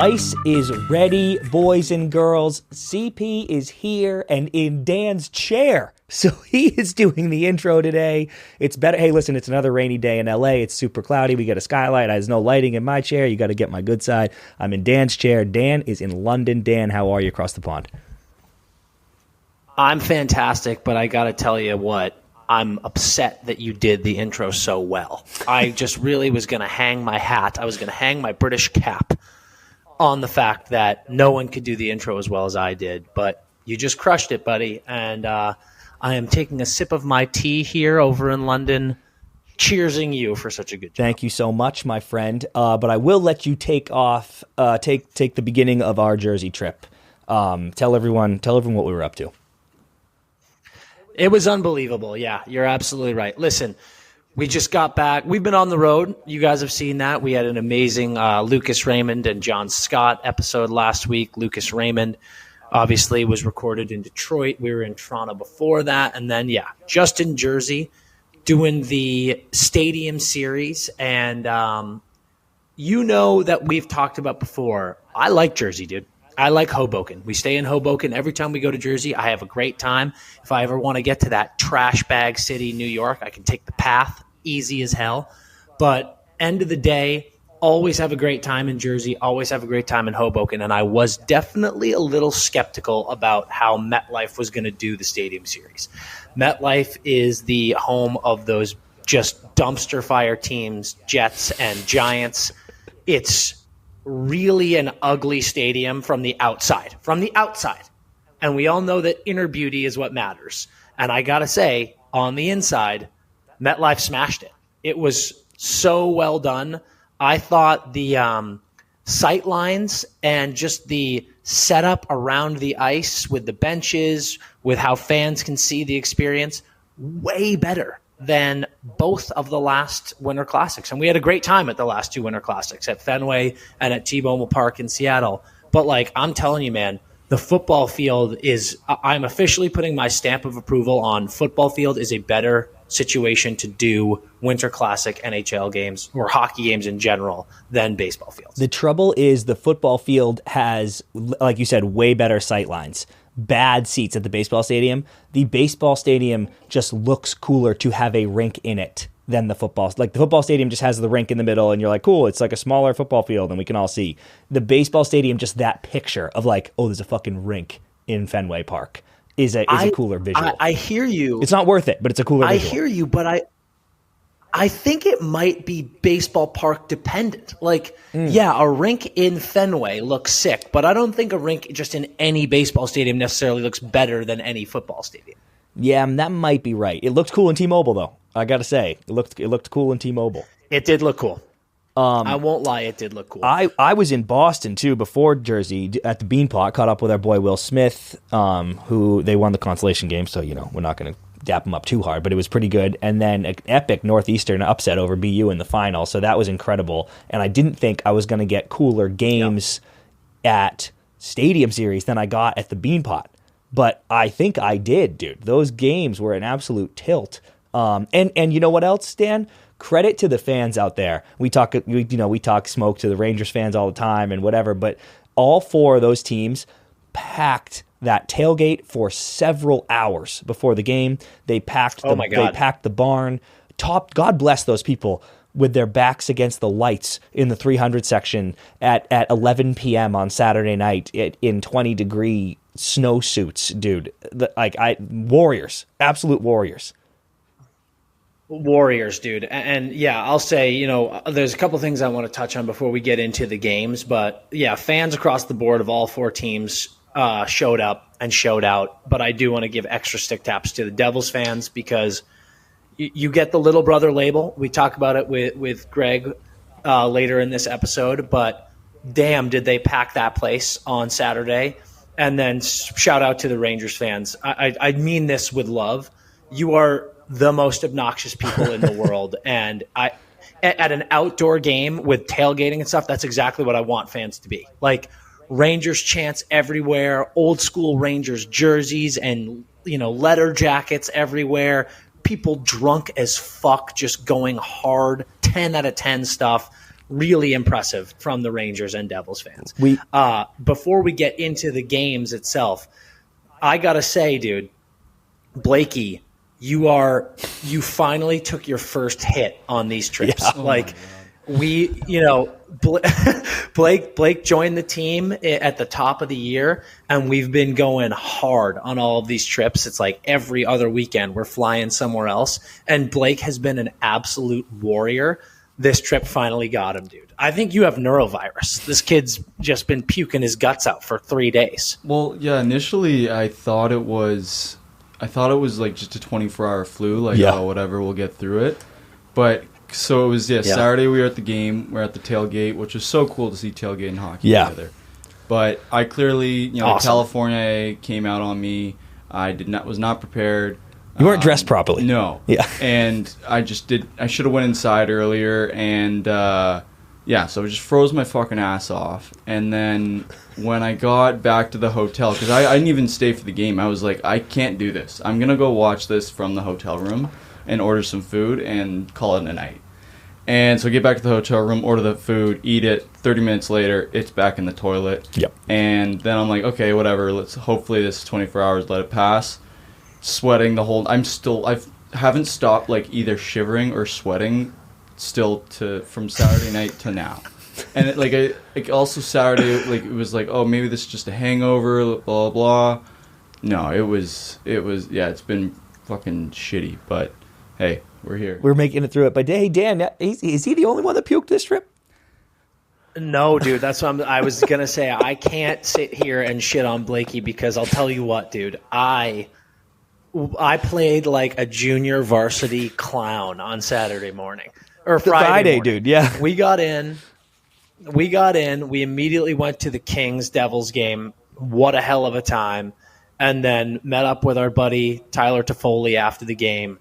Ice is ready, boys and girls. CP is here and in Dan's chair. So he is doing the intro today. It's better. Hey, listen, it's another rainy day in LA. It's super cloudy. We got a skylight. There's no lighting in my chair. You got to get my good side. I'm in Dan's chair. Dan is in London. Dan, how are you across the pond? I'm fantastic, but I got to tell you what. I'm upset that you did the intro so well. I just really was going to hang my hat. I was going to hang my British cap on the fact that no one could do the intro as well as I did. But you just crushed it, buddy. And I am taking a sip of my tea here over in London, cheersing you for such a good job. Thank you so much, my friend. But I will let you take the beginning of our Jersey trip. Tell everyone what we were up to. It was unbelievable. Yeah, you're absolutely right. Listen, we just got back. We've been on the road. You guys have seen that. We had an amazing Lucas Raymond and John Scott episode last week. Lucas Raymond obviously was recorded in Detroit. We were in Toronto before that. And then, just in Jersey doing the Stadium Series. And you know that we've talked about before. I like Jersey, dude. I like Hoboken. We stay in Hoboken. Every time we go to Jersey, I have a great time. If I ever want to get to that trash bag city, New York, I can take the path, easy as hell. But end of the day, always have a great time in Jersey, always have a great time in Hoboken. And I was definitely a little skeptical about how MetLife was going to do the Stadium Series. MetLife is the home of those just dumpster fire teams, Jets and Giants. It's really an ugly stadium from the outside. And we all know that inner beauty is what matters. And I got to say, on the inside, MetLife smashed it. It was so well done. I thought the sight lines and just the setup around the ice with the benches, with how fans can see the experience, way better than both of the last Winter Classics. And we had a great time at the last two Winter Classics, at Fenway and at T-Mobile Park in Seattle. But, I'm telling you, man, the football field is – I'm officially putting my stamp of approval on football field is a better situation to do Winter Classic NHL games or hockey games in general than baseball fields. The trouble is the football field has, like you said, way better sight lines. Bad seats at the baseball stadium. The baseball stadium just looks cooler to have a rink in it than the football. Like the football stadium just has the rink in the middle and you're like, cool, it's like a smaller football field and we can all see. The baseball stadium, just that picture of like, oh, there's a fucking rink in Fenway Park is a cooler visual. I hear you. It's not worth it, but it's a cooler visual. I hear you, but I think it might be baseball park dependent. A rink in Fenway looks sick, but I don't think a rink just in any baseball stadium necessarily looks better than any football stadium. Yeah, that might be right. It looked cool in T-Mobile, though. I got to say, it looked cool in T-Mobile. It did look cool. I won't lie, it did look cool. I was in Boston, too, before Jersey, at the Beanpot, caught up with our boy Will Smith, who they won the consolation game, so, we're not going to dap him up too hard, but it was pretty good. And then an epic Northeastern upset over BU in the final, so that was incredible. And I didn't think I was going to get cooler games at Stadium Series than I got at the Beanpot. But I think I did, dude. Those games were an absolute tilt. And you know what else, Dan? Credit to the fans out there. We talk smoke to the Rangers fans all the time and whatever, but all four of those teams packed that tailgate for several hours before the game. They packed the barn. God bless those people with their backs against the lights in the 300 section at 11 p.m. on Saturday night in 20-degree snowsuits, dude. Warriors, absolute warriors. Warriors, dude. And I'll say, there's a couple things I want to touch on before we get into the games. But fans across the board of all four teams showed up and showed out. But I do want to give extra stick taps to the Devils fans because you get the little brother label. We talk about it with Greg later in this episode. But damn, did they pack that place on Saturday. And then shout out to the Rangers fans. I mean this with love. You are the most obnoxious people in the world. And at an outdoor game with tailgating and stuff, that's exactly what I want fans to be. Like Rangers chants everywhere, old school Rangers jerseys and, leather jackets everywhere. People drunk as fuck, just going hard, 10 out of 10 stuff. really impressive from the Rangers and Devils fans. Before we get into the games itself, I gotta say, dude, Blakey, you finally took your first hit on these trips. Blake joined the team at the top of the year, and we've been going hard on all of these trips. It's like every other weekend we're flying somewhere else, and Blake has been an absolute warrior. This trip finally got him, dude. I think you have neurovirus. This kid's just been puking his guts out for 3 days. Well, yeah, initially I thought it was like just a 24-hour flu, oh, whatever, we'll get through it. But so it was, Saturday we were at the game, we're at the tailgate, which was so cool to see tailgate and hockey together. But I clearly, awesome. California came out on me. I was not prepared. You weren't dressed properly. No. Yeah. And I should have went inside earlier, and so I just froze my fucking ass off. And then when I got back to the hotel, because I didn't even stay for the game, I was like, I can't do this. I'm going to go watch this from the hotel room and order some food and call it a night. And so I get back to the hotel room, order the food, eat it. 30 minutes later, it's back in the toilet. Yep. And then I'm like, okay, whatever. Hopefully this is 24 hours, let it pass. Sweating the whole... I haven't stopped either shivering or sweating from Saturday night to now. And also Saturday, it was oh, maybe this is just a hangover, blah, blah. No, it was, it's been fucking shitty, but hey, we're here. We're making it through it. But hey, Dan, is he the only one that puked this trip? No, dude, that's what I was going to say. I can't sit here and shit on Blakey because I'll tell you what, dude, I played like a junior varsity clown on Saturday morning. Or Friday morning. Dude, yeah. We got in. We immediately went to the Kings-Devils game. What a hell of a time. And then met up with our buddy Tyler Toffoli after the game.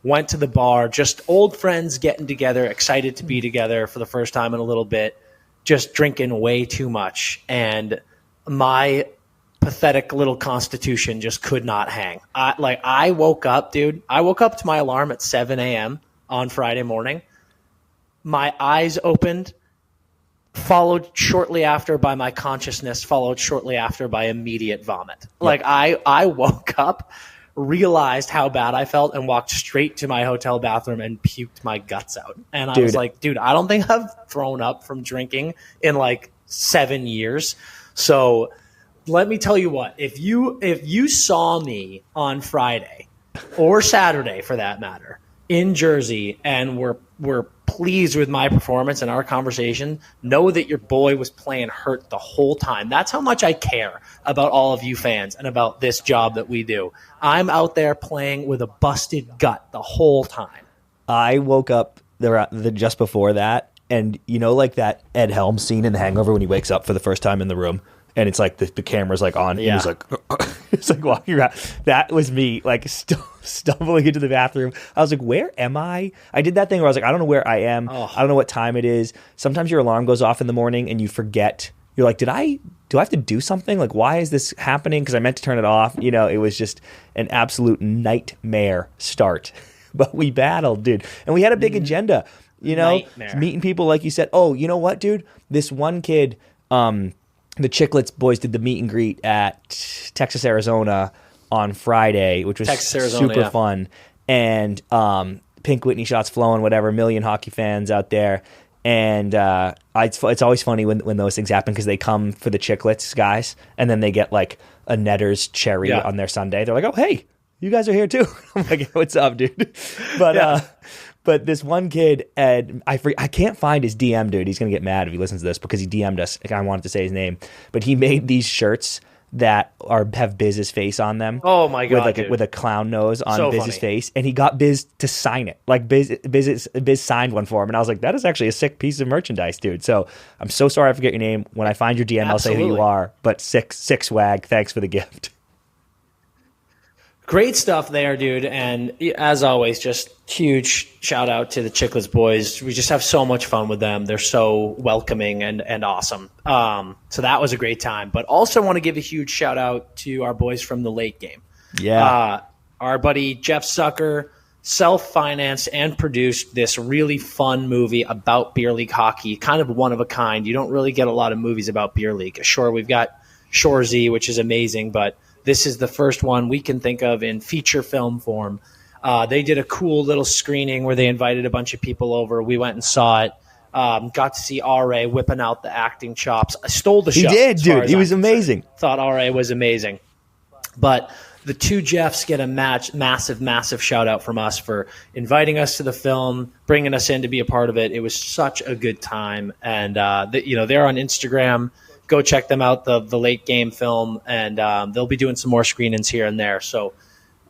Went to the bar. Just old friends getting together, excited to be together for the first time in a little bit. Just drinking way too much. And my pathetic little constitution just could not hang. I woke up, dude. I woke up to my alarm at 7 a.m. on Friday morning. My eyes opened, followed shortly after by my consciousness, followed shortly after by immediate vomit. Yep. I woke up, realized how bad I felt, and walked straight to my hotel bathroom and puked my guts out. And I was like, dude, I don't think I've thrown up from drinking in 7 years. So let me tell you what, if you saw me on Friday or Saturday for that matter in Jersey and were pleased with my performance and our conversation, know that your boy was playing hurt the whole time. That's how much I care about all of you fans and about this job that we do. I'm out there playing with a busted gut the whole time. I woke up just before that, and that Ed Helms scene in The Hangover when he wakes up for the first time in the room, and it's the camera's on. Yeah. He's it's walking around. That was me, stumbling into the bathroom. I was like, where am I? I did that thing where I was like, I don't know where I am. Oh. I don't know what time it is. Sometimes your alarm goes off in the morning and you forget. You're like, do I have to do something? Why is this happening? Because I meant to turn it off. It was just an absolute nightmare start. But we battled, dude. And we had a big agenda, meeting people like you said. Oh, you know what, dude? This one kid, the Chicklets boys did the meet and greet at Texas, Arizona on Friday, which was super fun. And Pink Whitney shots flowing, whatever, million hockey fans out there. And it's always funny when those things happen because they come for the Chicklets guys, and then they get a Netter's cherry on their sundae. They're like, oh, hey, you guys are here too. I'm like, what's up, dude? But this one kid, I can't find his DM, dude. He's going to get mad if he listens to this because he DM'd us. I wanted to say his name. But he made these shirts that have Biz's face on them. Oh, my God, with a clown nose on Biz's face. And he got Biz to sign it. Biz signed one for him. And I was like, that is actually a sick piece of merchandise, dude. So I'm so sorry I forget your name. When I find your DM, I'll say who you are. But sick swag. Thanks for the gift. Great stuff there, dude. And as always, just huge shout out to the Chicklets boys. We just have so much fun with them. They're so welcoming and awesome. So that was a great time. But also want to give a huge shout out to our boys from the late game. Yeah. Our buddy Jeff Sucker, self-financed and produced this really fun movie about beer league hockey, kind of one of a kind. You don't really get a lot of movies about beer league. Sure, we've got Shoresy, which is amazing, but this is the first one we can think of in feature film form. They did a cool little screening where they invited a bunch of people over. We went and saw it. Got to see R.A. whipping out the acting chops. I stole the show. He did, dude. He was amazing. Thought R.A. was amazing. But the two Jeffs get a massive shout out from us for inviting us to the film, bringing us in to be a part of it. It was such a good time. And, they're on Instagram. Go check them out, the late game film. And they'll be doing some more screenings here and there. So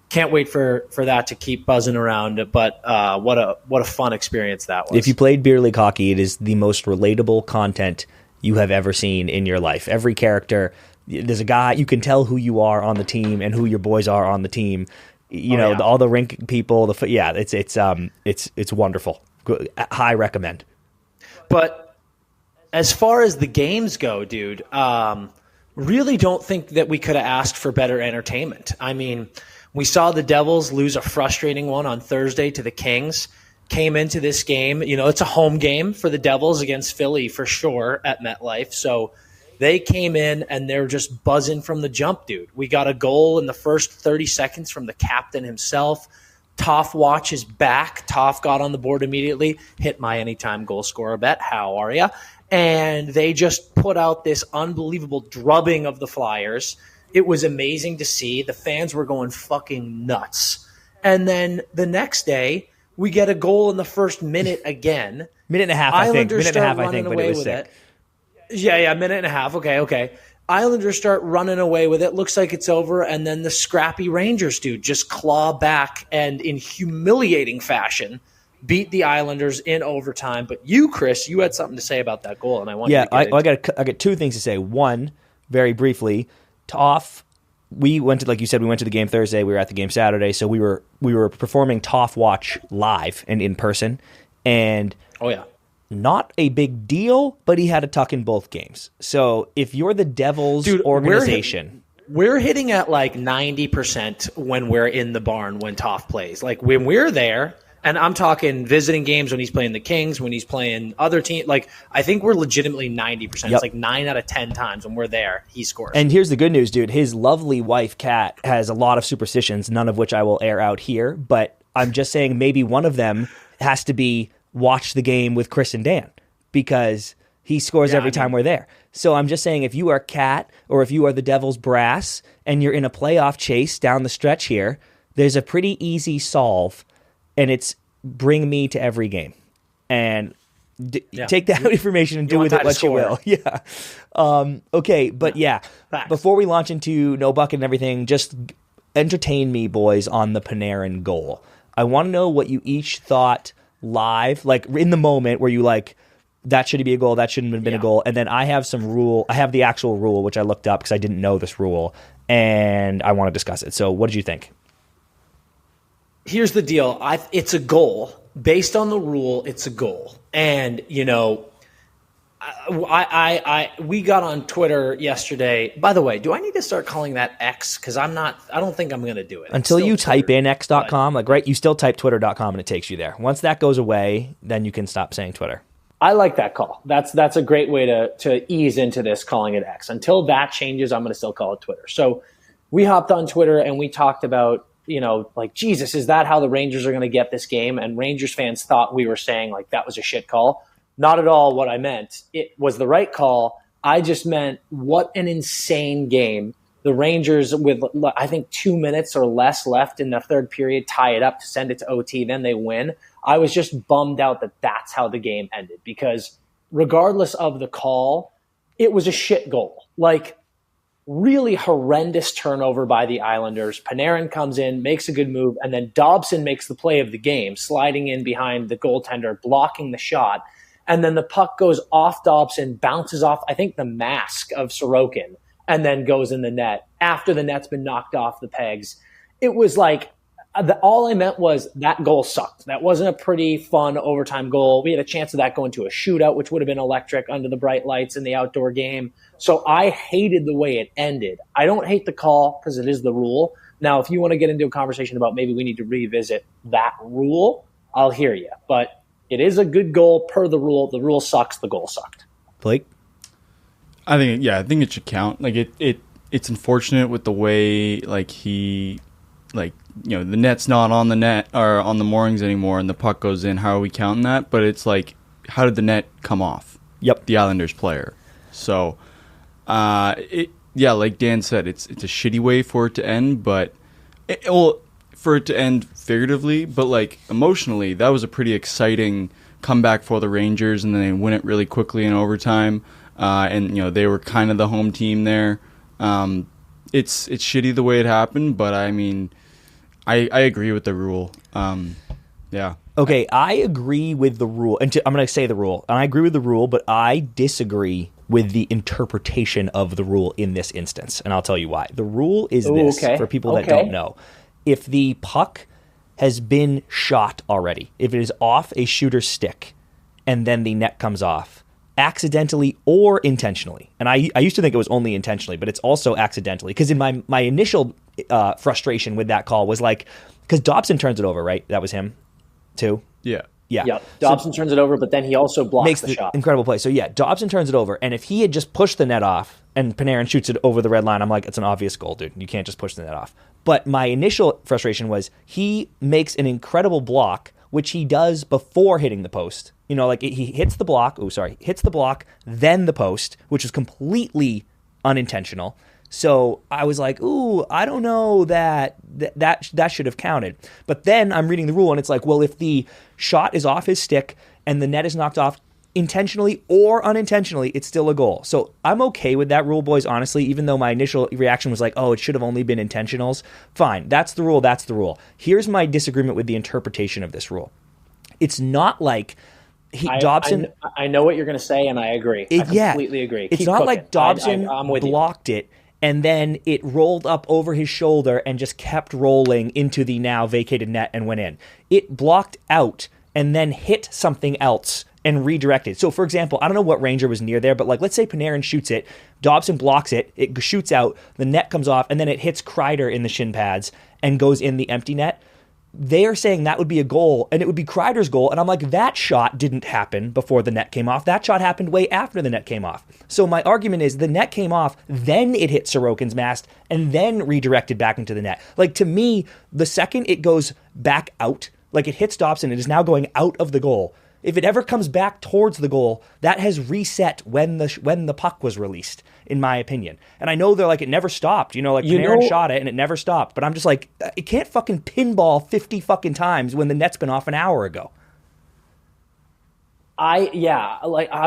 can't wait for that to keep buzzing around. But what a fun experience that was. If you played beer league hockey, it is the most relatable content you have ever seen in your life. Every character, there's a guy, you can tell who you are on the team and who your boys are on the team. All the rink people, it's wonderful. High recommend. But as far as the games go, dude, really don't think that we could have asked for better entertainment. I mean, we saw the Devils lose a frustrating one on Thursday to the Kings. Came into this game, it's a home game for the Devils against Philly for sure at MetLife. So they came in and they're just buzzing from the jump, dude. We got a goal in the first 30 seconds from the captain himself. Toff watch is back. Toff got on the board immediately, hit my anytime goal scorer bet. How are ya? And they just put out this unbelievable drubbing of the Flyers. It was amazing to see. The fans were going fucking nuts. And then the next day, we get a goal in the first minute again. Minute and a half, I think. Minute and a half, I think, but it was sick. Yeah, minute and a half. Okay. Islanders start running away with it. Looks like it's over, and then the scrappy Rangers, dude, just claw back and in humiliating fashion beat the Islanders in overtime. But you, Chris, you had something to say about that goal, and I want you to get I got two things to say. One, very briefly, Toff. We went to the game Thursday. We were at the game Saturday, so we were performing Toff Watch live and in person, and not a big deal, but he had a tuck in both games. So if you're the Devils organization, we're hitting at like 90% when we're in the barn when Toff plays. Like when we're there, and I'm talking visiting games when he's playing the Kings, when he's playing other teams. Like I think we're legitimately 90%. Yep. It's like 9 out of 10 times when we're there, he scores. And here's the good news, dude. His lovely wife, Kat, has a lot of superstitions, none of which I will air out here. But I'm just saying maybe one of them has to be watch the game with Chris and Dan because he scores every time we're there. So I'm just saying if you are Kat or if you are the Devils brass and you're in a playoff chase down the stretch here, there's a pretty easy solve, and it's bring me to every game. And take that information and do with it what you will. Yeah. Okay, but Facts. Before we launch into No Bucket and everything, just entertain me, boys, on the Panarin goal. I want to know what you each thought live, like in the moment where you like, that should be a goal, that shouldn't have been a goal. And then I have the actual rule, which I looked up because I didn't know this rule, and I want to discuss it. So what did you think? Here's the deal. It's a goal. Based on the rule, it's a goal. And, we got on Twitter yesterday. By the way, do I need to start calling that X? Because I don't think I'm going to do it. Until you type in x.com, you still type twitter.com and it takes you there. Once that goes away, then you can stop saying Twitter. I like that call. That's a great way to ease into this, calling it X. Until that changes, I'm going to still call it Twitter. So we hopped on Twitter and we talked about, Jesus, is that how the Rangers are going to get this game? And Rangers fans thought we were saying that was a shit call. Not at all what I meant. It was the right call. I just meant what an insane game. The Rangers, with I think 2 minutes or less left in the third period, tie it up to send it to OT. Then they win. I was just bummed out that that's how the game ended because regardless of the call, it was a shit goal. Really horrendous turnover by the Islanders. Panarin comes in, makes a good move, and then Dobson makes the play of the game, sliding in behind the goaltender, blocking the shot. And then the puck goes off Dobson, bounces off, I think, the mask of Sorokin, and then goes in the net after the net's been knocked off the pegs. It was all I meant was that goal sucked. That wasn't a pretty fun overtime goal. We had a chance of that going to a shootout, which would have been electric under the bright lights in the outdoor game. So I hated the way it ended. I don't hate the call because it is the rule, Now, if you want to get into a conversation about maybe we need to revisit that rule, I'll hear you. But it is a good goal per the rule. The rule sucks. The goal sucked. Blake? I think it should count. Like it's unfortunate with the way the net's not on the net or on the moorings anymore, and the puck goes in. How are we counting that? But it's like, how did the net come off? Yep, the Islanders player. So, like Dan said, it's a shitty way for it to end, but for it to end figuratively, but like emotionally, that was a pretty exciting comeback for the Rangers, and then they win it really quickly in overtime. And they were kind of the home team there. It's shitty the way it happened, but I mean, I agree with the rule. Yeah. Okay, I agree with the rule, and I'm going to say the rule. And I agree with the rule, but I disagree with the interpretation of the rule in this instance, and I'll tell you why. The rule is for people that don't know. If the puck has been shot already, if it is off a shooter's stick, and then the net comes off, accidentally or intentionally, and I used to think it was only intentionally, but it's also accidentally, because in my initial frustration with that call was like, because Dobson turns it over, right? That was him too? Yeah. Dobson turns it over, but then he also blocks the shot. Incredible play. So Dobson turns it over, and if he had just pushed the net off and Panarin shoots it over the red line, I'm like, it's an obvious goal, dude. You can't just push the net off. But my initial frustration was he makes an incredible block, which he does before hitting the post. He hits the block. Hits the block, then the post, which is completely unintentional. So I was like, ooh, I don't know that should have counted. But then I'm reading the rule, and it's like, well, if the shot is off his stick and the net is knocked off intentionally or unintentionally, it's still a goal. So I'm okay with that rule, boys, honestly, even though my initial reaction was like, oh, it should have only been intentionals. Fine, that's the rule, that's the rule. Here's my disagreement with the interpretation of this rule. It's not like Dobson... I know what you're going to say, and I agree. I completely agree. It's not like Dobson blocked it, and then it rolled up over his shoulder and just kept rolling into the now vacated net and went in. It blocked out and then hit something else and redirected. So, for example, I don't know what Ranger was near there, but let's say Panarin shoots it, Dobson blocks it, it shoots out, the net comes off, and then it hits Kreider in the shin pads and goes in the empty net. They're saying that would be a goal, and it would be Kreider's goal, and I'm like, that shot didn't happen before the net came off. That shot happened way after the net came off. So my argument is the net came off, then it hit Sorokin's mast, and then redirected back into the net. To me, the second it goes back out, it hits Dobson, it is now going out of the goal. If it ever comes back towards the goal, that has reset when the puck was released, in my opinion. And I know they're like, it never stopped. Panarin shot it and it never stopped. But I'm just like, it can't fucking pinball 50 fucking times when the net's been off an hour ago. I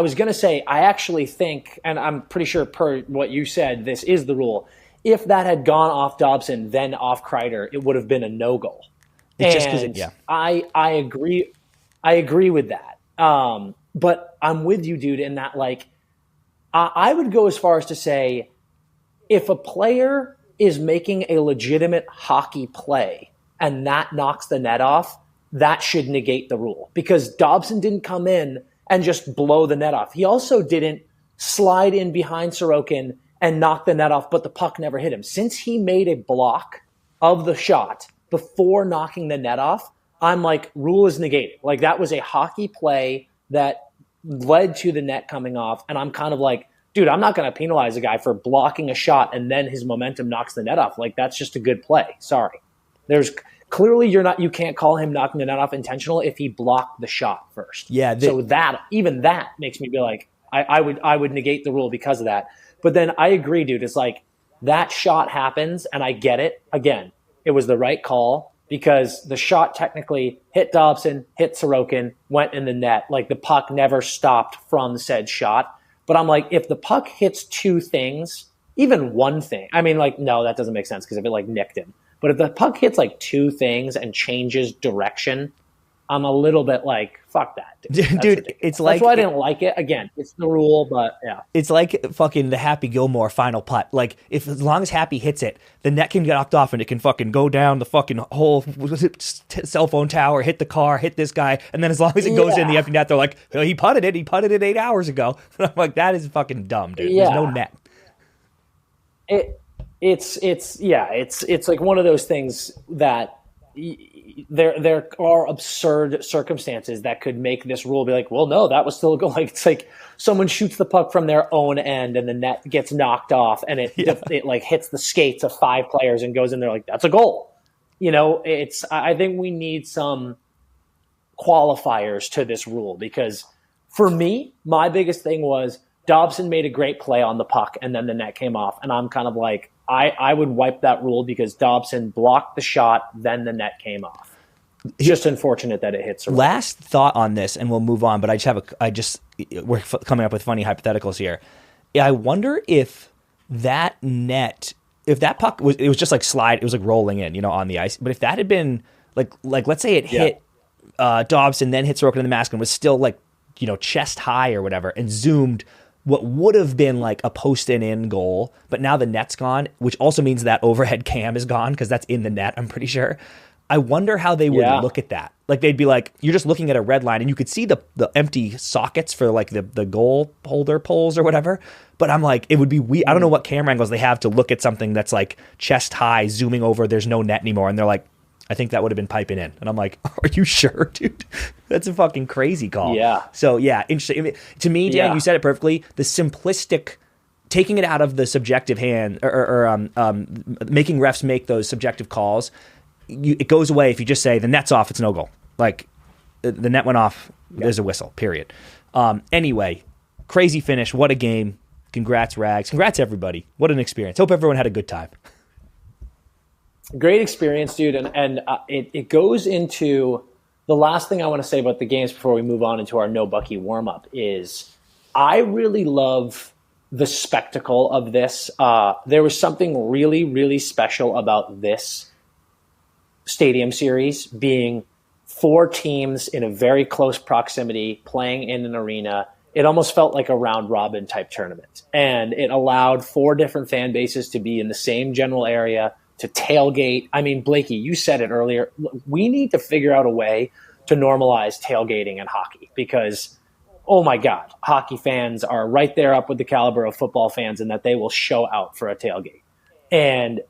was going to say, I actually think, and I'm pretty sure per what you said, this is the rule. If that had gone off Dobson, then off Kreider, it would have been a no-goal. I agree. I agree with that. But I'm with you, dude, in that, I would go as far as to say, if a player is making a legitimate hockey play and that knocks the net off, that should negate the rule. Because Dobson didn't come in and just blow the net off. He also didn't slide in behind Sorokin and knock the net off, but the puck never hit him. Since he made a block of the shot before knocking the net off, I'm like, rule is negated. That was a hockey play that led to the net coming off. And I'm kind of like, dude, I'm not going to penalize a guy for blocking a shot and then his momentum knocks the net off. That's just a good play. Sorry. There's clearly you can't call him knocking the net off intentional if he blocked the shot first. Yeah. So even that makes me be like, I would negate the rule because of that. But then I agree, dude. It's like that shot happens and I get it. Again, it was the right call. Because the shot technically hit Dobson, hit Sorokin, went in the net. The puck never stopped from said shot. But I'm like, if the puck hits two things, even one thing, no, that doesn't make sense because if it nicked him. But if the puck hits two things and changes direction, I'm a little bit like, fuck that, dude. It's that's why I didn't like it. Again, it's the rule, but yeah. It's like fucking the Happy Gilmore final putt. As long as Happy hits it, the net can get knocked off and it can fucking go down the fucking whole cell phone tower, hit the car, hit this guy, and then as long as it goes in the empty net, they're like, well, he putted it 8 hours ago. And I'm like, that is fucking dumb, dude. Yeah. There's no net. It's like one of those things that there are absurd circumstances that could make this rule be like, well, no, that was still a goal. Like, it's like someone shoots the puck from their own end and the net gets knocked off and it like hits the skates of 5 players and goes in there, like, that's a goal. I think we need some qualifiers to this rule, because for me, my biggest thing was Dobson made a great play on the puck and then the net came off. And I'm kind of like, I would wipe that rule because Dobson blocked the shot, then the net came off. Just unfortunate that it hits. Last thought on this, and we'll move on, but we're coming up with funny hypotheticals here. I wonder if that puck was just like it was like rolling in, on the ice. But if that had been like let's say it hit Dobson, then hit Sorokin in the mask and was still like, chest high or whatever, and zoomed what would have been like a post-in goal, but now the net's gone, which also means that overhead cam is gone because that's in the net, I'm pretty sure. I wonder how they would look at that. Like, they'd be like, you're just looking at a red line and you could see the empty sockets for like the goal holder poles or whatever. But I'm like, it would be weird. I don't know what camera angles they have to look at something that's like chest high, zooming over, there's no net anymore. And they're like, I think that would have been piping in. And I'm like, are you sure, dude? That's a fucking crazy call. Yeah. So, yeah, interesting. To me, Dan, you said it perfectly. The simplistic, taking it out of the subjective hand, or making refs make those subjective calls, it goes away if you just say, the net's off, it's no goal. Like, the net went off, there's a whistle, period. Anyway, crazy finish. What a game. Congrats, Rags. Congrats, everybody. What an experience. Hope everyone had a good time. Great experience, dude. And it goes into the last thing I want to say about the games before we move on into our No Bucky warm-up is I really love the spectacle of this. There was something really, really special about this stadium series being 4 teams in a very close proximity playing in an arena. It almost felt like a round-robin type tournament. And it allowed 4 different fan bases to be in the same general area, to tailgate. I mean, Blakey, you said it earlier. We need to figure out a way to normalize tailgating in hockey because, oh my God, hockey fans are right there up with the caliber of football fans in that they will show out for a tailgate. And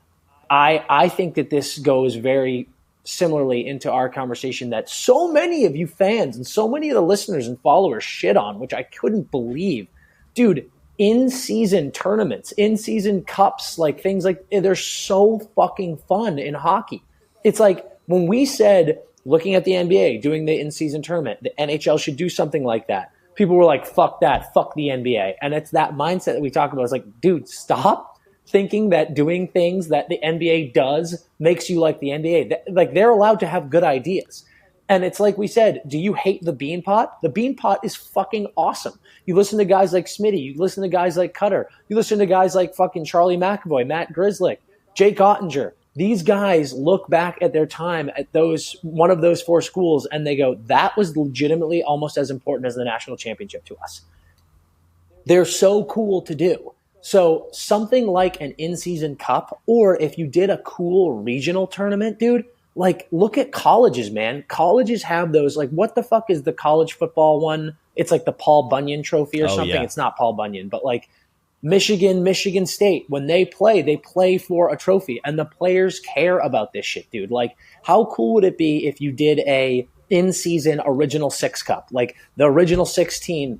I think that this goes very similarly into our conversation that so many of you fans and so many of the listeners and followers shit on, which I couldn't believe. Dude, in-season tournaments, in-season cups, like things like, they're so fucking fun in hockey. It's like when we said, looking at the NBA, doing the in-season tournament, the NHL should do something like that. People were like, fuck that, fuck the NBA. And it's that mindset that we talk about. It's like, dude, stop thinking that doing things that the NBA does makes you like the NBA. Like, they're allowed to have good ideas. And it's like we said, do you hate the Bean Pot? The Bean Pot is fucking awesome. You listen to guys like Smitty. You listen to guys like Cutter. You listen to guys like fucking Charlie McAvoy, Matt Grizzlick, Jake Ottinger. These guys look back at their time at one of those 4 schools and they go, that was legitimately almost as important as the national championship to us. They're so cool to do. So something like an in-season cup, or if you did a cool regional tournament, dude, like, look at colleges, man. Colleges have those. Like, what the fuck is the college football one? It's like the Paul Bunyan Trophy or something. Yeah. It's not Paul Bunyan, but like Michigan State, when they play for a trophy, and the players care about this shit, dude. Like, how cool would it be if you did a in-season Original Six Cup? Like, the Original Six teams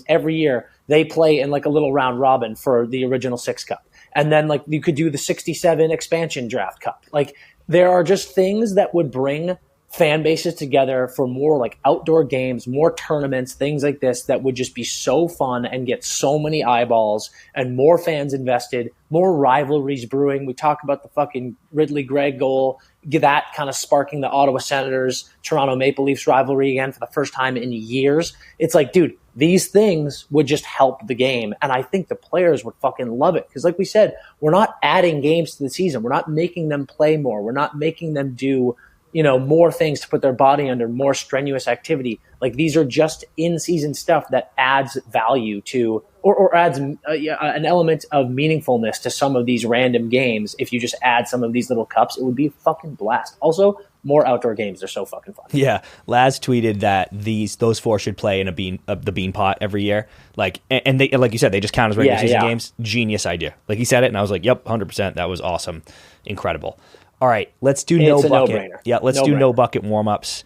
every year, they play in like a little round robin for the Original Six Cup. And then like you could do the 67 expansion draft cup. Like, there are just things that would bring fan bases together for more like outdoor games, more tournaments, things like this that would just be so fun and get so many eyeballs and more fans invested, more rivalries brewing. We talk about the fucking Ridley Gregg goal, that kind of sparking the Ottawa Senators, Toronto Maple Leafs rivalry again for the first time in years. It's like, dude, these things would just help the game. And I think the players would fucking love it. Because like we said, we're not adding games to the season. We're not making them play more. We're not making them do, more things to put their body under more strenuous activity. Like, these are just in-season stuff that adds value to or adds an element of meaningfulness to some of these random games. If you just add some of these little cups, it would be a fucking blast. Also, more outdoor games. They're so fucking fun. Yeah, Laz tweeted that those 4 should play in the bean pot every year. Like, and they, like you said, they just count as regular season games. Genius idea. Like he said it, and I was like, yep, 100%. That was awesome, incredible. All right, let's do It's no a bucket. no-brainer. Yeah, let's do no bucket warm ups.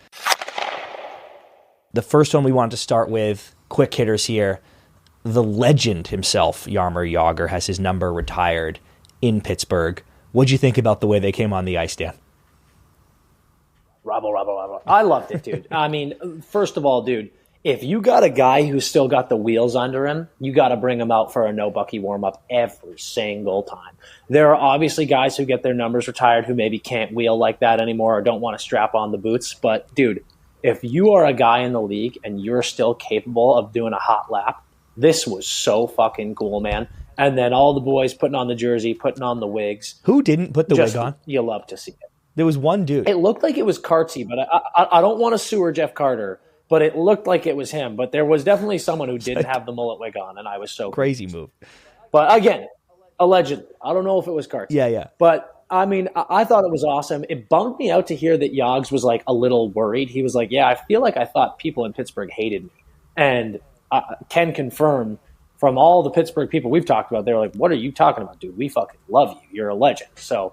The first one we wanted to start with, quick hitters here. The legend himself, Jaromir Jagr, has his number retired in Pittsburgh. What'd you think about the way they came on the ice, Dan? Rabble. I loved it, dude. I mean, first of all, dude, if you got a guy who's still got the wheels under him, you got to bring him out for a no bucky warm up every single time. There are obviously guys who get their numbers retired who maybe can't wheel like that anymore or don't want to strap on the boots. But, dude, if you are a guy in the league and you're still capable of doing a hot lap, this was so fucking cool, man. And then all the boys putting on the jersey, putting on the wigs. Who didn't put the wig on? You love to see it. There was one dude. It looked like it was Cartsy, but I don't want to sewer Jeff Carter, but it looked like it was him. But there was definitely someone who didn't have the mullet wig on, and I was so crazy move. But again, allegedly. I don't know if it was Cartsy. Yeah. But, I mean, I thought it was awesome. It bummed me out to hear that Yogs was, like, a little worried. He was like, yeah, I feel like I thought people in Pittsburgh hated me. And can confirm from all the Pittsburgh people we've talked about, they were like, what are you talking about, dude? We fucking love you. You're a legend. So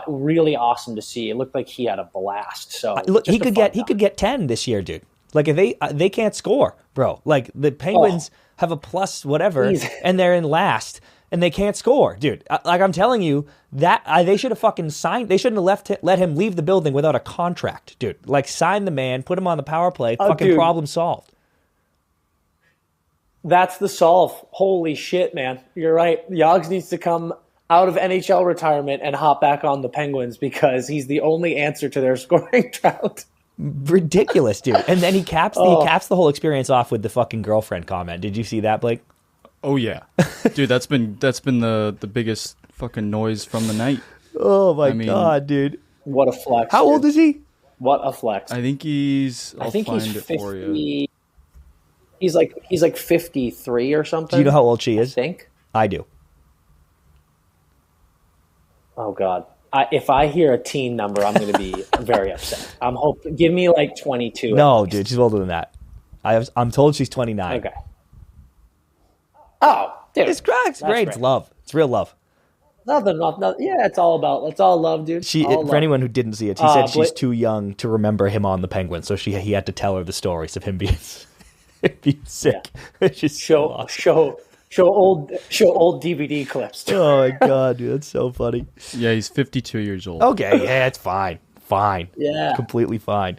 really awesome to see. It looked like he had a blast. So look, he could get 10 this year, dude. Like if they can't score, bro. Like the Penguins have a plus whatever, and they're in last, and they can't score, dude. Like I'm telling you that they should have fucking signed. They shouldn't have let him leave the building without a contract, dude. Like sign the man, put him on the power play. Fucking problem solved. That's the solve. Holy shit, man. You're right. Yogs needs to come out of NHL retirement and hop back on the Penguins because he's the only answer to their scoring drought. Ridiculous, dude. And then he caps the whole experience off with the fucking girlfriend comment. Did you see that, Blake? Oh yeah. Dude, that's been the biggest fucking noise from the night. Oh my God, dude. What a flex. How old is he? What a flex. I think he's 50. He's like 53 or something. Do you know how old she is? I think. I do. Oh God. If I hear a teen number, I'm going to be very upset. I'm hoping. Give me like 22. No, dude, she's older than that. I'm told she's 29. Okay. Oh, dude. It's great. It's love. It's real love. Nothing. Yeah, it's all love, dude. For anyone who didn't see it, she said she's too young to remember him on the Penguins, so he had to tell her the stories of him being sick. Yeah. Just show old DVD clips. Oh my God, dude, that's so funny. Yeah, he's 52 years old. Okay, yeah, it's fine. Yeah, completely fine.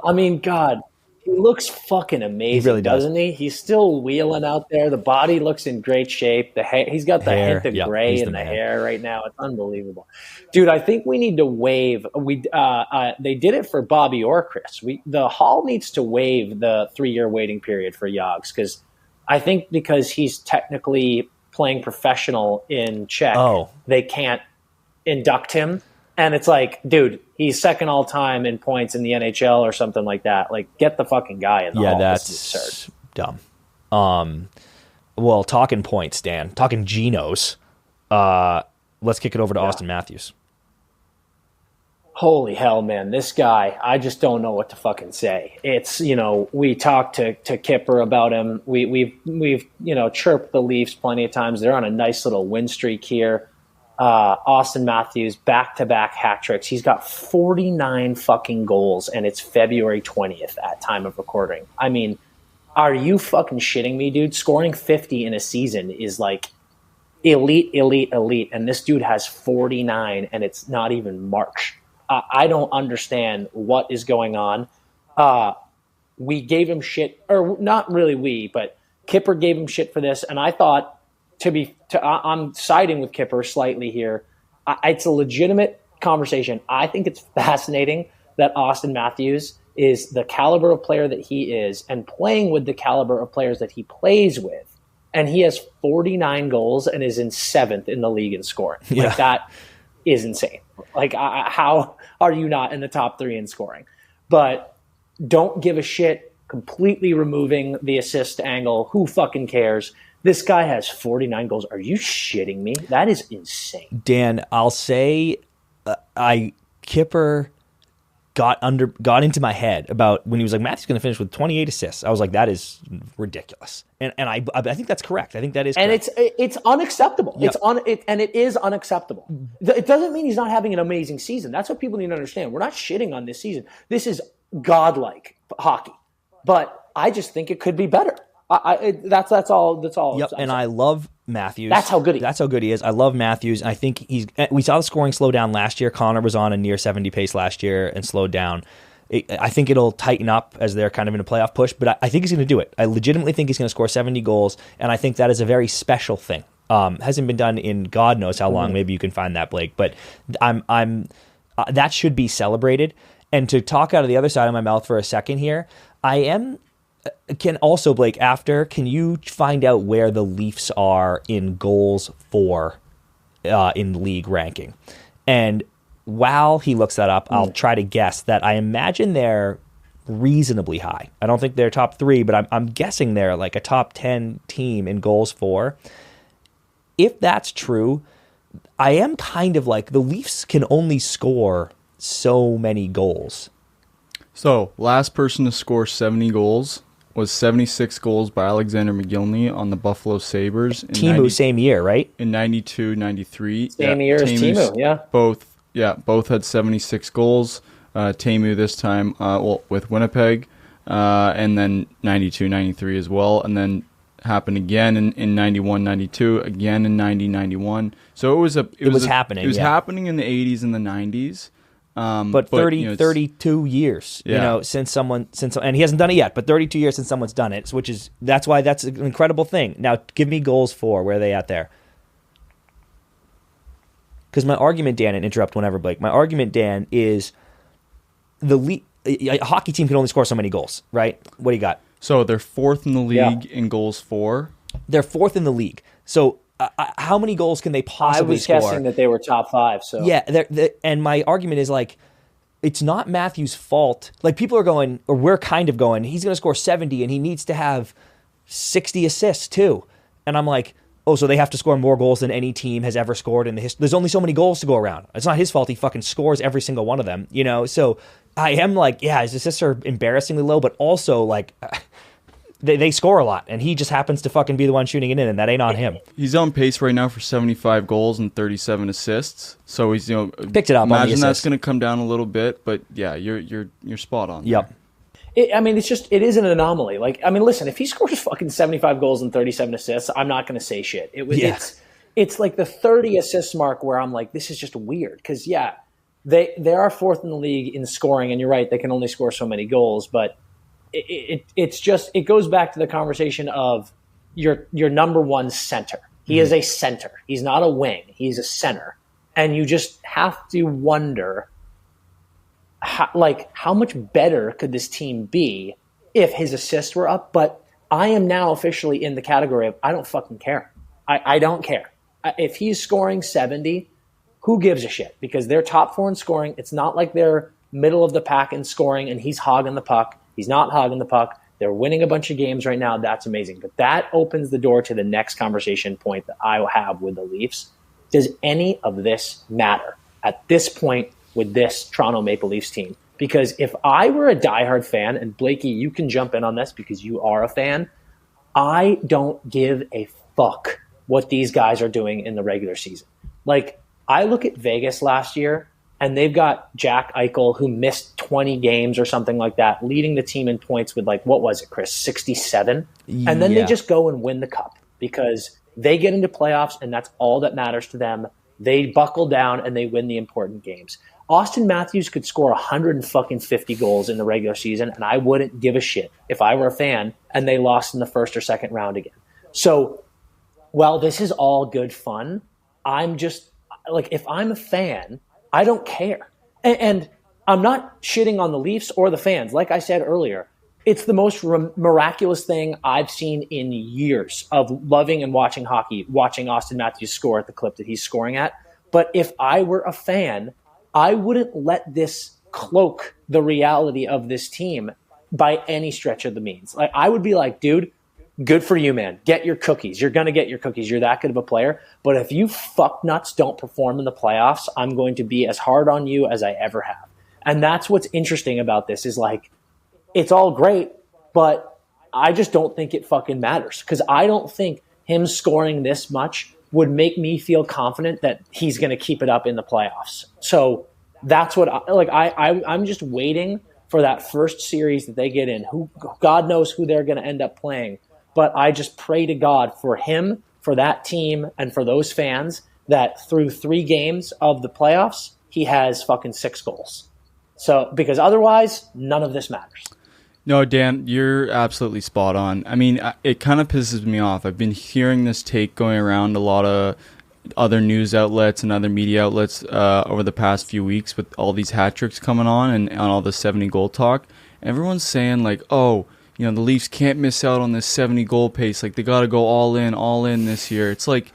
I mean, God, he looks fucking amazing. He really does. Doesn't he? He's still wheeling out there. The body looks in great shape. The hair, he's got the hint of gray in the hair right now. It's unbelievable, dude. I think we need to waive. They did it for Bobby or Chris. The Hall needs to waive the 3-year waiting period for Yogs because I think because he's technically playing professional in Czech, they can't induct him. And it's like, dude, he's second all time in points in the NHL or something like that. Like, get the fucking guy in the hall. That's absurd. Dumb. Well, talking points, Dan. Talking Genos. Let's kick it over to Austin Matthews. Holy hell, man. This guy, I just don't know what to fucking say. It's, we talked to Kipper about him. We've chirped the Leafs plenty of times. They're on a nice little win streak here. Austin Matthews, back-to-back hat tricks. He's got 49 fucking goals, and it's February 20th at time of recording. I mean, are you fucking shitting me, dude? Scoring 50 in a season is like elite, and this dude has 49, and it's not even March. I don't understand what is going on. We gave him shit, or not really we, but Kipper gave him shit for this, and I thought, I'm siding with Kipper slightly here. It's a legitimate conversation. I think it's fascinating that Austin Matthews is the caliber of player that he is and playing with the caliber of players that he plays with. And he has 49 goals and is in 7th in the league in scoring. Yeah. Like, that is insane. Like, how are you not in the top 3 in scoring? But don't give a shit completely removing the assist angle. Who fucking cares? This guy has 49 goals. Are you shitting me? That is insane. Dan, I'll say Kipper got into my head about when he was like, Matthew's going to finish with 28 assists. I was like, that is ridiculous. And I think that's correct. I think that is correct. And it's unacceptable. Yep. It is unacceptable. It doesn't mean he's not having an amazing season. That's what people need to understand. We're not shitting on this season. This is godlike hockey. But I just think it could be better. That's all. Yep, and I love Matthews. That's how good he is. I love Matthews. I think we saw the scoring slow down last year. Connor was on a near 70 pace last year and slowed down. I think it'll tighten up as they're kind of in a playoff push, but I think he's going to do it. I legitimately think he's going to score 70 goals, and I think that is a very special thing. Hasn't been done in God knows how long. Maybe you can find that, Blake, but that should be celebrated. And to talk out of the other side of my mouth for a second here, can you find out where the Leafs are in goals for in league ranking? And while he looks that up, I'll try to guess that I imagine they're reasonably high. I don't think they're top 3, but I'm guessing they're like a top 10 team in goals for. If that's true, I am kind of like the Leafs can only score so many goals. So, last person to score 70 goals was 76 goals by Alexander McGillney on the Buffalo Sabres. Timu, same year, right? In 92-93. Same year as Timu, yeah. Both had 76 goals. Timu this time, with Winnipeg, and then 92-93 as well, and then happened again in 91-92, again in 90-91. So it was happening. It was happening in the 80s and the 90s. But 32 years, since and he hasn't done it yet, but 32 years since someone's done it, that's why that's an incredible thing. Now, give me goals for, where are they at there? Because my argument, Dan, and interrupt whenever, Blake, my argument, Dan, is a hockey team can only score so many goals, right? What do you got? So they're 4th in the league in goals for. They're 4th in the league. So how many goals can they possibly score? I was guessing that they were top 5. So yeah, and my argument is like, it's not Matthews' fault. Like, people are going, or we're kind of going, he's going to score 70 and he needs to have 60 assists too. And I'm like, oh, so they have to score more goals than any team has ever scored in the history. There's only so many goals to go around. It's not his fault. He fucking scores every single one of them, So I am like, yeah, his assists are embarrassingly low, but also like they score a lot, and he just happens to fucking be the one shooting it in, and that ain't on him. He's on pace right now for 75 goals and 37 assists. So he's picked it up. Imagine that's going to come down a little bit, but yeah, you're spot on. Yep. There. It is an anomaly. Like, listen, if he scores fucking 75 goals and 37 assists, I'm not going to say shit. It's like the 30 assist mark where I'm like, this is just weird. Because, they are 4th in the league in scoring, and you're right, they can only score so many goals. But it goes back to the conversation of your number one center. He is a center. He's not a wing. He's a center. And you just have to wonder how much better could this team be if his assists were up? But I am now officially in the category of I don't fucking care. I don't care. If he's scoring 70, who gives a shit? Because they're top 4 in scoring. It's not like they're middle of the pack in scoring and he's hogging the puck. He's not hogging the puck. They're winning a bunch of games right now. That's amazing. But that opens the door to the next conversation point that I will have with the Leafs. Does any of this matter at this point with this Toronto Maple Leafs team? Because if I were a diehard fan, and Blakey, you can jump in on this because you are a fan, I don't give a fuck what these guys are doing in the regular season. Like, I look at Vegas last year, and they've got Jack Eichel, who missed 20 games or something like that, leading the team in points with, like, what was it, Chris, 67? And then they just go and win the cup because they get into playoffs, and that's all that matters to them. They buckle down, and they win the important games. Austin Matthews could score 150 goals in the regular season, and I wouldn't give a shit if I were a fan and they lost in the first or second round again. So, while this is all good fun, I'm just, like, if I'm a fan, I don't care. And I'm not shitting on the Leafs or the fans. Like I said earlier, it's the most miraculous thing I've seen in years of loving and watching hockey, watching Austin Matthews score at the clip that he's scoring at. But if I were a fan, I wouldn't let this cloak the reality of this team by any stretch of the means. Like, I would be like, dude, good for you, man. Get your cookies. You're going to get your cookies. You're that good of a player. But if you fuck nuts don't perform in the playoffs, I'm going to be as hard on you as I ever have. And that's what's interesting about this is, like, it's all great, but I just don't think it fucking matters, because I don't think him scoring this much would make me feel confident that he's going to keep it up in the playoffs. So that's what I'm just waiting for that first series that they get in. Who, God knows who they're going to end up playing. But I just pray to God for him, for that team, and for those fans that through 3 games of the playoffs, he has fucking 6 goals. So, because otherwise, none of this matters. No, Dan, you're absolutely spot on. I mean, it kind of pisses me off. I've been hearing this take going around a lot of other news outlets and other media outlets over the past few weeks with all these hat tricks coming on and on all the 70 goal talk. Everyone's saying, like, oh, you know, the Leafs can't miss out on this 70 goal pace. Like, they got to go all in this year. It's like,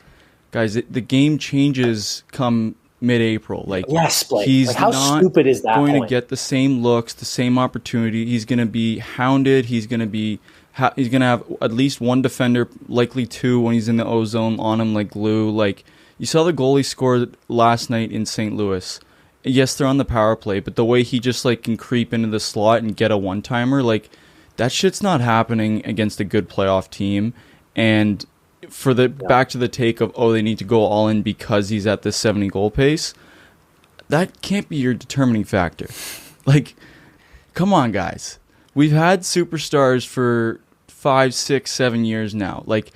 guys, the game changes come mid-April. Like, yes, Blake. He's like, how not stupid is that going point? to get the same looks, the same opportunity. He's going to be hounded. He's going to have at least one defender, likely 2 when he's in the O-zone on him like glue. Like, you saw the goal he scored last night in St. Louis. Yes, they're on the power play, but the way he just, like, can creep into the slot and get a one-timer, like, that shit's not happening against a good playoff team. And for the back to the take of, oh, they need to go all in because he's at this 70 goal pace, that can't be your determining factor. Like, come on, guys. We've had superstars for 5, 6, 7 years now. Like,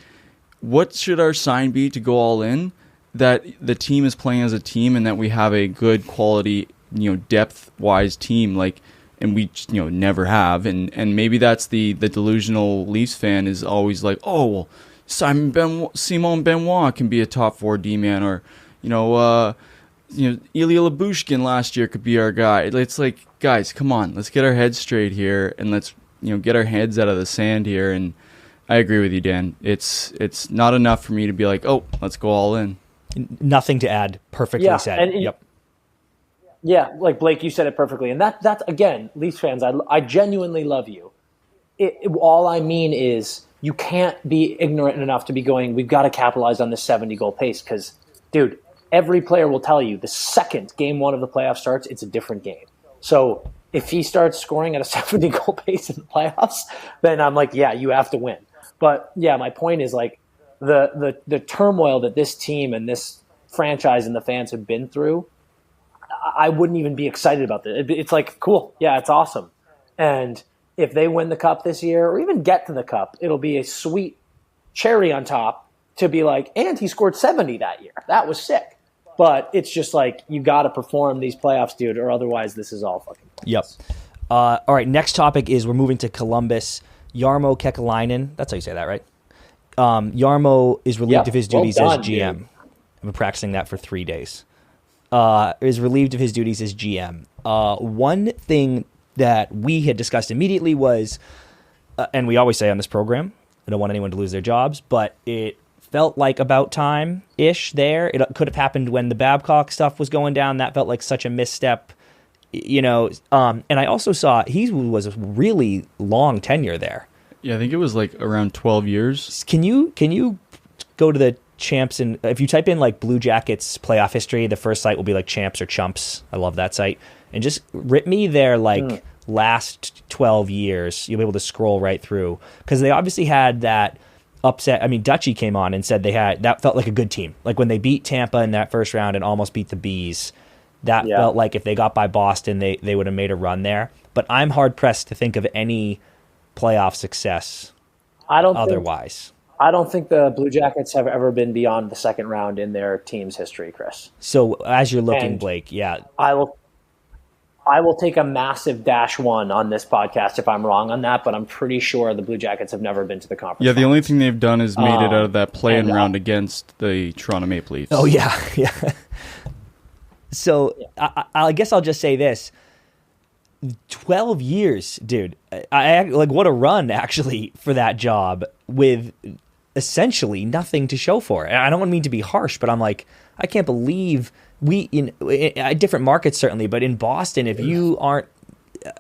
what should our sign be to go all in? That the team is playing as a team and that we have a good quality, you know, depth-wise team. Like, and we, you know, never have. And maybe that's the delusional Leafs fan is always like, oh, well, Simon Benoit can be a top 4 D-man, or, Ilya Labushkin last year could be our guy. It's like, guys, come on, let's get our heads straight here, and let's, get our heads out of the sand here. And I agree with you, Dan. It's not enough for me to be like, oh, let's go all in. Nothing to add. Perfectly said. Yep. Yeah, like Blake, you said it perfectly. And that's again, Leafs fans, I genuinely love you. All I mean is, you can't be ignorant enough to be going, we've got to capitalize on this 70-goal pace, because, dude, every player will tell you the second game 1 of the playoff starts, it's a different game. So if he starts scoring at a 70-goal pace in the playoffs, then I'm like, yeah, you have to win. But, yeah, my point is, like, the turmoil that this team and this franchise and the fans have been through, I wouldn't even be excited about this. It's like, cool, yeah, it's awesome. And if they win the cup this year, or even get to the cup, it'll be a sweet cherry on top to be like, and he scored 70 that year. That was sick. But it's just like, you got to perform these playoffs, dude, or otherwise this is all fucking pointless. Yep. All right, next topic is we're moving to Columbus. Jarmo Kekalainen, that's how you say that, right? Jarmo is relieved of his duties as GM. Dude. I've been practicing that for 3 days. Is relieved of his duties as GM. One thing that we had discussed immediately was, and we always say on this program, I don't want anyone to lose their jobs, but it felt like about time-ish there. It could have happened when the Babcock stuff was going down. That felt like such a misstep, and I also saw he was a really long tenure there. Yeah, I think it was like around 12 years. Can you go to the Champs, and if you type in like Blue Jackets playoff history, the first site will be like Champs or Chumps. I love that site. And just rip me their last 12 years. You'll be able to scroll right through, because they obviously had that upset. I mean, Dutchy came on and said that felt like a good team. Like when they beat Tampa in that first round and almost beat the Bees, that felt like if they got by Boston, they would have made a run there. But I'm hard pressed to think of any playoff success otherwise. I don't think the Blue Jackets have ever been beyond the second round in their team's history, Chris. So as you're looking, Blake, I will take a massive -1 on this podcast if I'm wrong on that, but I'm pretty sure the Blue Jackets have never been to the conference. Yeah, the only thing they've done is made it out of that play-in round against the Toronto Maple Leafs. Oh, yeah. So I guess I'll just say this. 12 years, dude. I like, what a run, actually, for that job with essentially nothing to show for it. And I don't mean to be harsh, but I'm like, I can't believe in different markets, certainly, but in Boston, if you aren't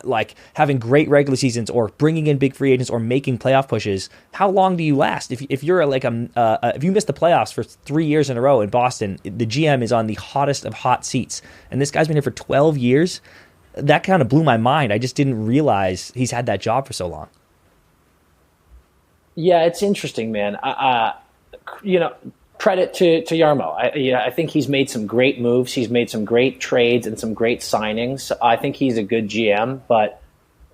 like having great regular seasons or bringing in big free agents or making playoff pushes, how long do you last? If you're if you miss the playoffs for 3 years in a row in Boston, the GM is on the hottest of hot seats, and this guy's been here for 12 years. That kind of blew my mind. I just didn't realize he's had that job for so long. Yeah, it's interesting, man. Credit to Jarmo. I think he's made some great moves. He's made some great trades and some great signings. I think he's a good GM. But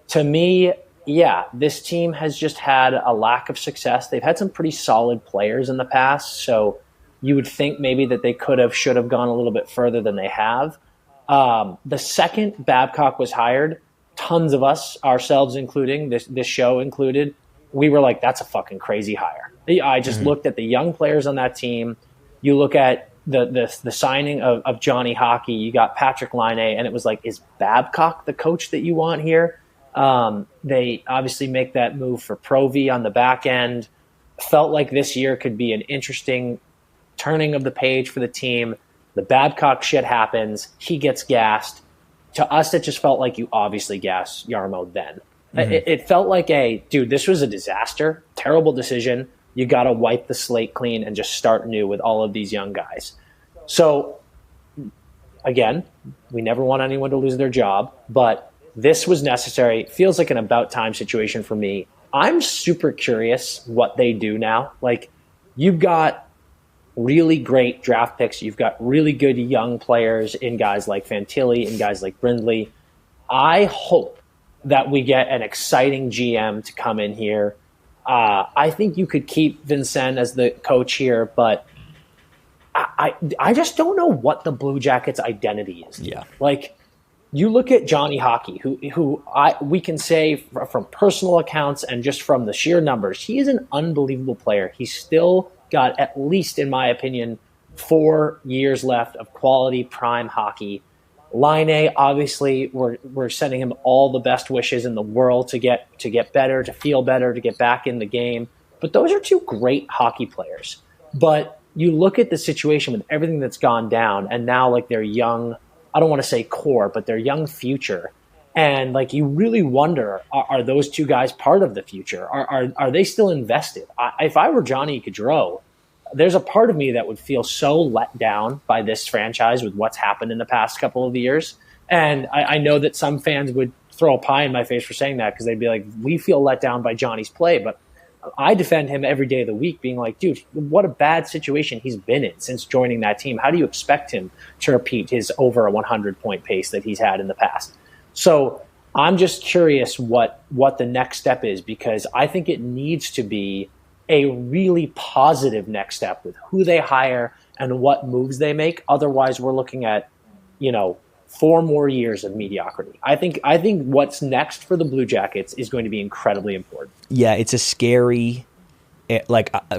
to me, yeah, this team has just had a lack of success. They've had some pretty solid players in the past, so you would think maybe that they should have gone a little bit further than they have. The second Babcock was hired, tons of us, ourselves including, this show included, we were like, that's a fucking crazy hire. I just looked at the young players on that team. You look at the signing of Johnny Hockey. You got Patrick Laine, and it was like, is Babcock the coach that you want here? They obviously make that move for Provy on the back end. Felt like this year could be an interesting turning of the page for the team. The Babcock shit happens. He gets gassed. To us, it just felt like you obviously gassed Jarmo then. It felt like dude, this was a disaster, terrible decision. You got to wipe the slate clean and just start new with all of these young guys. So, again, we never want anyone to lose their job, but this was necessary. It feels like an about time situation for me. I'm super curious what they do now. Like, you've got really great draft picks. You've got really good young players in guys like Fantilli and guys like Brindley. I hope that we get an exciting GM to come in here. I think you could keep Vincent as the coach here, but I just don't know what the Blue Jackets' identity is. Yeah. Like, you look at Johnny Hockey, who we can say from personal accounts and just from the sheer numbers, he is an unbelievable player. He's still got, at least in my opinion, 4 years left of quality prime hockey. Laine, obviously, we're sending him all the best wishes in the world to get better, to feel better, to get back in the game. But those are two great hockey players. But you look at the situation with everything that's gone down, and now like their young, I don't want to say core, but their young future. And like you really wonder, are those two guys part of the future? Are they still invested? If I were Johnny Gaudreau, there's a part of me that would feel so let down by this franchise with what's happened in the past couple of years. And I know that some fans would throw a pie in my face for saying that because they'd be like, we feel let down by Johnny's play. But I defend him every day of the week being like, dude, what a bad situation he's been in since joining that team. How do you expect him to repeat his over a 100-point pace that he's had in the past? So I'm just curious what the next step is, because I think it needs to be a really positive next step with who they hire and what moves they make. Otherwise, we're looking at, 4 more years of mediocrity. I think what's next for the Blue Jackets is going to be incredibly important. Yeah, it's a scary,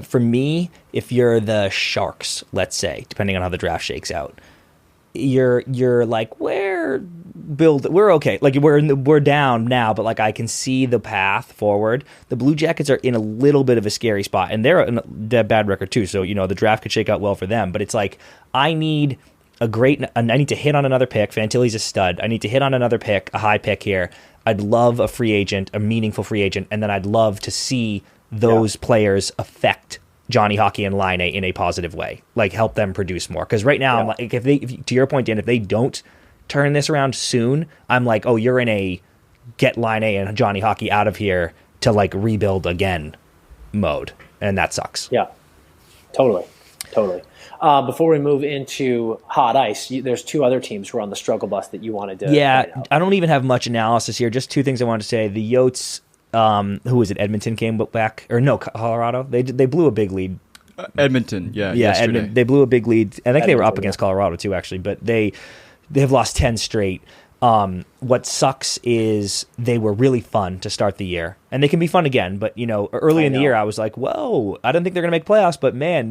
for me, if you're the Sharks, let's say, depending on how the draft shakes out, you're like, we're okay. Like we're down now, but like I can see the path forward. The Blue Jackets are in a little bit of a scary spot, and they're in a bad record too. So the draft could shake out well for them. But it's like I need to hit on another pick. Fantilli's a stud. I need to hit on another pick, a high pick here. I'd love a free agent, a meaningful free agent, and then I'd love to see those players affect Johnny Hockey and Laine in a positive way, like help them produce more. Because right now, I'm like, if to your point, Dan, if they don't turn this around soon, I'm like, oh, you're in a get Laine and Johnny Hockey out of here to like rebuild again mode, and that sucks. Yeah, totally. Before we move into hot ice, there's 2 other teams who are on the struggle bus that you wanted to. Yeah, I don't even have much analysis here. Just 2 things I wanted to say. The Yotes. Who was it? Edmonton came back, or no, Colorado. They blew a big lead. Edmonton, yesterday. They blew a big lead. I think they were up against Colorado too, actually, but they have lost 10 straight. What sucks is they were really fun to start the year, and they can be fun again. But early in the year, I was like, whoa, I don't think they're going to make playoffs, but man,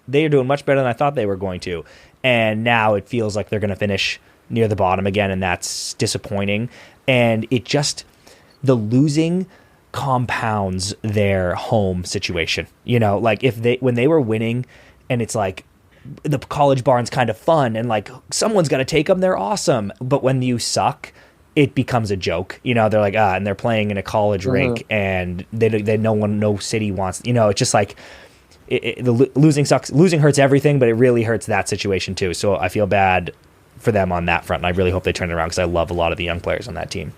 they are doing much better than I thought they were going to. And now it feels like they're going to finish near the bottom again, and that's disappointing. And the losing compounds their home situation. Like when they were winning, and it's like the College Barn's kind of fun, and like someone's got to take them, they're awesome. But when you suck, it becomes a joke. They're like, and they're playing in a college rink, and no city wants. It's just like losing sucks. Losing hurts everything, but it really hurts that situation too. So I feel bad for them on that front, and I really hope they turn it around because I love a lot of the young players on that team.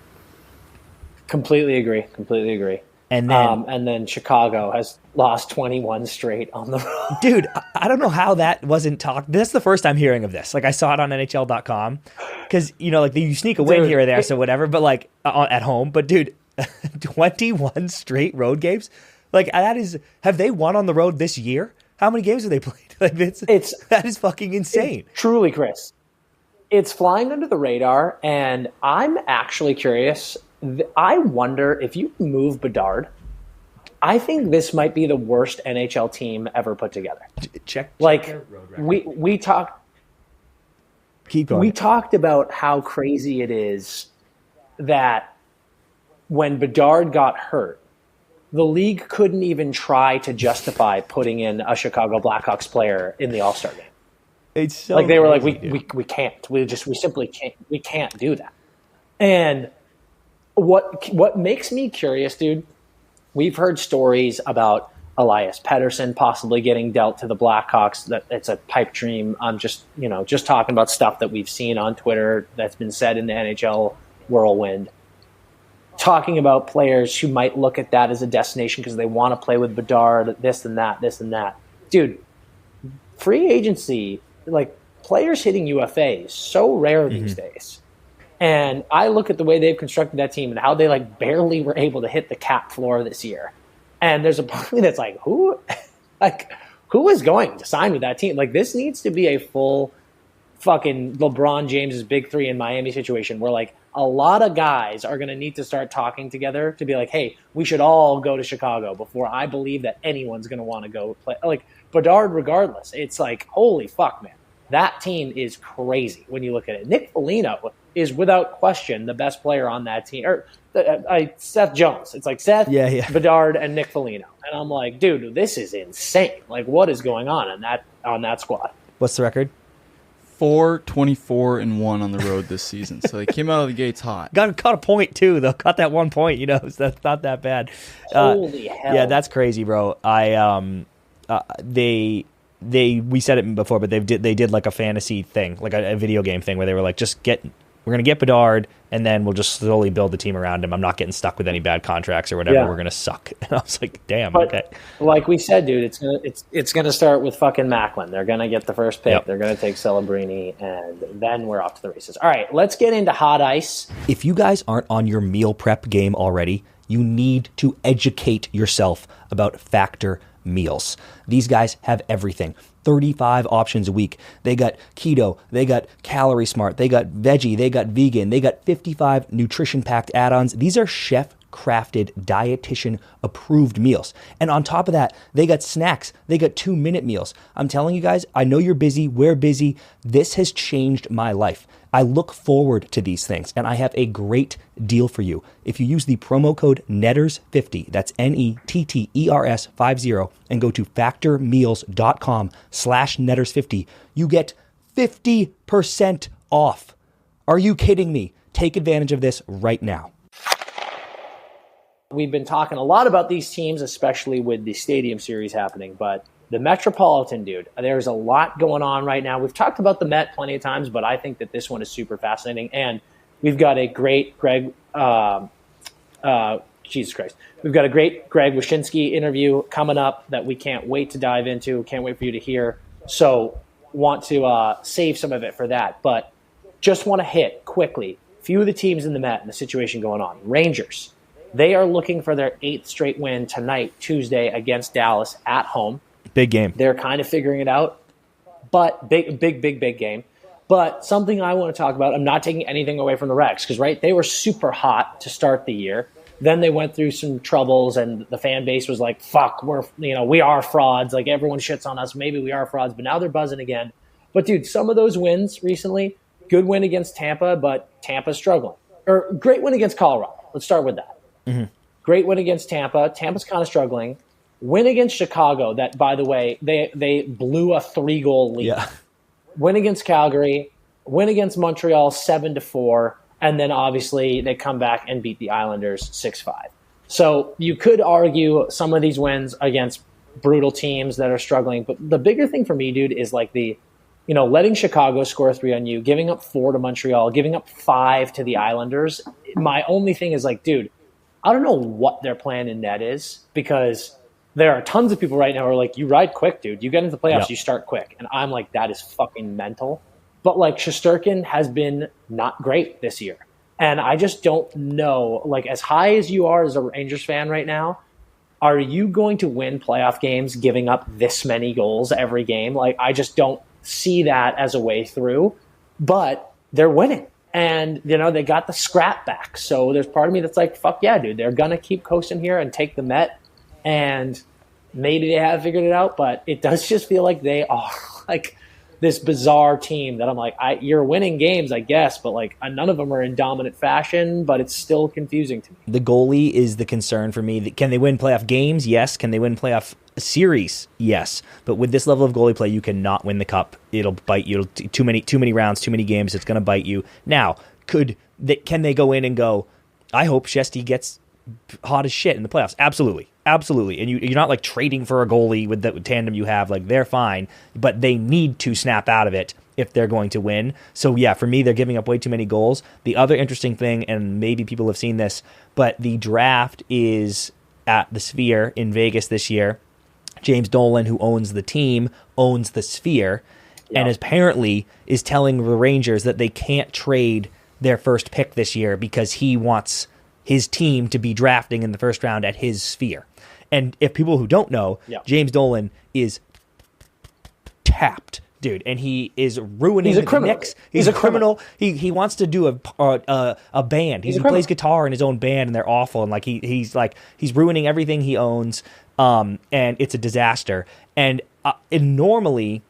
Completely agree. And then Chicago has lost 21 straight on the road. Dude, I don't know how that wasn't talked. This is the first I'm hearing of this. Like, I saw it on NHL.com because, you sneak a win here or there, so whatever, but like at home. But dude, 21 straight road games? Like, have they won on the road this year? How many games have they played? Like, that is fucking insane. Truly, Chris. It's flying under the radar, and I'm actually curious. I wonder if you move Bedard, I think this might be the worst NHL team ever put together. Check we talked. Keep going. We talked about how crazy it is that when Bedard got hurt, the league couldn't even try to justify putting in a Chicago Blackhawks player in the All-Star game. It's so like they were crazy, like, we can't. We simply can't. We can't do that. And what makes me curious, dude, we've heard stories about Elias Pettersson possibly getting dealt to the Blackhawks. That it's a pipe dream. I'm just talking about stuff that we've seen on Twitter that's been said in the NHL whirlwind. Talking about players who might look at that as a destination because they want to play with Bedard, this and that. Dude, free agency, like players hitting UFA is so rare these days. And I look at the way they've constructed that team and how they like barely were able to hit the cap floor this year. And there's a part of me that's like, who is going to sign with that team? Like, this needs to be a full fucking LeBron James's big three in Miami situation where like a lot of guys are going to need to start talking together to be like, hey, we should all go to Chicago before I believe that anyone's going to want to go play. Like Bedard, regardless, it's like, holy fuck, man. That team is crazy when you look at it. Nick Foligno is without question the best player on that team. Or Seth Jones. It's like Seth, Bedard, and Nick Foligno. And I'm like, dude, this is insane. Like, what is going on that squad? What's the record? 4-24-1 on the road this season. So they came out of the gates hot. Caught a point too, though. Caught that 1 point. So that's not that bad. Holy hell! Yeah, that's crazy, bro. We said it before, but they did like a fantasy thing, like a video game thing, where they were like, we're going to get Bedard, and then we'll just slowly build the team around him. I'm not getting stuck with any bad contracts or whatever. Yeah. We're going to suck. And I was like, damn, but, okay. Like we said, dude, it's going to start with fucking Macklin. They're going to get the first pick. Yep. They're going to take Celebrini, and then we're off to the races. All right, let's get into hot ice. If you guys aren't on your meal prep game already, you need to educate yourself about Factor meals. These guys have everything. 35 options a week. They got keto, they got calorie smart, they got veggie, they got vegan, they got 55 nutrition packed add-ons. These are chef crafted, dietitian approved meals. And on top of that, they got snacks. They got 2-minute meals. I'm telling you guys, I know you're busy. We're busy. This has changed my life. I look forward to these things, and I have a great deal for you. If you use the promo code NETTERS50, that's NETTERS50, and go to factormeals.com/NETTERS50, you get 50% off. Are you kidding me? Take advantage of this right now. We've been talking a lot about these teams, especially with the Stadium Series happening, but the Metropolitan, dude, there's a lot going on right now. We've talked about the Met plenty of times, but I think that this one is super fascinating, and we've got a great Greg Wyshynski interview coming up that we can't wait to dive into, can't wait for you to hear, so want to save some of it for that, but just want to hit quickly a few of the teams in the Met and the situation going on. Rangers. They are looking for their 8th straight win tonight, Tuesday, against Dallas at home. Big game. They're kind of figuring it out, but big game. But something I want to talk about, I'm not taking anything away from the Rex, because, right, they were super hot to start the year. Then they went through some troubles, and the fan base was like, fuck, we are frauds. Like, everyone shits on us. Maybe we are frauds, but now they're buzzing again. But, dude, some of those wins recently, good win against Tampa, but Tampa's struggling. Or great win against Colorado. Let's start with that. Mm-hmm. Great win against Tampa. Tampa's kind of struggling. Win against Chicago. That, by the way, they blew a 3-goal lead. Yeah. Win against Calgary. Win against Montreal 7-4, And then obviously they come back and beat the Islanders 6-5. So you could argue some of these wins against brutal teams that are struggling. But the bigger thing for me, dude, is like letting Chicago score 3 on you, giving up 4 to Montreal, giving up 5 to the Islanders. My only thing is like, dude, I don't know what their plan in net is, because there are tons of people right now who are like, you ride quick, dude. You get into the playoffs, you start quick. And I'm like, that is fucking mental. But like Shesterkin has been not great this year. And I just don't know, like as high as you are as a Rangers fan right now, are you going to win playoff games giving up this many goals every game? Like I just don't see that as a way through, but they're winning. And, they got the scrap back. So there's part of me that's like, fuck yeah, dude. They're going to keep coasting here and take the Met. And maybe they have figured it out, but it does just feel like they are like this bizarre team that I'm like, you're winning games, I guess, but like none of them are in dominant fashion, but it's still confusing to me. The goalie is the concern for me. Can they win playoff games? Yes. Can they win playoff series? Yes. But with this level of goalie play, you cannot win the cup. It'll bite you. Too many rounds, too many games. It's going to bite you. Now, can they go in and go, I hope Shesty gets hot as shit in the playoffs? Absolutely. Absolutely. And you're not like trading for a goalie with the tandem you have. Like they're fine, but they need to snap out of it if they're going to win. So yeah, for me, they're giving up way too many goals. The other interesting thing, and maybe people have seen this, but the draft is at the Sphere in Vegas this year. James Dolan, who owns the team, owns the Sphere, and apparently is telling the Rangers that they can't trade their first pick this year because he wants his team to be drafting in the first round at his Sphere. And if people who don't know, James Dolan is tapped, dude, and he is ruining the Knicks. He's a criminal. He wants to do a band. He plays guitar in his own band, and they're awful. And like he's ruining everything he owns. And it's a disaster. And normally,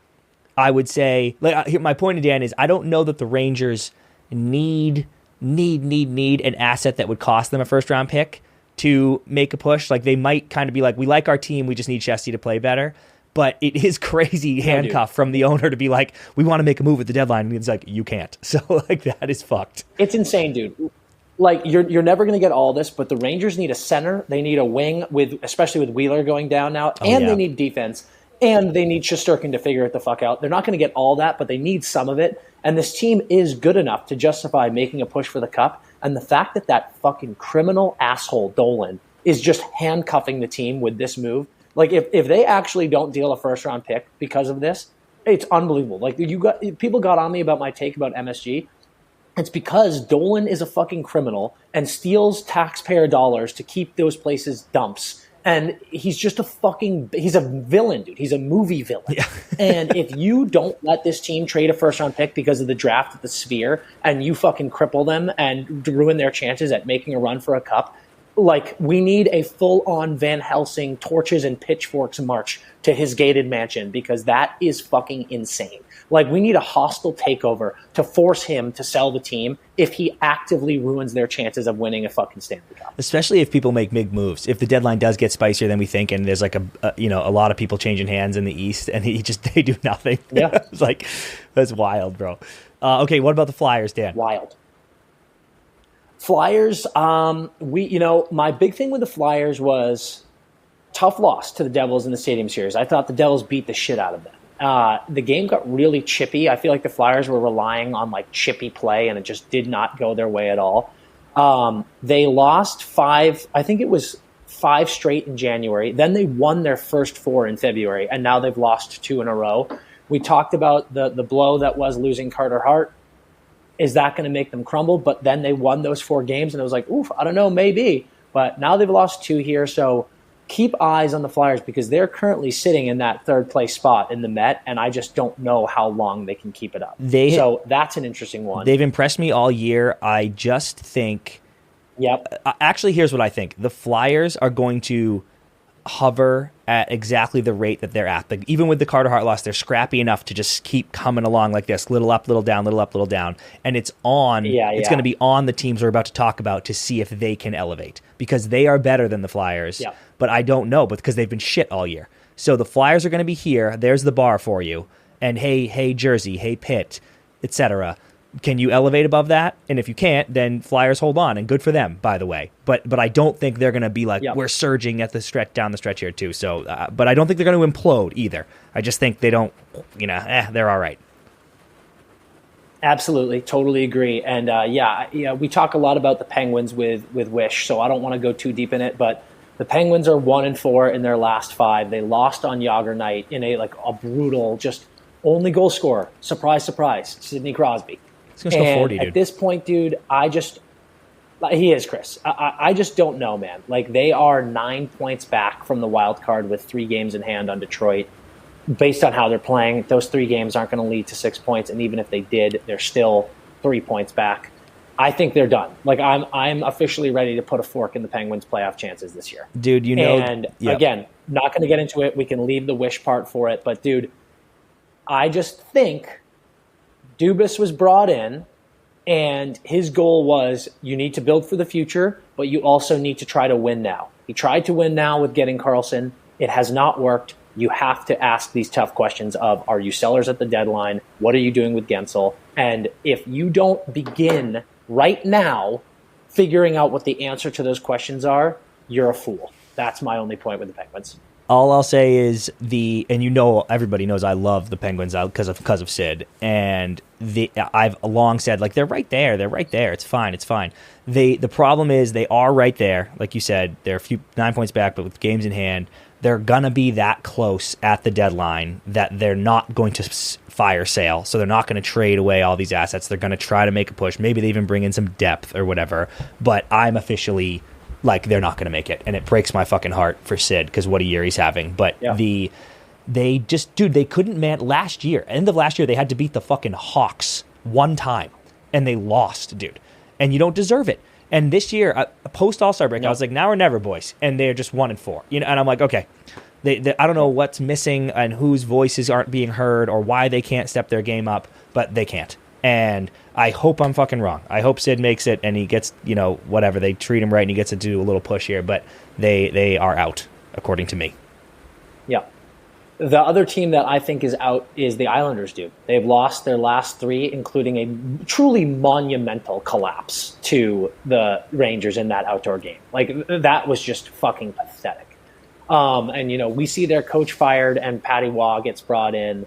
I would say, like my point, Dan, is I don't know that the Rangers need an asset that would cost them a first round pick to make a push. Like they might kind of be like, we like our team, we just need Shesty to play better. But it is crazy handcuff from the owner to be like, we want to make a move at the deadline, and it's like, you can't. So like that is fucked. It's insane, dude. Like you're never going to get all this, but the Rangers need a center, they need a wing especially with Wheeler going down now, they need defense, and they need Shesterkin to figure it the fuck out. They're not going to get all that, but they need some of it. And this team is good enough to justify making a push for the cup. And the fact that fucking criminal asshole Dolan is just handcuffing the team with this move. Like if they actually don't deal a first round pick because of this, it's unbelievable. Like people got on me about my take about MSG. It's because Dolan is a fucking criminal and steals taxpayer dollars to keep those places dumps. And he's just he's a villain, dude. He's a movie villain. Yeah. And if you don't let this team trade a first-round pick because of the draft at the Sphere, and you fucking cripple them and ruin their chances at making a run for a cup, like we need a full-on Van Helsing torches and pitchforks march to his gated mansion, because that is fucking insane. Like we need a hostile takeover to force him to sell the team if he actively ruins their chances of winning a fucking Stanley Cup. Especially if people make big moves. If the deadline does get spicier than we think, and there's like a lot of people changing hands in the East, and they do nothing. Yeah, it's like that's wild, bro. Okay, what about the Flyers, Dan? Wild. Flyers. My big thing with the Flyers was tough loss to the Devils in the Stadium Series. I thought the Devils beat the shit out of them. The game got really chippy. I feel like the Flyers were relying on like chippy play, and it just did not go their way at all. They lost 5 straight in January. Then they won their first 4 in February, and now they've lost 2 in a row. We talked about the blow that was losing Carter Hart. Is that going to make them crumble? But then they won those 4 games, and it was like, oof, I don't know, maybe. But now they've lost 2 here, so keep eyes on the Flyers, because they're currently sitting in that third place spot in the Met, and I just don't know how long they can keep it up. So that's an interesting one. They've impressed me all year. I just think... Yep. Actually, here's what I think. The Flyers are going to hover at exactly the rate that they're at. Even with the Carter Hart loss, they're scrappy enough to just keep coming along like this, little up, little down, little up, little down. And it's on. It's going to be on the teams we're about to talk about to see if they can elevate, because they are better than the Flyers. Yeah. But I don't know, because they've been shit all year. So the Flyers are going to be here. There's the bar for you. And hey, Jersey, hey, Pitt, etc. can you elevate above that? And if you can't, then Flyers hold on, and good for them, by the way. But I don't think they're going to be like, we're surging at the stretch down the stretch here too. So, but I don't think they're going to implode either. I just think they don't, they're all right. Absolutely, totally agree. And we talk a lot about the Penguins with Wish, so I don't want to go too deep in it. But the Penguins are 1-4 in their last 5. They lost on Yager night in a brutal, just only goal scorer. Surprise, surprise, Sidney Crosby. He's gonna score 40, dude. At this point, dude, he is, Chris. I just don't know, man. Like, they are 9 points back from the wild card with 3 games in hand on Detroit. Based on how they're playing, those 3 games aren't going to lead to 6 points, and even if they did, they're still 3 points back. I think they're done. Like, I'm officially ready to put a fork in the Penguins' playoff chances this year, dude. Again, not going to get into it. We can leave the wish part for it, but dude, I just think Dubas was brought in, and his goal was you need to build for the future, but you also need to try to win now. He tried to win now with getting Karlsson. It has not worked. You have to ask these tough questions of, are you sellers at the deadline? What are you doing with Gensel? And if you don't begin right now figuring out what the answer to those questions are, you're a fool. That's my only point with the Penguins. All I'll say is everybody knows I love the Penguins because of Sid, and I've long said, like, they're right there. It's fine. The problem is they are right there, like you said. They're 9 points back, but with games in hand, they're gonna be that close at the deadline that they're not going to fire sale. So they're not going to trade away all these assets. They're going to try to make a push. Maybe they even bring in some depth or whatever. But I'm officially like, they're not going to make it, and it breaks my fucking heart for Sid because what a year he's having. But they couldn't last year. End of last year, they had to beat the fucking Hawks one time, and they lost, dude. And you don't deserve it. And this year, post All-Star break, I was like, now or never, boys. And they're just 1-4. And I'm like, okay, I don't know what's missing and whose voices aren't being heard or why they can't step their game up, but they can't. And I hope I'm fucking wrong. I hope Sid makes it and he gets, whatever, they treat him right and he gets to do a little push here, but they are out, according to me. Yeah. The other team that I think is out is the Islanders, dude. They've lost their last 3, including a truly monumental collapse to the Rangers in that outdoor game. Like, that was just fucking pathetic. And we see their coach fired and Patty Waugh gets brought in.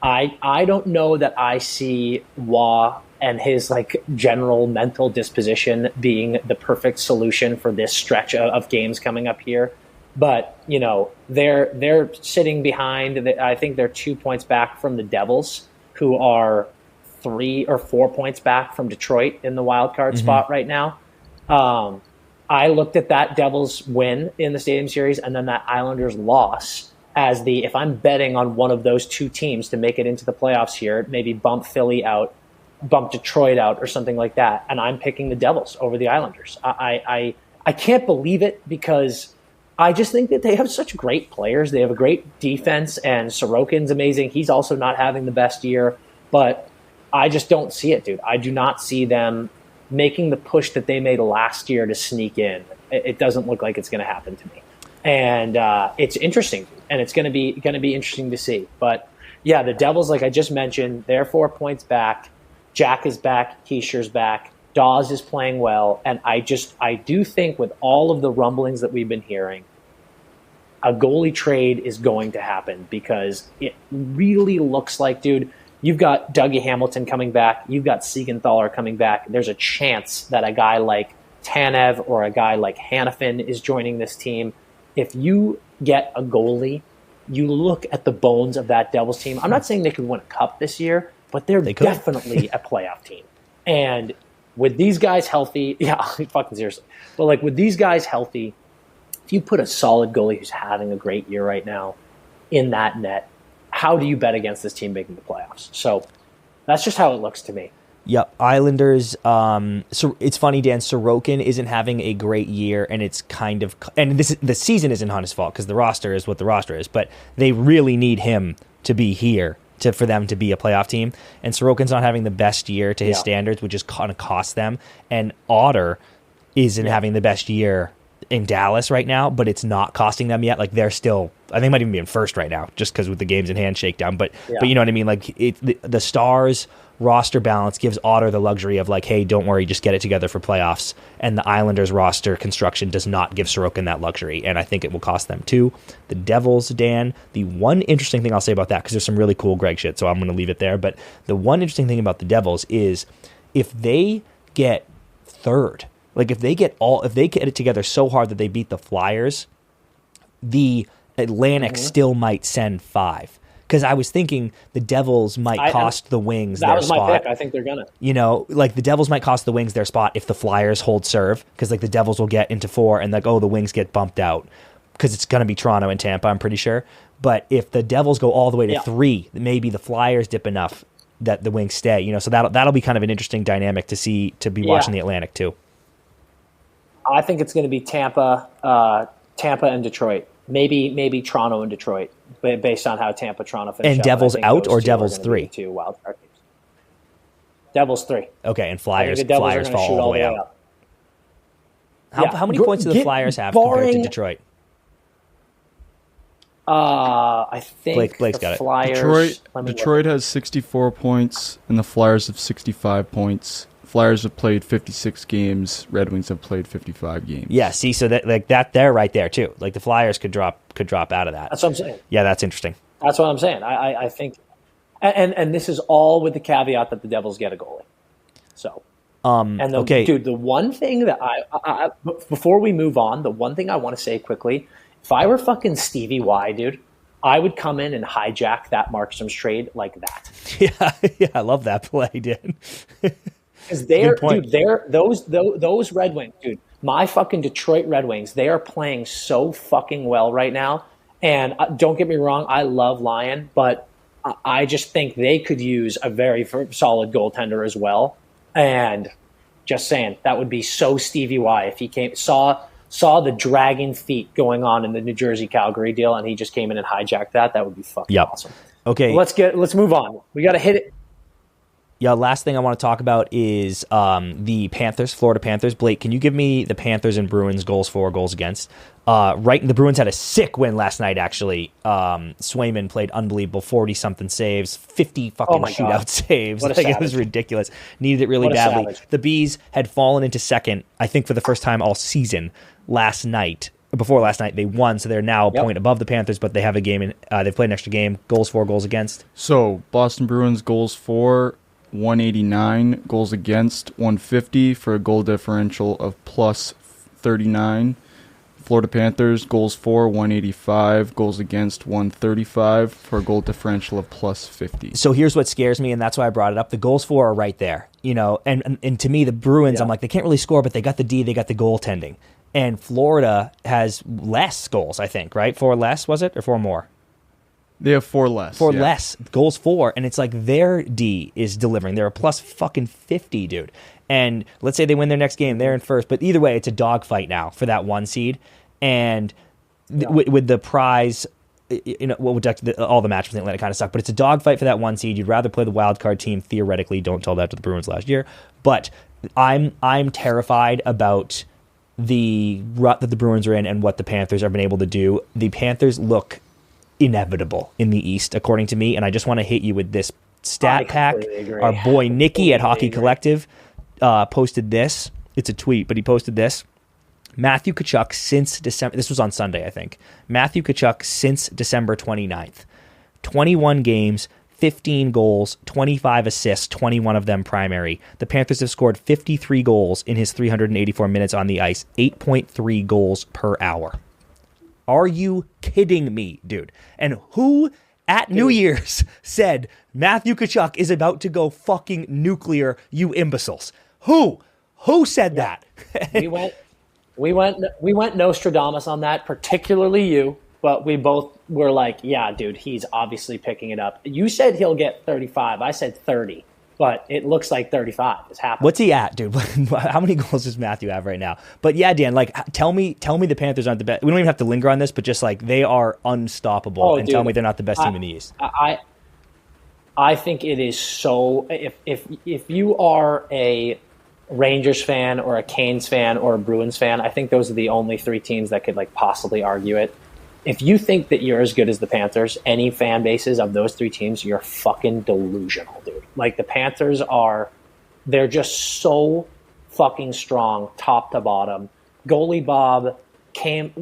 I don't know that I see Waugh and his general mental disposition being the perfect solution for this stretch of games coming up here. But, they're sitting behind. I think they're 2 points back from the Devils, who are 3 or 4 points back from Detroit in the wild card spot right now. I looked at that Devils win in the Stadium Series and then that Islanders loss as if I'm betting on one of those 2 teams to make it into the playoffs here, maybe bump Philly out, bump Detroit out or something like that, and I'm picking the Devils over the Islanders. I can't believe it because I just think that they have such great players. They have a great defense, and Sorokin's amazing. He's also not having the best year, but I just don't see it, dude. I do not see them making the push that they made last year to sneak in. It doesn't look like it's going to happen to me, and it's interesting, and it's going to be interesting to see. But yeah, the Devils, like I just mentioned, they're 4 points back. Jack is back. Keisher's back. Dawes is playing well, and I do think with all of the rumblings that we've been hearing, a goalie trade is going to happen because it really looks like, dude, you've got Dougie Hamilton coming back. You've got Siegenthaler coming back. There's a chance that a guy like Tanev or a guy like Hannafin is joining this team. If you get a goalie, you look at the bones of that Devils team. I'm not saying they could win a cup this year, but they're definitely a playoff team. And with these guys healthy, fucking seriously. But with these guys healthy, if you put a solid goalie who's having a great year right now in that net, how do you bet against this team making the playoffs? So that's just how it looks to me. Yep, Islanders. So it's funny, Dan. Sorokin isn't having a great year, and it's the season isn't on his fault because the roster is what the roster is. But they really need him to be here for them to be a playoff team. And Sorokin's not having the best year to his standards, which is kind of cost them. And Otter isn't having the best year in Dallas right now, but it's not costing them yet. They're still, I think, might even be in first right now, just because with the games in hand shakedown. But you know what I mean. The Stars roster balance gives Otter the luxury of like, hey, don't worry, just get it together for playoffs. And the Islanders roster construction does not give Sorokin that luxury, and I think it will cost them too. The Devils, Dan, the one interesting thing I'll say about that, because there's some really cool Greg shit, so I'm going to leave it there, but the one interesting thing about the Devils is if they get third, like if they get it together so hard that they beat the Flyers, the Atlantic still might send 5. Because I was thinking the Devils might cost the Wings their spot. That was my pick. I think they're gonna. You know, like the Devils might cost the Wings their spot if the Flyers hold serve, because like the Devils will get into 4 and like, oh, the Wings get bumped out because it's gonna be Toronto and Tampa, I'm pretty sure. But if the Devils go all the way to 3, maybe the Flyers dip enough that the Wings stay. You know, so that'll be kind of an interesting dynamic to be watching the Atlantic too. I think it's going to be Tampa and Detroit. Maybe Toronto and Detroit, based on how Toronto finish. And Devils out or Devils 3? 2 wild card games. Devils 3. Okay, and Flyers fall all the way out. How many points do the Flyers have compared to Detroit? I think Blake's the got Flyers. Detroit has 64 points, and the Flyers have 65 points. Flyers have played 56 games. Red Wings have played 55 games. Yeah, see, so that they're right there too. Like the Flyers could drop out of that. That's what I'm saying. Yeah, that's interesting. That's what I'm saying. I think, and this is all with the caveat that the Devils get a goalie. So, dude, the one thing that I before we move on, the one thing I want to say quickly, if I were fucking Stevie Y, dude, I would come in and hijack that Markstrom's trade like that. Yeah, I love that play, dude. Because those Red Wings, dude, my fucking Detroit Red Wings, they are playing so fucking well right now. And don't get me wrong, I love Lyon, but I just think they could use a very solid goaltender as well. And just saying, that would be so Stevie Y if he saw the dragging feet going on in the New Jersey Calgary deal, and he just came in and hijacked that. That would be fucking awesome. Okay, let's move on. We got to hit it. Yeah, last thing I want to talk about is the Panthers, Florida Panthers. Blake, can you give me the Panthers and Bruins goals for, goals against? The Bruins had a sick win last night, actually. Swayman played unbelievable, 40-something saves, 50 fucking shootout saves. It was ridiculous. Needed it really badly. Savage. The Bees had fallen into second, I think for the first time all season last night. Before last night, they won, so they're now a point above the Panthers, but they have a game. They've played an extra game. Goals for, goals against? So, Boston Bruins goals for, 189, goals against 150 for a goal differential of plus 39. Florida Panthers goals for 185, goals against 135 for a goal differential of plus 50. So here's what scares me, and that's why I brought it up. The goals for are right there, you know. And to me, the Bruins, I'm like, they can't really score, but they got the D, they got the goaltending. And Florida has less goals, I think, right? 4 less, was it, or 4 more? They have 4 less. 4 less. Goals for. And it's like their D is delivering. They're a plus fucking 50, dude. And let's say they win their next game. They're in first. But either way, it's a dogfight now for that 1 seed. And with the prize, you know, all the matches in Atlanta kind of suck. But it's a dogfight for that 1 seed. You'd rather play the wild card team, theoretically. Don't tell that to the Bruins last year. But I'm terrified about the rut that the Bruins are in and what the Panthers have been able to do. The Panthers look inevitable in the East, according to me, and I just want to hit you with this stat pack. Our boy Nikki at Hockey Collective posted this. It's a tweet, but he posted this. Matthew Tkachuk since December, this was on Sunday, I think. Matthew Tkachuk since December 29th. 21 games, 15 goals, 25 assists, 21 of them primary. The Panthers have scored 53 goals in his 384 minutes on the ice, 8.3 goals per hour. Are you kidding me, dude? And who at New Year's said Matthew Tkachuk is about to go fucking nuclear, you imbeciles? Who said that? we went Nostradamus on that, particularly you, but we both were like, yeah, dude, he's obviously picking it up. You said he'll get 35. I said 30. But it looks like 35 is happening. What's he at, dude? How many goals does Matthew have right now? But yeah, Dan, like, tell me the Panthers aren't the best. We don't even have to linger on this, but just like they are unstoppable, and dude, tell me they're not the best team in the East. I think it is so. If you are a Rangers fan or a Canes fan or a Bruins fan, I think those are the only 3 teams that could like possibly argue it. if you think that you're as good as the Panthers, any fan bases of those three teams, you're fucking delusional, dude. Like, the Panthers they're just so fucking strong, top to bottom. Goalie Bob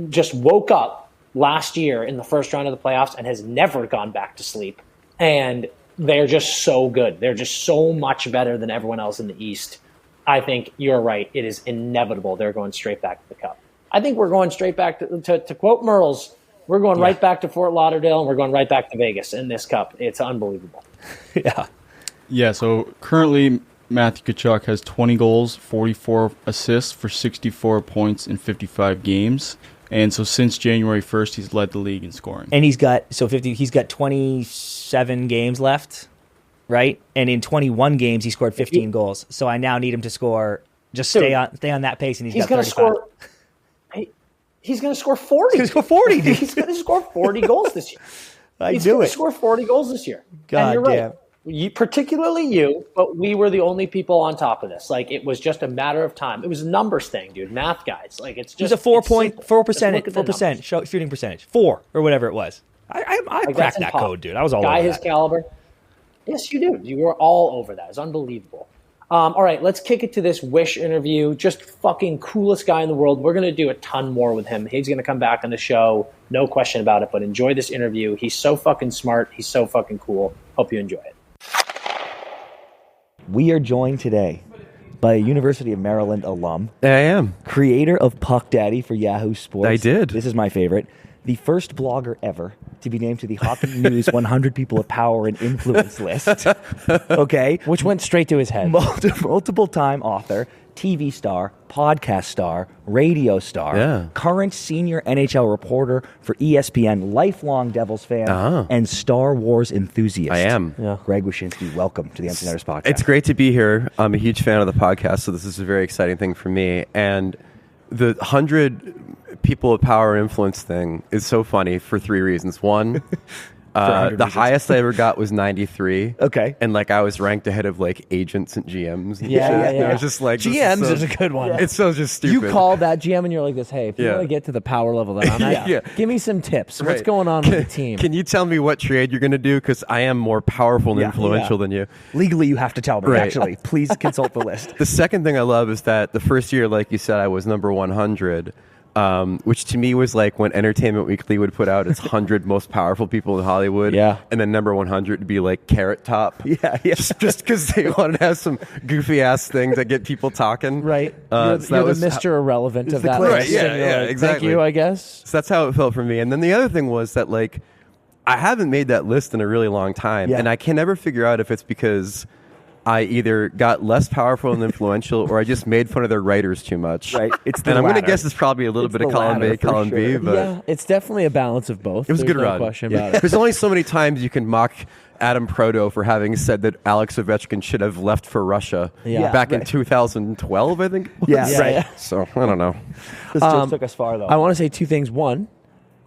just woke up last year in the first round of the playoffs and has never gone back to sleep. And they're just so good. They're just so much better than everyone else in the East. I think you're right. It is inevitable. They're going straight back to the Cup. I think we're going straight back to quote Merles, we're going right back to Fort Lauderdale, and we're going right back to Vegas in this Cup. It's unbelievable. Yeah. Yeah, so currently Matthew Tkachuk has 20 goals, 44 assists for 64 points in 55 games. And so since January 1st, he's led the league in scoring. And he's got 27 games left, right? And in 21 games, he scored 15 goals. So I now need him to score, stay on that pace, and he's got 35. He's going to score 40. He's going to score 40, dude. He's going to score 40 goals this year. He's going to score 40 goals this year. God and you're damn. Right. Particularly you, but we were the only people on top of this. Like, it was just a matter of time. It was a numbers thing, dude. Math guys. Like, it's just. It was a 4% shooting percentage. 4 or whatever it was. I cracked that code, dude. I was all over that. His caliber. Yes, you do. You were all over that. It's unbelievable. All right, let's kick it to this Wish interview. Just fucking coolest guy in the world. We're going to do a ton more with him. He's going to come back on the show. No question about it, but enjoy this interview. He's so fucking smart. He's so fucking cool. Hope you enjoy it. We are joined today by a University of Maryland alum. I am. Creator of Puck Daddy for Yahoo Sports. I did. This is my favorite. The first blogger ever to be named to the Hockey News 100 People of Power and Influence list. Okay? Which went straight to his head. Multiple-time author, TV star, podcast star, radio star, current senior NHL reporter for ESPN, lifelong Devils fan, and Star Wars enthusiast. I am. Yeah. Greg Wyshynski, welcome to the Empty Netters podcast. It's great to be here. I'm a huge fan of the podcast, so this is a very exciting thing for me. And the 100 People of Power and Influence thing is so funny for 3 reasons. One, the highest I ever got was 93. Okay. And I was ranked ahead of agents and GMs. And Yeah. I was just like, GMs is a good one. It's so just stupid. You call that GM and you're like this, hey, if you want to get to the power level that I'm at, give me some tips. What's going on with the team? Can you tell me what trade you're going to do? Because I am more powerful and influential than you. Legally, you have to tell me, actually. Please consult the list. The second thing I love is that the first year, like you said, I was number 100. Which to me was like when Entertainment Weekly would put out its 100 most powerful people in Hollywood. Yeah. And then number 100 would be like Carrot Top. Yeah. Just because they wanted to have some goofy ass things that get people talking. Right. So you're the Mr. Irrelevant of that Right, list. yeah, And you're like, exactly. Thank you, I guess. So that's how it felt for me. And then the other thing was that I haven't made that list in a really long time. Yeah. And I can never figure out if it's because I either got less powerful and influential, or I just made fun of their writers too much. Right. It's the and I'm going to latter. guess it's probably a little It's bit of the column latter, A, for column B. sure. But Yeah, it's definitely a balance of both. it was a There's good no run. question about it. There's only so many times you can mock Adam Proto for having said that Alex Ovechkin should have left for Russia back in 2012, I think. It was. Yeah, right. Yeah. So I don't know. This just took us far, though. I want to say 2 things. One,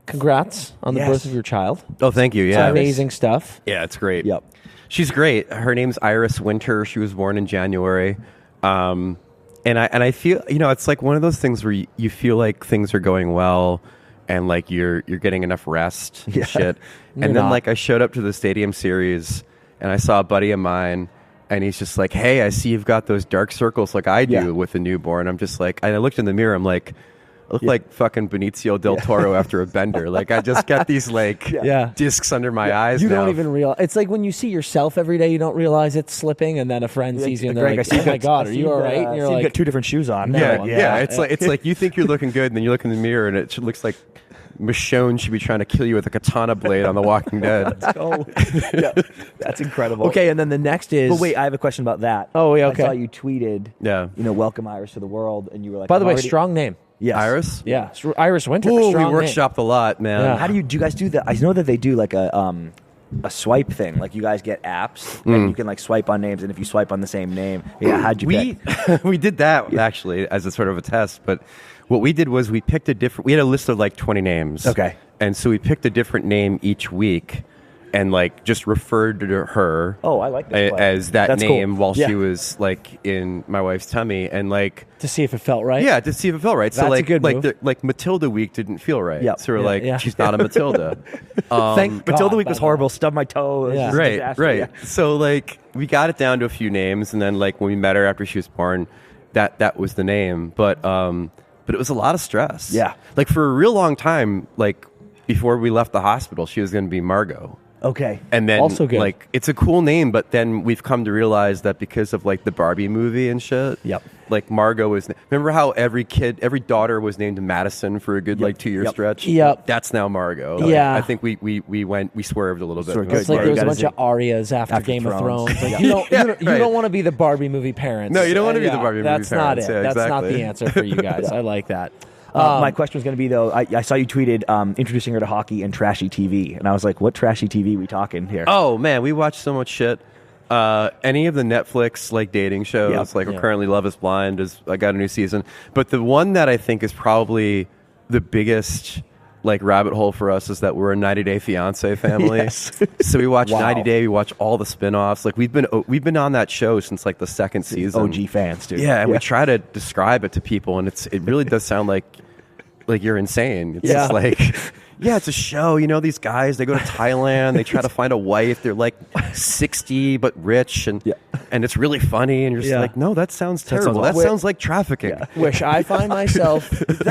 congrats on the Yes. birth of your child. Oh, thank you. It's Yeah, amazing stuff. Yeah, it's great. Yep. She's great. Her name's Iris Winter. She was born in January. And I feel, it's like one of those things where you feel like things are going well and you're getting enough rest and shit. And then I showed up to the Stadium Series and I saw a buddy of mine and he's just like, hey, I see you've got those dark circles like I do with a newborn. I'm just like, and I looked in the mirror, I'm like, I look like fucking Benicio del Toro after a bender. I just got these discs under my eyes You now. don't even realize. It's like when you see yourself every day, you don't realize it's slipping, and then a friend sees you and they're Greg, like, I see oh my God, are you all right? And you're you like, got 2 different shoes on. Yeah. It's like you think you're looking good, and then you look in the mirror, and it looks like Michonne should be trying to kill you with a katana blade on The Walking Dead. That's incredible. okay, and then the next is. But wait, I have a question about that. Oh, yeah, okay. I saw you tweeted, welcome Iris to the world, and you were like, By the way, already... strong name. Yes. Iris? Yeah, Iris Winter. Ooh, we strong name. workshopped a lot, man. Yeah. How do you guys do that? I know that they do a swipe thing. Like you guys get apps and you can swipe on names, and if you swipe on the same name, how'd you get? We did that actually as a sort of a test, but what we did was we picked we had a list of 20 names. Okay. And so we picked a different name each week. and like just referred to her. Oh, I like this play. As that That's name cool. while she was like in my wife's tummy, and like to see if it felt right. Yeah, to see if it felt right. So That's like, a good move. like Matilda week didn't feel right. Yep. So we're Yeah, like, yeah. she's not a Matilda. Thank Matilda God, week by was the way. horrible. Stubbed my toe. It was Yeah. just a Right, disaster. right. Yeah. So like we got it down to a few names, and then like when we met her after she was born, that was the name. But it was a lot of stress. Yeah. Like for a real long time, like before we left the hospital, she was going to be Margot. Okay. And then Also good. like it's a cool name, but then we've come to realize that because of like the Barbie movie and shit. Yep. Like Margot is. Remember how every daughter was named Madison for a good like 2-year stretch. Yep. That's now Margot. Yeah. I think we swerved a little bit. Sort of It's good. like Yeah, there was you a gotta bunch say- of arias after Game of Thrones. Thrones. Like, Yeah. you don't want to be the Barbie movie parents. No, you don't wanna be the Barbie movie That's parents. not it. Yeah, That's not exactly. the answer for you guys. I like that. My question was going to be, though, I saw you tweeted introducing her to hockey and trashy TV. And I was like, what trashy TV are we talking here? Oh man, we watch so much shit. Any of the Netflix like dating shows, Yep. like currently Love Is Blind I got a new season. But the one that I think is probably the biggest like rabbit hole for us is that we're a 90 Day Fiance family. Yes. So we watch Wow. 90 Day, we watch all the spin-offs. Like we've been on that show since like the second season. OG fans, dude. Yeah, and we try to describe it to people, and it really does sound like you're insane. It's just like, yeah, it's a show. You know, these guys, they go to Thailand, they try to find a wife. They're like 60 but rich, and it's really funny. And you're just like, no, that sounds terrible. That sounds like trafficking. Yeah. Which I find myself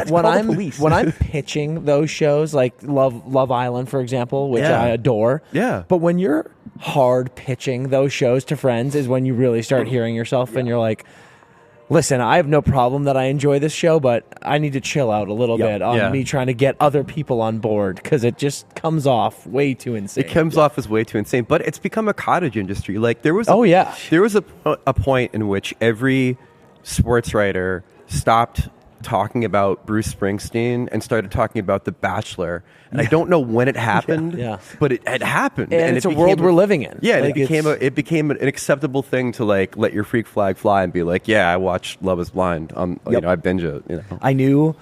when I'm pitching those shows like Love Island, for example, which I adore. Yeah. But when you're hard pitching those shows to friends is when you really start hearing yourself and you're like, listen, I have no problem that I enjoy this show, but I need to chill out a little bit on me trying to get other people on board because it just comes off way too insane. It comes off as way too insane, but it's become a cottage industry. Like there was a point in which every sports writer stopped talking about Bruce Springsteen and started talking about The Bachelor. And I don't know when it happened, but it happened. And it's a world we're living in. Yeah, like it became an acceptable thing to like let your freak flag fly and be like, yeah, I watched Love Is Blind. You know, I binge it. You know, I knew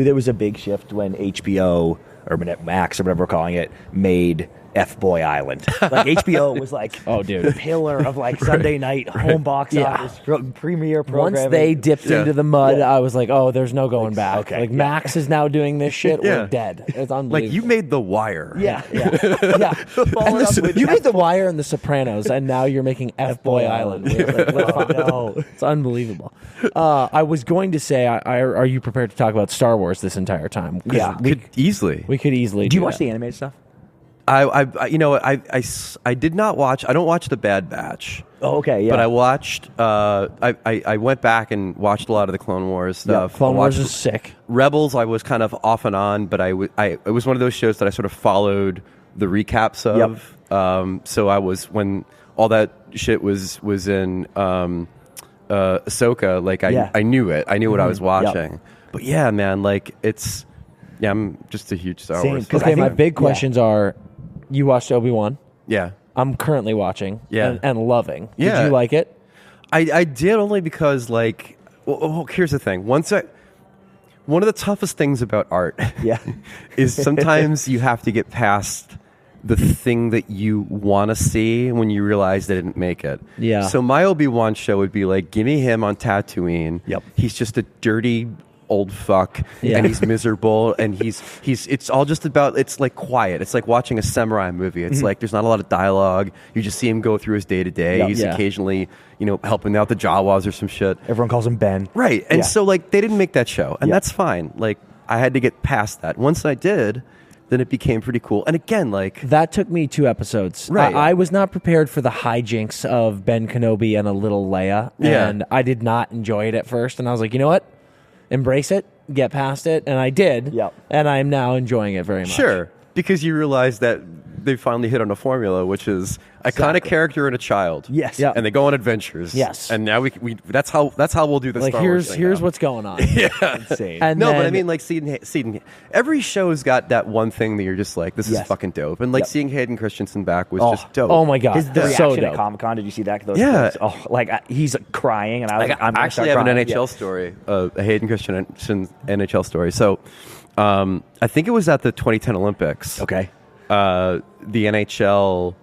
there was a big shift when HBO or Max or whatever we're calling it made F-Boy Island. Like HBO was like the pillar of like Sunday night home box office premiere programming. Once they dipped into the mud, I was like, oh, there's no going back. Okay, like Max is now doing this shit. We're dead. It's unbelievable. Like you made The Wire. Yeah. You made The Wire and The Sopranos, and now you're making F-Boy Island. It's unbelievable. I was going to say, are you prepared to talk about Star Wars this entire time? Yeah, we could easily. Do you watch the animated stuff? I did not watch. I don't watch The Bad Batch. Oh, okay, yeah. But I watched. I went back and watched a lot of the Clone Wars stuff. Clone Wars is sick. Rebels, I was kind of off and on, but it was one of those shows that I sort of followed the recaps of. So I was when all that shit was in Ahsoka. Like I knew it. I knew what I was watching. But yeah, man, like it's. Yeah, I'm just a huge Star Wars fan. Okay, my big questions are. You watched Obi-Wan. Yeah. I'm currently watching and loving. Yeah. Did you like it? I did only because, like, here's the thing. One of the toughest things about art is sometimes you have to get past the thing that you want to see when you realize they didn't make it. Yeah. So my Obi-Wan show would be like, give me him on Tatooine. Yep. He's just a dirty old fuck and he's miserable and it's all just about, it's like quiet. It's like watching a samurai movie. It's like there's not a lot of dialogue. You just see him go through his day to day. He's occasionally, helping out the Jawas or some shit. Everyone calls him Ben. Right. And so like they didn't make that show and that's fine. Like I had to get past that. Once I did, then it became pretty cool. And again, like that took me 2 episodes. Right. I was not prepared for the hijinks of Ben Kenobi and a little Leia. Yeah. And I did not enjoy it at first. And I was like, you know what? Embrace it, get past it, and I did. Yep. And I'm now enjoying it very much. Sure, because you realize that they finally hit on a formula, which is a kind of character and a child. Yes. Yep. And they go on adventures. Yes. And now we that's how we'll do the Like Star Wars thing here's now. what's going on. Insane. And no, then, but I mean, like seeing every show's got that one thing that you're just like, this is fucking dope. And like seeing Hayden Christensen back was just dope. Oh my god, the reaction so at dope. Comic-Con, did you see that? Those Yeah. clips? Oh, like he's crying, and I was like, I'm I actually have an crying. NHL story, a Hayden Christensen NHL story. So, I think it was at the 2010 Olympics. Okay. the NHL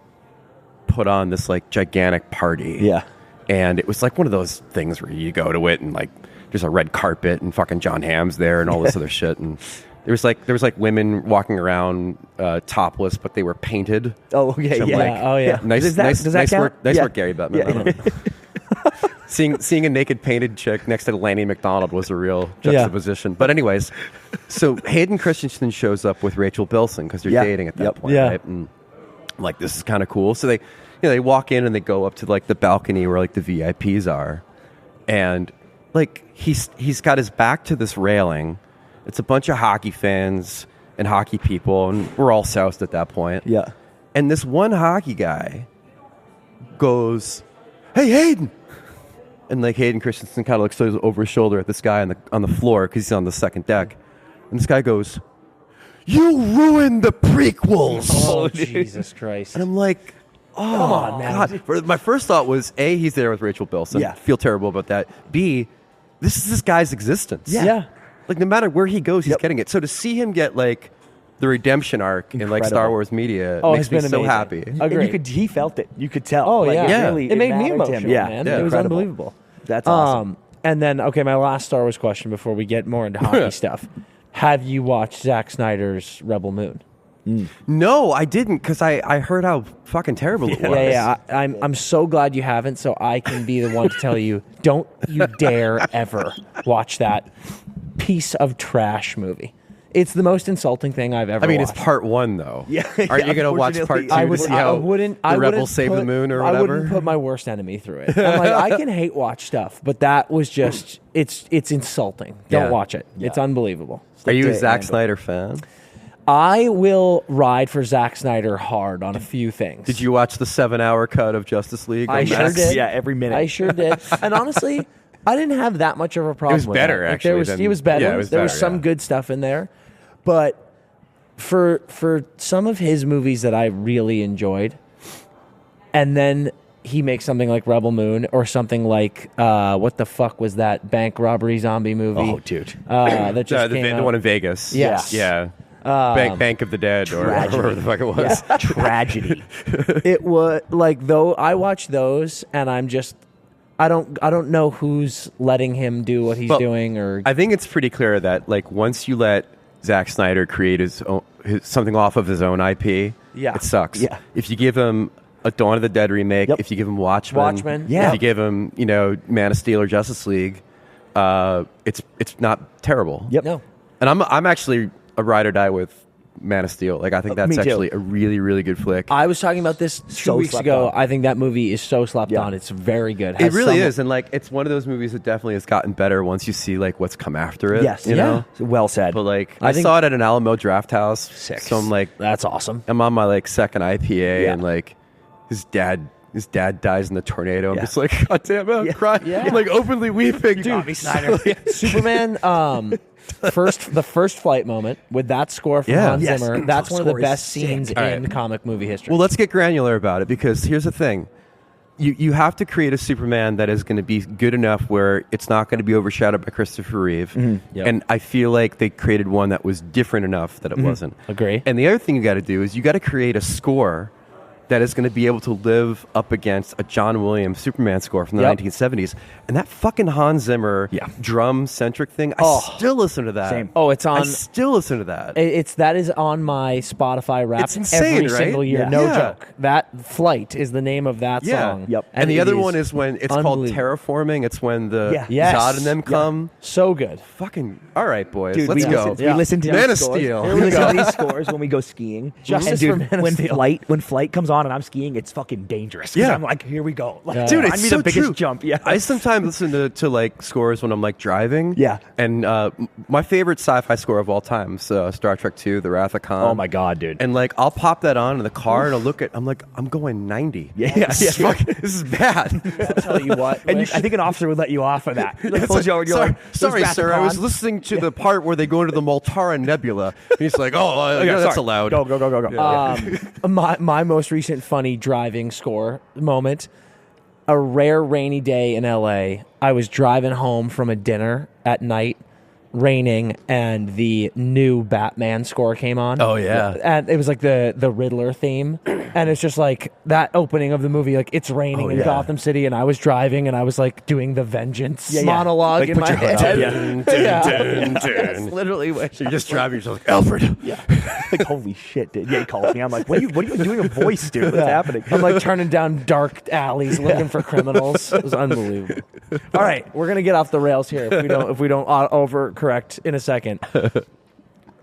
put on this like gigantic party. Yeah. And it was like one of those things where you go to it and like there's a red carpet and fucking John Hamm's there and all this other shit. And there was like women walking around topless, but they were painted. Oh, okay. So, Yeah. like, Nice, Does that nice count? work. Nice Yeah. work, Gary Bettman. Yeah. I don't know. Seeing a naked painted chick next to Lanny McDonald was a real juxtaposition. But anyways, so Hayden Christensen shows up with Rachel Bilson because they're dating at that point, right? And I'm like, this is kind of cool. So they walk in and they go up to like the balcony where like the VIPs are, and like he's got his back to this railing. It's a bunch of hockey fans and hockey people, and we're all soused at that point. Yeah. And this one hockey guy goes, "Hey, Hayden!" And like Hayden Christensen kind of looks over his shoulder at this guy on the floor because he's on the second deck, and this guy goes, "You ruined the prequels!" Oh, Jesus Christ! And I'm like, "Oh, come on, man!" God. My first thought was A, he's there with Rachel Bilson. Yeah. Feel terrible about that. B, this is this guy's existence. Yeah. Like no matter where he goes, he's getting it. So to see him get like the redemption arc in like Star Wars media makes me so happy. Agreed. He felt it. You could tell. Oh, Like, yeah. Really, it made me mattered to emotional, him. Yeah. man. Yeah. It was Incredible. unbelievable. That's awesome. And then, okay, my last Star Wars question before we get more into hockey stuff. Have you watched Zack Snyder's Rebel Moon? No, I didn't because I heard how fucking terrible it was. Yeah. I'm so glad you haven't, so I can be the one to tell you, don't you dare ever watch that piece of trash movie. It's the most insulting thing I've ever I mean, watched. it's part one, though. Yeah. Aren't you going to watch part two Unfortunately, to see how the rebels save the moon or whatever? I wouldn't put my worst enemy through it. I'm like, I can hate watch stuff, but that was just, it's insulting. Don't Yeah. watch it. It's unbelievable. Are you a to Zack handle. Snyder fan? I will ride for Zack Snyder hard on a few things. Did you watch the 7-hour cut of Justice League? I on sure Max? did. Yeah, every minute. I sure did. And honestly, I didn't have that much of a problem. was with better, that. Like, actually, it was better. yeah, it was there was better, some yeah. good stuff in there, but for some of his movies that I really enjoyed, and then he makes something like Rebel Moon or something like what the fuck was that bank robbery zombie movie? Oh, dude. That just came the out. one in Vegas. Yes. Yeah. Bank of the Dead or whatever the fuck it was. Yeah. Tragedy. It was like though I watch those and I'm just I don't know who's letting him do what he's Well, doing or I think it's pretty clear that like once you let Zack Snyder create his something off of his own IP, Yeah. it sucks. Yeah. If you give him a Dawn of the Dead remake, Yep. if you give him Watchmen, Yeah. if you give him Man of Steel or Justice League, it's not terrible. Yep. no. And I'm actually a ride or die with Man of Steel. Like I think that's me too. actually a really, really good flick. I was talking about this 2 So weeks slept ago. on. I think that movie is so slept Yeah. on. It's very good. It Has really some- is, and like it's one of those movies that definitely has gotten better once you see like what's come after it. Yes. you know. Well said. But like I I think- saw it at an Alamo Draft House, Sick. so I'm like That's awesome. I'm on my like second IPA, Yeah. and like his dad dies in the tornado. I'm Yeah. just like, God damn it, I'm crying. Yeah. I'm like openly weeping, dude. Superman, the first flight moment with that score from Yeah. Hans Yes. Zimmer. That's The one of the score is best sick. scenes All in right. comic movie history. Well, let's get granular about it because here's the thing. You have to create a Superman that is going to be good enough where it's not going to be overshadowed by Christopher Reeve. Yep. And I feel like they created one that was different enough that it wasn't. Agree. And the other thing you got to do is you got to create a score that is going to be able to live up against a John Williams Superman score from the Yep. 1970s. And that fucking Hans Zimmer drum-centric thing, I still listen to that. Same. Oh, it's I on. still listen to that. That is on my Spotify Wrapped It's insane, every right? single year. Yeah. No Yeah. joke. That Flight is the name of that Yeah. song. Yep. And the it other one is when it's called unbelievable. Terraforming. It's when the Yeah. Yes. Zod and them come. So good. Fucking all right, boys. Dude, let's we go. Listen, we listen to Man these of scores. Steel. We listen to these scores when we go skiing. Justice And for Man of when Steel. when flight comes on and I'm skiing, it's fucking dangerous. 'Cause Yeah. I'm like, here we go. Like, Yeah. Dude, find it's me so the biggest true. jump. Yeah. I sometimes listen to like scores when I'm like driving. Yeah. And my favorite sci-fi score of all time is Star Trek II, The Wrath of Khan. Oh my god, dude. And like I'll pop that on in the car and I'll look at. I'm like, I'm going 90. Yeah. This is bad. I'll tell you what. and Wish. I think an officer would let you off of that. Like, pulls you over, you're sorry, like, sorry, "Where's sir. I was Rathacon?" listening to the part where they go into the Multara Nebula. And he's like, yeah, that's sorry. allowed. Go. My most recent funny driving score moment. A rare rainy day in LA. I was driving home from a dinner at night, raining, and the new Batman score came on. Oh, yeah. And it was like the Riddler theme. And it's just like that opening of the movie, like it's raining in Gotham City, and I was driving and I was like doing the Vengeance monologue like, in my head. That's literally what you're just driving yourself like, Alfred. Yeah. Like, holy shit, dude. Yeah, he calls me. I'm like, what are you doing a voice, dude? What's happening? I'm like turning down dark alleys looking for criminals. It was unbelievable. All right, we're gonna get off the rails here if we don't overcorrect in a second.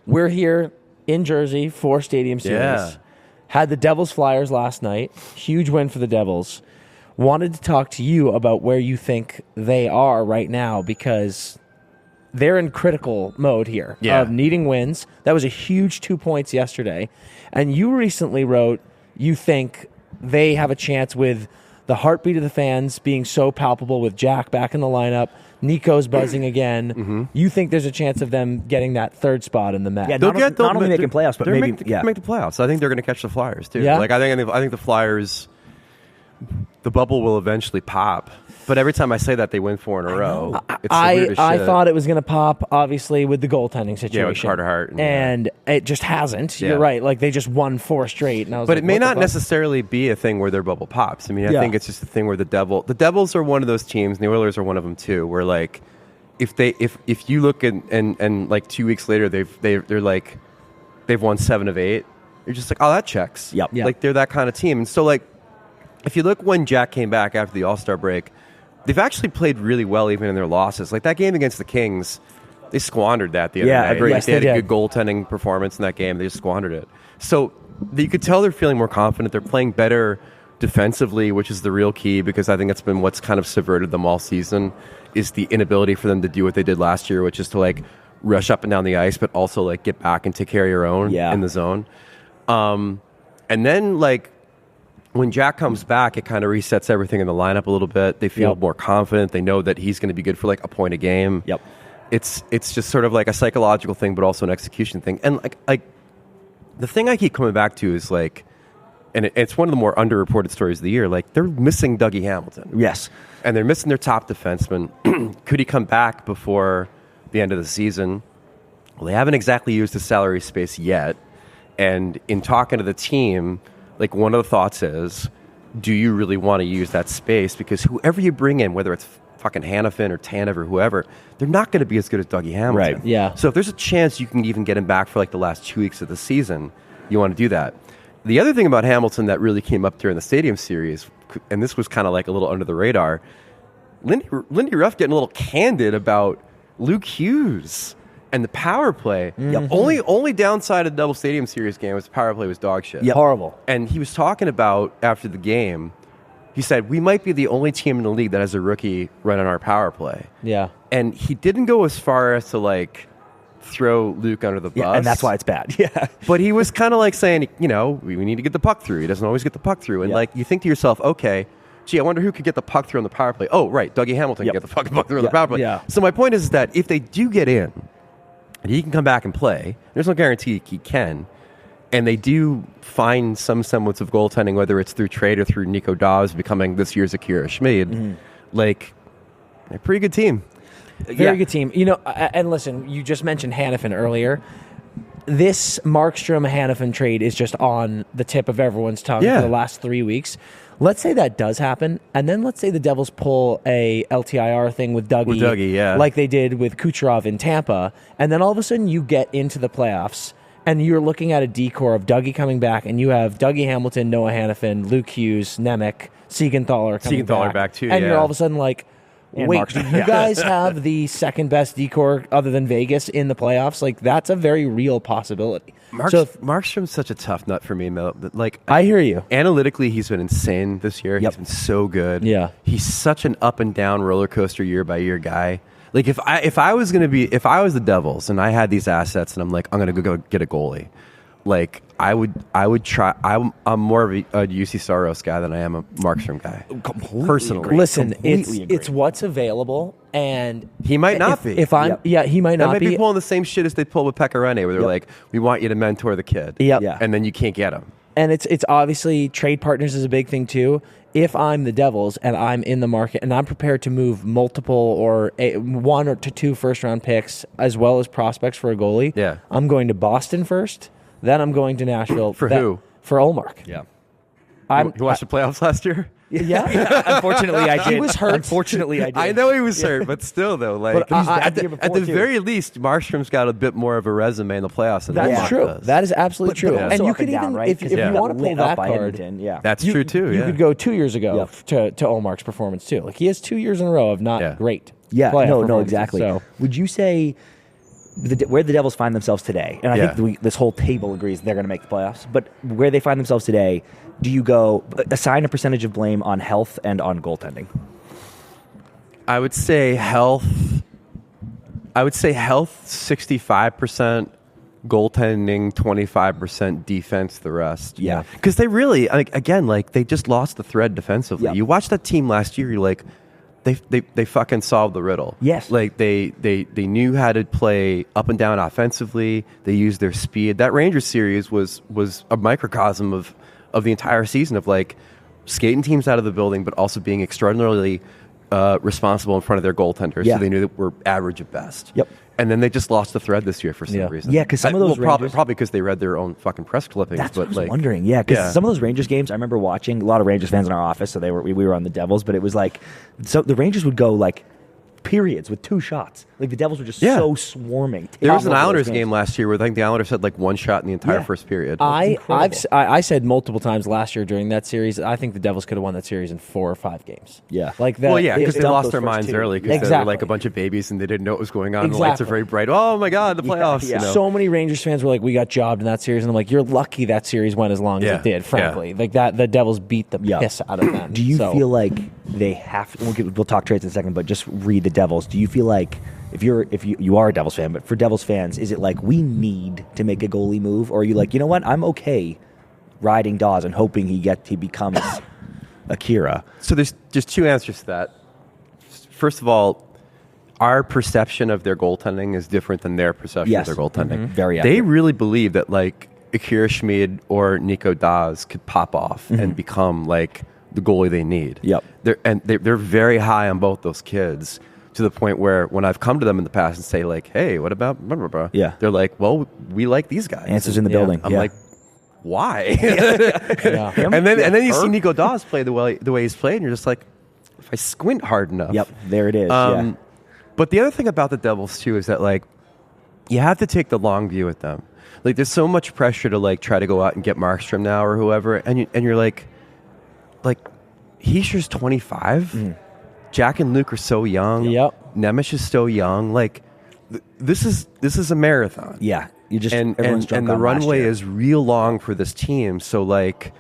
We're here in Jersey for Stadium Series. Yeah. Had the Devils Flyers last night. Huge win for the Devils. Wanted to talk to you about where you think they are right now, because they're in critical mode here of needing wins. That was a huge 2 points yesterday. And you recently wrote you think they have a chance with the heartbeat of the fans being so palpable, with Jack back in the lineup, Nico's buzzing again. Mm-hmm. You think there's a chance of them getting that third spot in the Met? Yeah, not only making playoffs, but maybe make the playoffs. I think they're going to catch the Flyers too. Yeah? Like I think the Flyers, the bubble will eventually pop. But every time I say that, they win 4 in a row. It's the weirdest I shit. thought it was going to pop, obviously, with the goaltending situation. Yeah, with Carter Hart. And it just hasn't. Yeah. You're right. Like, they just won 4 straight. And I was But like, it may what the not fuck? necessarily be a thing where their bubble pops. I mean, I think it's just a thing where the Devils are one of those teams, and the Oilers are one of them too, where like if you look and like 2 weeks later they're like they've won 7 of 8, you're just like, oh, that checks. Yep. Yeah. Like they're that kind of team. And so like if you look when Jack came back after the All-Star break, they've actually played really well even in their losses. Like that game against the Kings, they squandered that the other night. agreed. Yes, They had they a did. good goaltending performance in that game. They just squandered it. So you could tell they're feeling more confident. They're playing better defensively, which is the real key, because I think that's been what's kind of subverted them all season, is the inability for them to do what they did last year, which is to like rush up and down the ice, but also like get back and take care of your own in the zone. And then like when Jack comes back, it kind of resets everything in the lineup a little bit. They feel more confident. They know that he's going to be good for like a point a game. Yep. It's just sort of like a psychological thing, but also an execution thing. And like the thing I keep coming back to is like, and it's one of the more underreported stories of the year, like they're missing Dougie Hamilton. Yes. And they're missing their top defenseman. Could he come back before the end of the season? Well, they haven't exactly used his salary space yet. And in talking to the team, like one of the thoughts is, do you really want to use that space? Because whoever you bring in, whether it's fucking Hanifin or Tanev or whoever, they're not going to be as good as Dougie Hamilton. Right. Yeah. So if there's a chance you can even get him back for like the last 2 weeks of the season, you want to do that. The other thing about Hamilton that really came up during the Stadium Series, and this was kind of like a little under the radar, Lindy Ruff getting a little candid about Luke Hughes and the power play. Mm-hmm. Only downside of the double Stadium Series game was the power play was dog shit. Yep. Horrible. And he was talking about after the game, he said, we might be the only team in the league that has a rookie running our power play. Yeah. And he didn't go as far as to like throw Luke under the bus. Yeah, and that's why it's bad. Yeah. But he was kind of like saying, you know, we need to get the puck through. He doesn't always get the puck through. And like you think to yourself, okay, gee, I wonder who could get the puck through on the power play. Oh, right, Dougie Hamilton can get the fucking puck through on the power play. Yeah. So my point is that if they do get in, and he can come back and play, there's no guarantee he can, and they do find some semblance of goaltending, whether it's through trade or through Nico Daws becoming this year's Akira Schmid, like, a pretty good team. Very good team. You know, and listen, you just mentioned Hanifin earlier. This Markstrom-Hanifin trade is just on the tip of everyone's tongue for the last 3 weeks. Let's say that does happen, and then let's say the Devils pull a LTIR thing with Dougie, like they did with Kucherov in Tampa, and then all of a sudden you get into the playoffs, and you're looking at a decor of Dougie coming back, and you have Dougie Hamilton, Noah Hanifin, Luke Hughes, Nemec, Siegenthaler coming back too, and you're all of a sudden like, And wait, Markstrom. do you guys have the second best decor other than Vegas in the playoffs? Like, that's a very real possibility. Markstrom's such a tough nut for me, Mel. Like, I hear you. Analytically, he's been insane this year. He's been so good. Yeah. He's such an up and down roller coaster year by year guy. Like if I was the Devils and I had these assets and I'm like, I'm gonna go get a goalie, like I would try. I'm more of a UC Saros guy than I am a Markstrom guy. Completely Personally. agree. Listen, Completely agree. it's what's available, and He might not be. If I'm, he might They not might be. pulling the same shit as they pulled with Pecorine, where they're like, we want you to mentor the kid. Yep. Yeah. And then you can't get him. And it's obviously trade partners is a big thing too. If I'm the Devils and I'm in the market and I'm prepared to move multiple or 1 or 2 first-round picks as well as prospects for a goalie, I'm going to Boston first, then I'm going to Nashville. For who? For Ullmark. Yeah. You watched the playoffs last year? Yeah. Unfortunately, I did. He was hurt. Unfortunately, I did. I know he was hurt, but still, though, like at the very least, Markstrom's got a bit more of a resume in the playoffs than That's true. does. That is absolutely true. But And you up could down, even, right? if you want to pull that card, That's true too. You could go 2 years ago to Ullmark's performance too. Like he has 2 years in a row of not great. Yeah, playoff no, exactly. So. Would you say where the Devils find themselves today? And I think this whole table agrees they're going to make the playoffs. But where they find themselves today, do you go assign a percentage of blame on health and on goaltending? I would say health. 65%, goaltending 25%, defense the rest. Yeah, because they really they just lost the thread defensively. Yep. You watch that team last year, you're like, they fucking solved the riddle. Yes, like they knew how to play up and down offensively. They used their speed. That Rangers series was a microcosm of the entire season of like skating teams out of the building, but also being extraordinarily responsible in front of their goaltenders. So they knew that we're average at best. Yep. And then they just lost the thread this year for some reason. Yeah, because some of those probably because they read their own fucking press clippings. That's what I was wondering. Yeah, because some of those Rangers games, I remember watching a lot of Rangers fans in our office. So we were on the Devils, but it was like, so the Rangers would go like periods with 2 shots. Like the Devils were just so swarming. There was an Islanders game last year where I think the Islanders had like 1 shot in the entire first period. I said multiple times last year during that series, I think the Devils could have won that series in 4 or 5 games. Yeah. Like that. Well, yeah, because they lost their minds early because they were like a bunch of babies and they didn't know what was going on. And the lights are very bright. Oh my God, the playoffs. Yeah. You know? So many Rangers fans were like, we got jobbed in that series. And I'm like, you're lucky that series went as long as it did, frankly. Like that, the Devils beat the piss out of them. Do you feel like they have to, we'll talk trades in a second, but just read the Devils. Do you feel like if you are a Devils fan, but for Devils fans, is it like we need to make a goalie move, or are you like, you know what, I'm okay riding Dawes and hoping he becomes Akira? So there's just 2 answers to that. First of all, our perception of their goaltending is different than their perception of their goaltending. Mm-hmm. Very accurate. They really believe that like Akira Schmid or Nico Dawes could pop off and become like the goalie they need. Yep. They're very high on both those kids, to the point where when I've come to them in the past and say like, hey, what about blah, blah, blah? Yeah. They're like, well, we like these guys. Answers in the building. I'm like, why? Yeah. And then you see Nico Dawes play the way he's played, and you're just like, if I squint hard enough. Yep, there it is. But the other thing about the Devils too is that like you have to take the long view with them. Like there's so much pressure to like try to go out and get Markstrom now or whoever, and you're like Heischer's 25. Jack and Luke are so young. Yep. Nemec is so young. Like this is a marathon. Yeah. You just and the runway is real long for this team. So like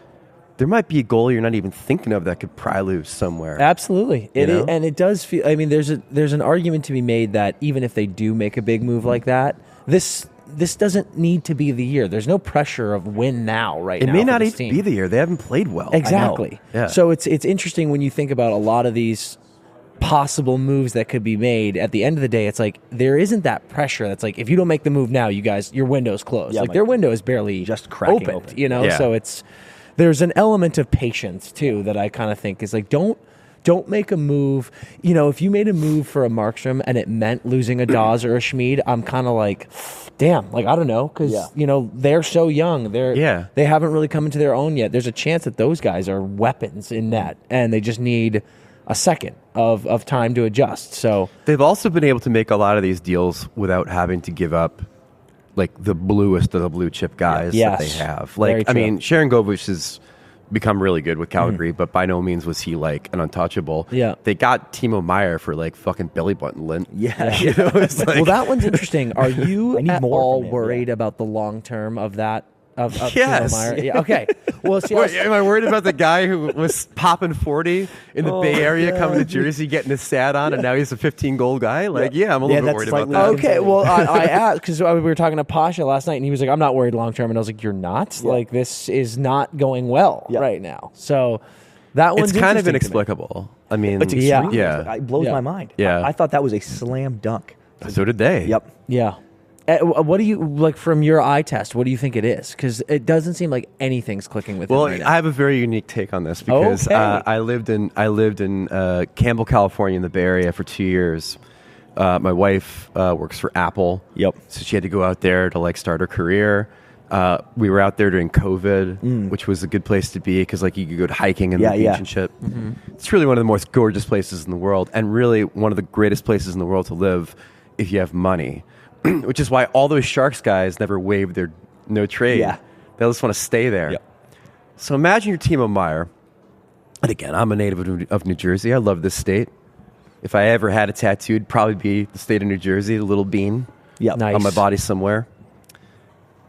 there might be a goal you're not even thinking of that could pry loose somewhere. Absolutely. And it does feel, I mean, there's an argument to be made that even if they do make a big move like that, this doesn't need to be the year. There's no pressure of win now now. It may not even team. be the year. They haven't played well. Exactly. Yeah. So it's interesting when you think about a lot of these possible moves that could be made. At the end of the day, it's like there isn't that pressure that's like, if you don't make the move now, you guys, your window's closed. Yeah, like their window is barely just cracking opened, open. you know? Yeah. So there's an element of patience too that I kind of think is like, don't make a move. You know, if you made a move for a Markstrom and it meant losing a Dawes or a Schmid, I'm kind of like, damn, like, I don't know. Because, you know, they're so young. They haven't really come into their own yet. There's a chance that those guys are weapons in net, and they just need a second of time to adjust. So they've also been able to make a lot of these deals without having to give up like the bluest of the blue chip guys that they have. Like, I mean, Sharon Govich has become really good with Calgary, but by no means was he like an untouchable. Yeah. They got Timo Meier for like fucking belly button lint. Yeah. You know, it's like, well, that one's interesting. Are you I need at more all from him, worried about the long term of that? Of Yes. Timo Meier? Yeah, okay. Well, see, Wait, am I worried about the guy who was popping 40 in the Bay Area, coming to Jersey, getting his stat on, and now he's a 15-goal guy? Like, I'm a little bit worried about that. Okay, well, I asked because we were talking to Pasha last night, and he was like, "I'm not worried long term," and I was like, "You're not? Like, this is not going well right now." So that one's It's kind of interesting to me. inexplicable. I mean, It's extremely yeah. it blows my mind. Yeah. I thought that was a slam dunk. So did they. Yep. Yeah. What do you like from your eye test? What do you think it is? Because it doesn't seem like anything's clicking with him right now. I have a very unique take on this because I lived in Campbell, California, in the Bay Area for 2 years. My wife works for Apple. Yep. So she had to go out there to like start her career. We were out there during COVID, which was a good place to be because like you could go hiking and the beach and shit. Mm-hmm. It's really one of the most gorgeous places in the world, and really one of the greatest places in the world to live if you have money. Which is why all those Sharks guys never waived their no trade. Yeah. They just want to stay there. Yep. So imagine you're Timo Meier. And again, I'm a native of New Jersey. I love this state. If I ever had a tattoo, it'd probably be the state of New Jersey, the little bean Nice. on my body somewhere.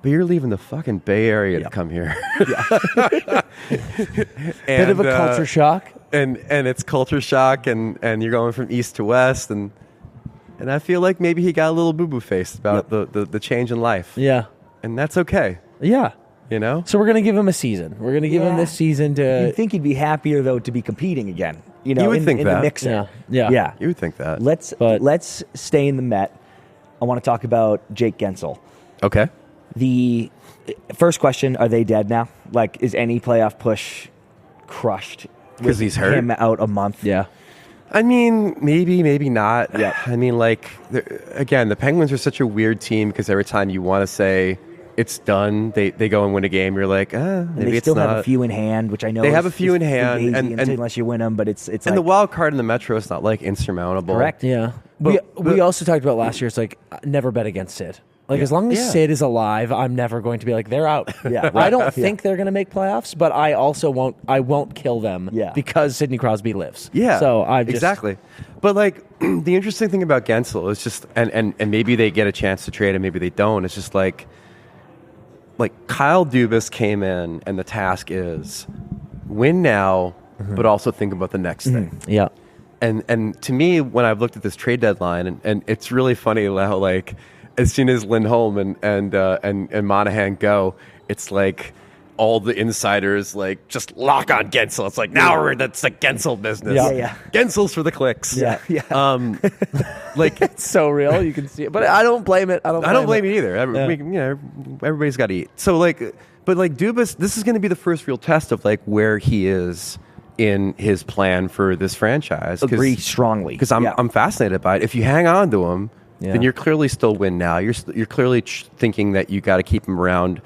But you're leaving the fucking Bay Area to come here. Bit of a culture shock. And it's culture shock, and you're going from east to west, and I feel like maybe he got a little boo-boo faced about the change in life. Yeah. And that's okay. Yeah. You know? So we're going to give him a season. We're going to give him this season to... You'd think he'd be happier, though, to be competing again. You know, You would in, think in that. the mixer. Yeah. You would think that. Let's stay in the Met. I want to talk about Jake Gensel. Okay. The first question, are they dead now? Like, is any playoff push crushed? 'Cause he's hurt? Him out a month? Yeah. I mean, maybe not. Yeah. I mean, like, again, the Penguins are such a weird team because every time you want to say it's done, they go and win a game. You're like, maybe And they it's still not. have a few in hand, which I know They is, have a few is in hand, amazing and unless you win them, but it's and like, the wild card in the Metro is not like insurmountable. correct. Yeah. But- we also talked about last year, it's like, never bet against Sid. Like, as long as Yeah. Sid is alive, I'm never going to be like, they're out. Yeah, I don't think they're going to make playoffs, but I also won't kill them because Sidney Crosby lives. Yeah. So I just... Exactly. But like the interesting thing about Gensel is just and maybe they get a chance to trade and maybe they don't. It's just like Kyle Dubas came in and the task is win now, but also think about the next thing. Yeah. And to me, when I've looked at this trade deadline, and it's really funny how like as soon as Lindholm and Monahan go, it's like all the insiders like just lock on Gensel. It's like now that's the Gensel business. Yeah. Gensel's for the clicks. Yeah. Like It's so real. You can see it. But I don't blame it. I don't blame it either. Everybody's got to eat. So but Dubas, this is going to be the first real test of like where he is in his plan for this franchise. Agree strongly. Because I'm fascinated by it. If you hang on to him, then you're clearly still win now. You're clearly thinking that you got to keep him around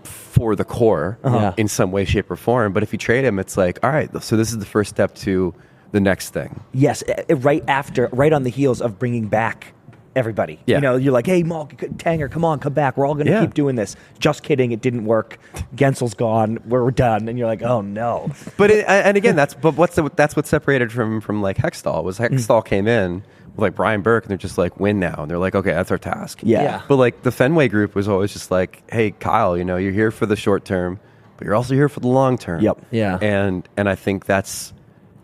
for the core in some way, shape, or form. But if you trade him, it's like, all right, so this is the first step to the next thing. Yes, right on the heels of bringing back everybody. Yeah. You know, you're like, hey, Malk, Tanger, come on, come back. We're all going to keep doing this. Just kidding. It didn't work. Gensel's gone. We're done. And you're like, oh, no. But and again, that's what separated from like Hextall was Hextall came in with like Brian Burke and they're just like win now and they're like, okay, that's our task. Yeah. But like the Fenway group was always just like, hey, Kyle, you know, you're here for the short term, but you're also here for the long term. Yep. Yeah. And I think that's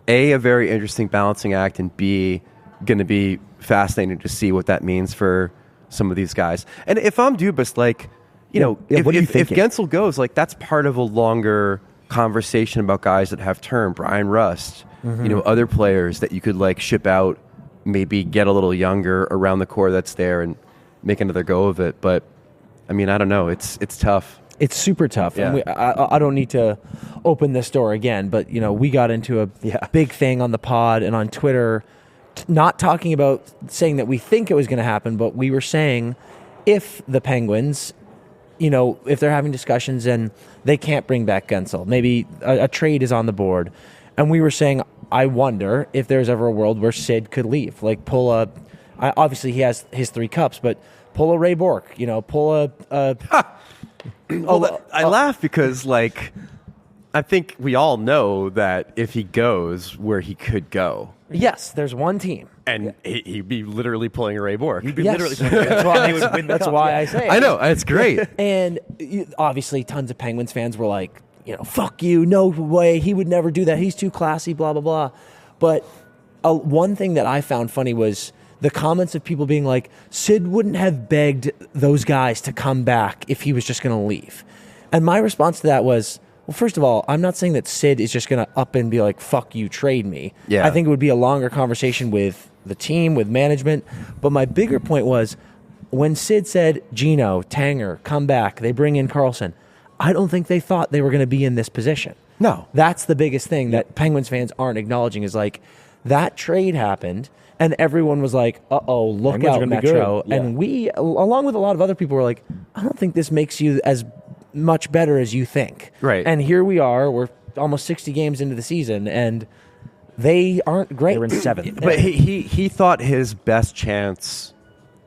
a very interesting balancing act, and B, going to be fascinating to see what that means for some of these guys. And if I'm Dubas, like, you know, if Gensel goes, like that's part of a longer conversation about guys that have term. Brian Rust, you know, other players that you could like ship out, maybe get a little younger around the core that's there and make another go of it. But I mean, I don't know. It's tough. It's super tough. Yeah. And I don't need to open this door again, but you know, we got into a big thing on the pod and on Twitter, not talking about saying that we think it was going to happen, but we were saying if the Penguins, you know, if they're having discussions and they can't bring back Gensel, maybe a trade is on the board. And we were saying, I wonder if there's ever a world where Sid could leave. Like obviously he has his 3 cups, but pull a Ray Bourque, you know, pull a I laugh because, like, I think we all know that if he goes where he could go, yes, there's one team. and he'd be literally pulling a Ray Bourque. Yes. That's why I say it. I know, it's great. And obviously tons of Penguins fans were like, you know, fuck you, no way, he would never do that, he's too classy, blah, blah, blah. But one thing that I found funny was the comments of people being like, Sid wouldn't have begged those guys to come back if he was just going to leave. And my response to that was, well, first of all, I'm not saying that Sid is just going to up and be like, fuck you, trade me. Yeah. I think it would be a longer conversation with the team, with management. But my bigger point was, when Sid said, Gino, Tanger, come back, they bring in Carlson, I don't think they thought they were going to be in this position. No. That's the biggest thing that Penguins fans aren't acknowledging is like that trade happened and everyone was like, uh-oh, look Penguins are out, gonna be Metro. good. Yeah. And we, along with a lot of other people, were like, I don't think this makes you as much better as you think. Right. And here we are, we're almost 60 games into the season, and they aren't great. They're in 7th. But he thought his best chance.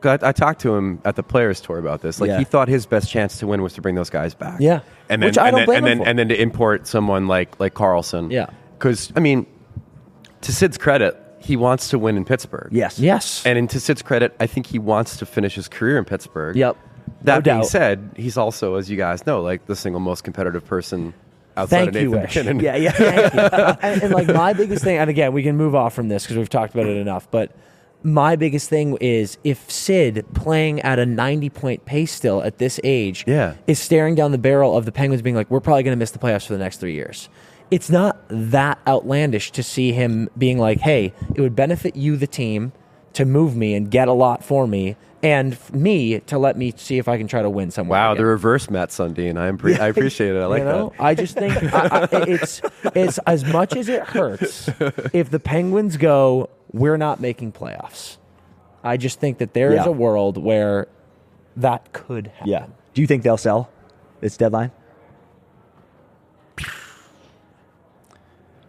I talked to him at the Players Tour about this. Like he thought his best chance to win was to bring those guys back. Yeah, and then which I don't blame him for. And then to import someone like Carlson. Yeah, because I mean, to Sid's credit, he wants to win in Pittsburgh. Yes. And to Sid's credit, I think he wants to finish his career in Pittsburgh. Yep. That being said, he's also, as you guys know, like the single most competitive person outside of Nathan McKinnon. Yeah. and like my biggest thing, and again, we can move off from this because we've talked about it enough, but my biggest thing is if Sid, playing at a 90-point pace still at this age, is staring down the barrel of the Penguins being like, we're probably going to miss the playoffs for the next 3 years. It's not that outlandish to see him being like, hey, it would benefit you, the team, to move me and get a lot for me, and me to let me see if I can try to win somewhere. Wow, again. the reverse Matt Sundin. I appreciate it. I like that. I just think it's as much as it hurts if the Penguins go, we're not making playoffs. I just think that there is a world where that could happen. Yeah. Do you think they'll sell its deadline?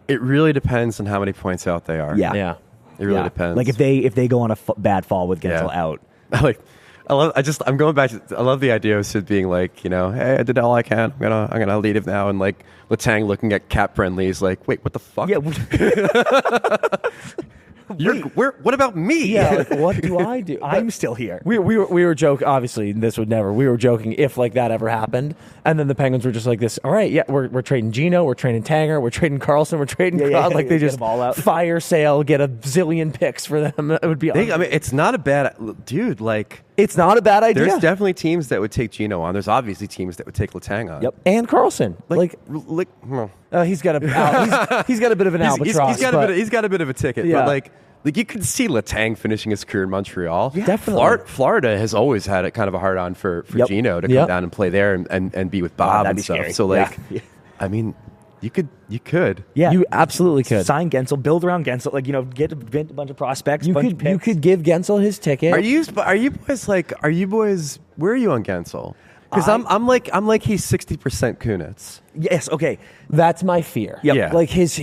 It really depends on how many points out they are. Yeah. It really depends. Like if they go on a bad fall with Gensel out. I'm going back to, I love the idea of Sid being like, hey, I did all I can. I'm gonna lead it now, and like Letang looking at Cap Friendly is like, wait, what the fuck? Yeah. What about me? Yeah, like, what do I do? I'm still here. We were joking. Obviously, this would never. We were joking if like that ever happened, and then the Penguins were just like this. All right, yeah, we're trading Gino, we're trading Tanger, we're trading Carlson, we're trading Crowd. Like they just fire sale, get a zillion picks for them. It would be. I mean, it's not a bad dude. Like it's not a bad idea. There's definitely teams that would take Gino on. There's obviously teams that would take Letang on. Yep, and Carlson. He's got a he's got a bit of an albatross. He's got a bit of a ticket. Yeah. But like you could see Letang finishing his career in Montreal. Yeah, definitely. Florida has always had a kind of a hard on for Gino to come down and play there and be with Bob and stuff. Scary. So like, I mean, you could. Yeah, you absolutely could sign Gensel, build around Gensel. Like get a bunch of prospects. You could give Gensel his ticket. Are you boys? Where are you on Gensel? Because I'm like he's 60% Kunitz. Yes, okay. That's my fear. Yep. Yeah. Like his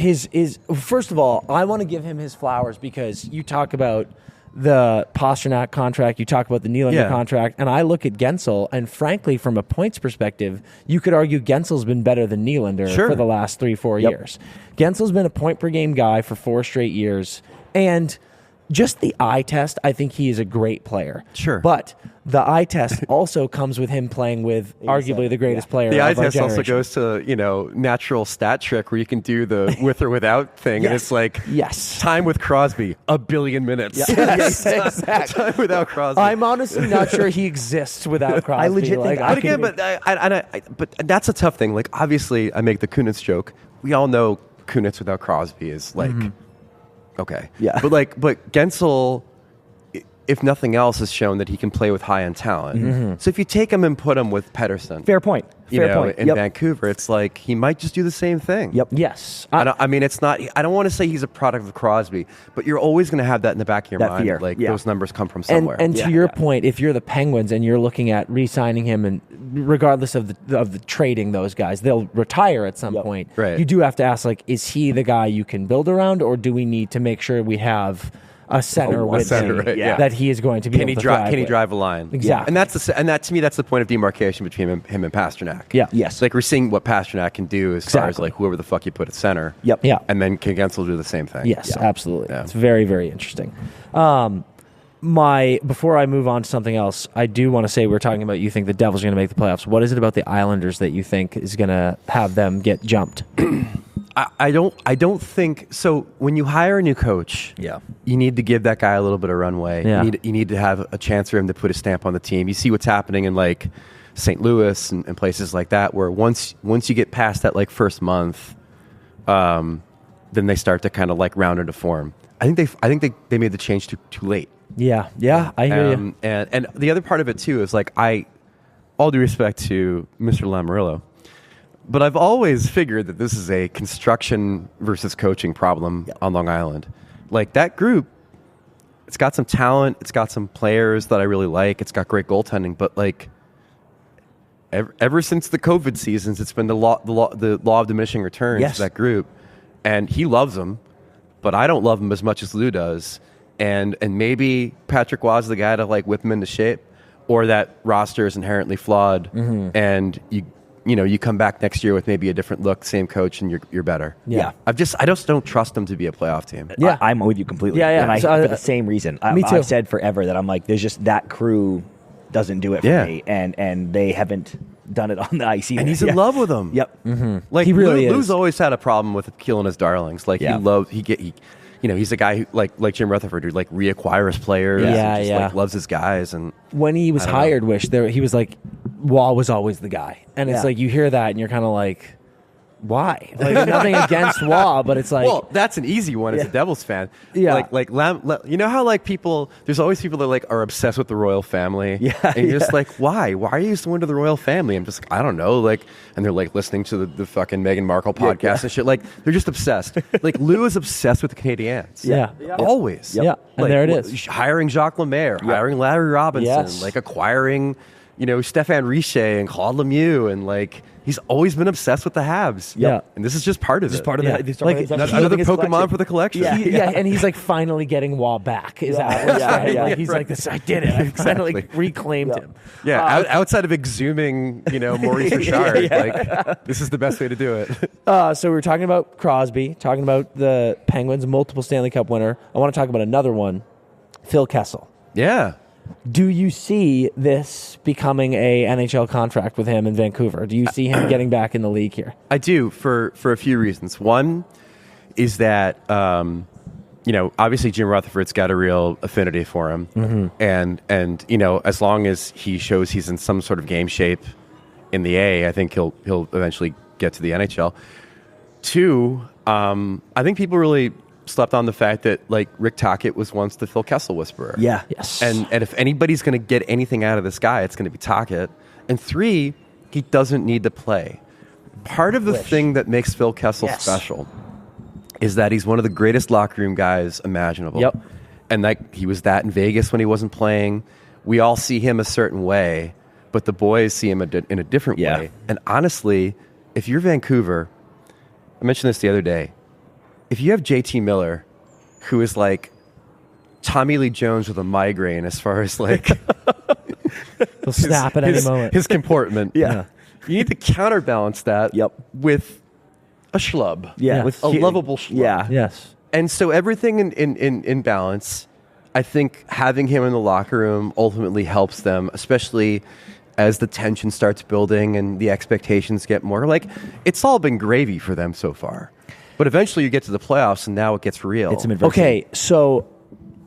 first of all, I want to give him his flowers because you talk about the Pasternak contract, you talk about the Nylander contract, and I look at Gensel, and frankly, from a points perspective, you could argue Gensel's been better than Nylander for the last 3-4 years. Gensel's been a point per game guy for 4 straight years, and just the eye test, I think he is a great player. Sure. But the eye test also comes with him playing with arguably the greatest player the of eye our test also generation. goes to, natural stat trick where you can do the with or without thing. And it's like, time with Crosby, 1 billion minutes. Yes, exactly. Time without Crosby. I'm honestly not sure he exists without Crosby. I legit think like, but again, but that's a tough thing. Like, obviously, I make the Kunitz joke. We all know Kunitz without Crosby is like, okay. Yeah. But Gensel, if nothing else, has shown that he can play with high-end talent. So if you take him and put him with Pettersson, fair point. In Vancouver, it's like he might just do the same thing. Yep. Yes. I mean, it's not. I don't want to say he's a product of Crosby, but you're always going to have that in the back of your mind. Fear. Like those numbers come from somewhere. And to your point, if you're the Penguins and you're looking at re-signing him, and regardless of the trading those guys, they'll retire at some point. Right. You do have to ask, like, is he the guy you can build around, or do we need to make sure we have a center with him that he is going to be able to thrive Can he with? drive a line? Exactly. And that to me, that's the point of demarcation between him and Pasternak. Yeah. Yes. Like we're seeing what Pasternak can do as far as like whoever the fuck you put at center. Yep. Yeah. And then can Gensel do the same thing? Yes, absolutely. Yeah. It's very, very interesting. Before I move on to something else, I do want to say we're talking about you think the Devils are going to make the playoffs. What is it about the Islanders that you think is going to have them get jumped? I don't think so. When you hire a new coach, you need to give that guy a little bit of runway. Yeah. You need to have a chance for him to put a stamp on the team. You see what's happening in like St. Louis and places like that, where once you get past that like first month, then they start to kind of like round into form. I think they made the change too late. Yeah, I hear you. And the other part of it too is like all due respect to Mr. Lamoriello, but I've always figured that this is a construction versus coaching problem on Long Island. Like that group, it's got some talent, it's got some players that I really like, it's got great goaltending, but like ever since the COVID seasons, it's been the law of diminishing returns to that group, and he loves them, but I don't love him as much as Lou does. And maybe Patrick Waugh is the guy to like whip him into shape, or that roster is inherently flawed, and you come back next year with maybe a different look, same coach, and you're better. Yeah. I just don't trust them to be a playoff team. Yeah. I'm with you completely. Yeah. And for the same reason. Me too. I've said forever that I'm like, there's just that crew doesn't do it for me, and they haven't done it on the ice either. And he's in love with them. Yep. Like He really is. Lou's always had a problem with killing his darlings. Like he's a guy who like Jim Rutherford, who like reacquires players. And just like loves his guys. And when he was hired, he was like, Waugh was always the guy, and it's like you hear that and you're kind of like, why? Like nothing against Waugh, but it's like, well, that's an easy one as a Devils fan. Yeah. Like you know how like there's always people that like are obsessed with the royal family. Yeah. And you're just like, why? Why are you so into the royal family? I'm just like, I don't know. Like, and they're like listening to the fucking Meghan Markle podcast and shit. Like, they're just obsessed. Like, Lou is obsessed with the Canadiens. Yeah. Always. Yeah. And Like, there it is. Hiring Jacques Lemaire, hiring Larry Robinson, Yes. like acquiring, Stéphane Richer and Claude Lemieux, and like, he's always been obsessed with the Habs. Yeah. And this is just part of it. Part of Yeah. that. Like, Another Pokemon for the collection. And he's like finally getting Waugh back. Is that what's right? Like, he's like, this, I did it. I finally reclaimed him. Yeah, outside of exhuming, Maurice Richard, like this is the best way to do it. So we were talking about Crosby, talking about the Penguins, multiple Stanley Cup winner. I want to talk about another one, Phil Kessel. Yeah. Do you see this becoming a NHL contract with him in Vancouver? Do you see him getting back in the league here? I do for a few reasons. One is that obviously Jim Rutherford's got a real affinity for him, and as long as he shows he's in some sort of game shape in the A, I think he'll eventually get to the NHL. Two, I think people really slept on the fact that like Rick Tocchet was once the Phil Kessel whisperer. Yeah. Yes. And if anybody's going to get anything out of this guy, it's going to be Tocchet. And three, he doesn't need to play. Part of the thing that makes Phil Kessel special is that he's one of the greatest locker room guys imaginable. Yep. And like he was that in Vegas when he wasn't playing. We all see him a certain way, but the boys see him in a different way. And honestly, if you're Vancouver, I mentioned this the other day, if you have JT Miller, who is like Tommy Lee Jones with a migraine as far as like He'll snap at any moment. his comportment. Yeah. You need to counterbalance that with a schlub. Yeah. With a lovable schlub. Yeah. Yes. And so everything in balance, I think having him in the locker room ultimately helps them, especially as the tension starts building and the expectations get more. Like, it's all been gravy for them so far. But eventually you get to the playoffs and now it gets real. It's some adversity. Okay, so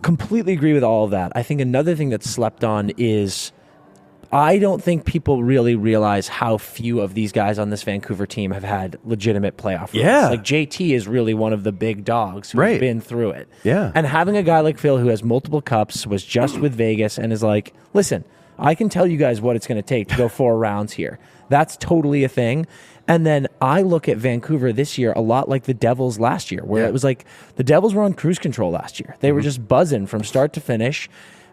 completely agree with all of that. I think another thing that's slept on is I don't think people really realize how few of these guys on this Vancouver team have had legitimate playoff runs. Yeah. Like JT is really one of the big dogs who's been through it. Yeah. And having a guy like Phil who has multiple cups, was just with Vegas, and is like, listen, I can tell you guys what it's going to take to go 4 rounds here. That's totally a thing. And then I look at Vancouver this year a lot like the Devils last year, where it was like the Devils were on cruise control last year. They were just buzzing from start to finish.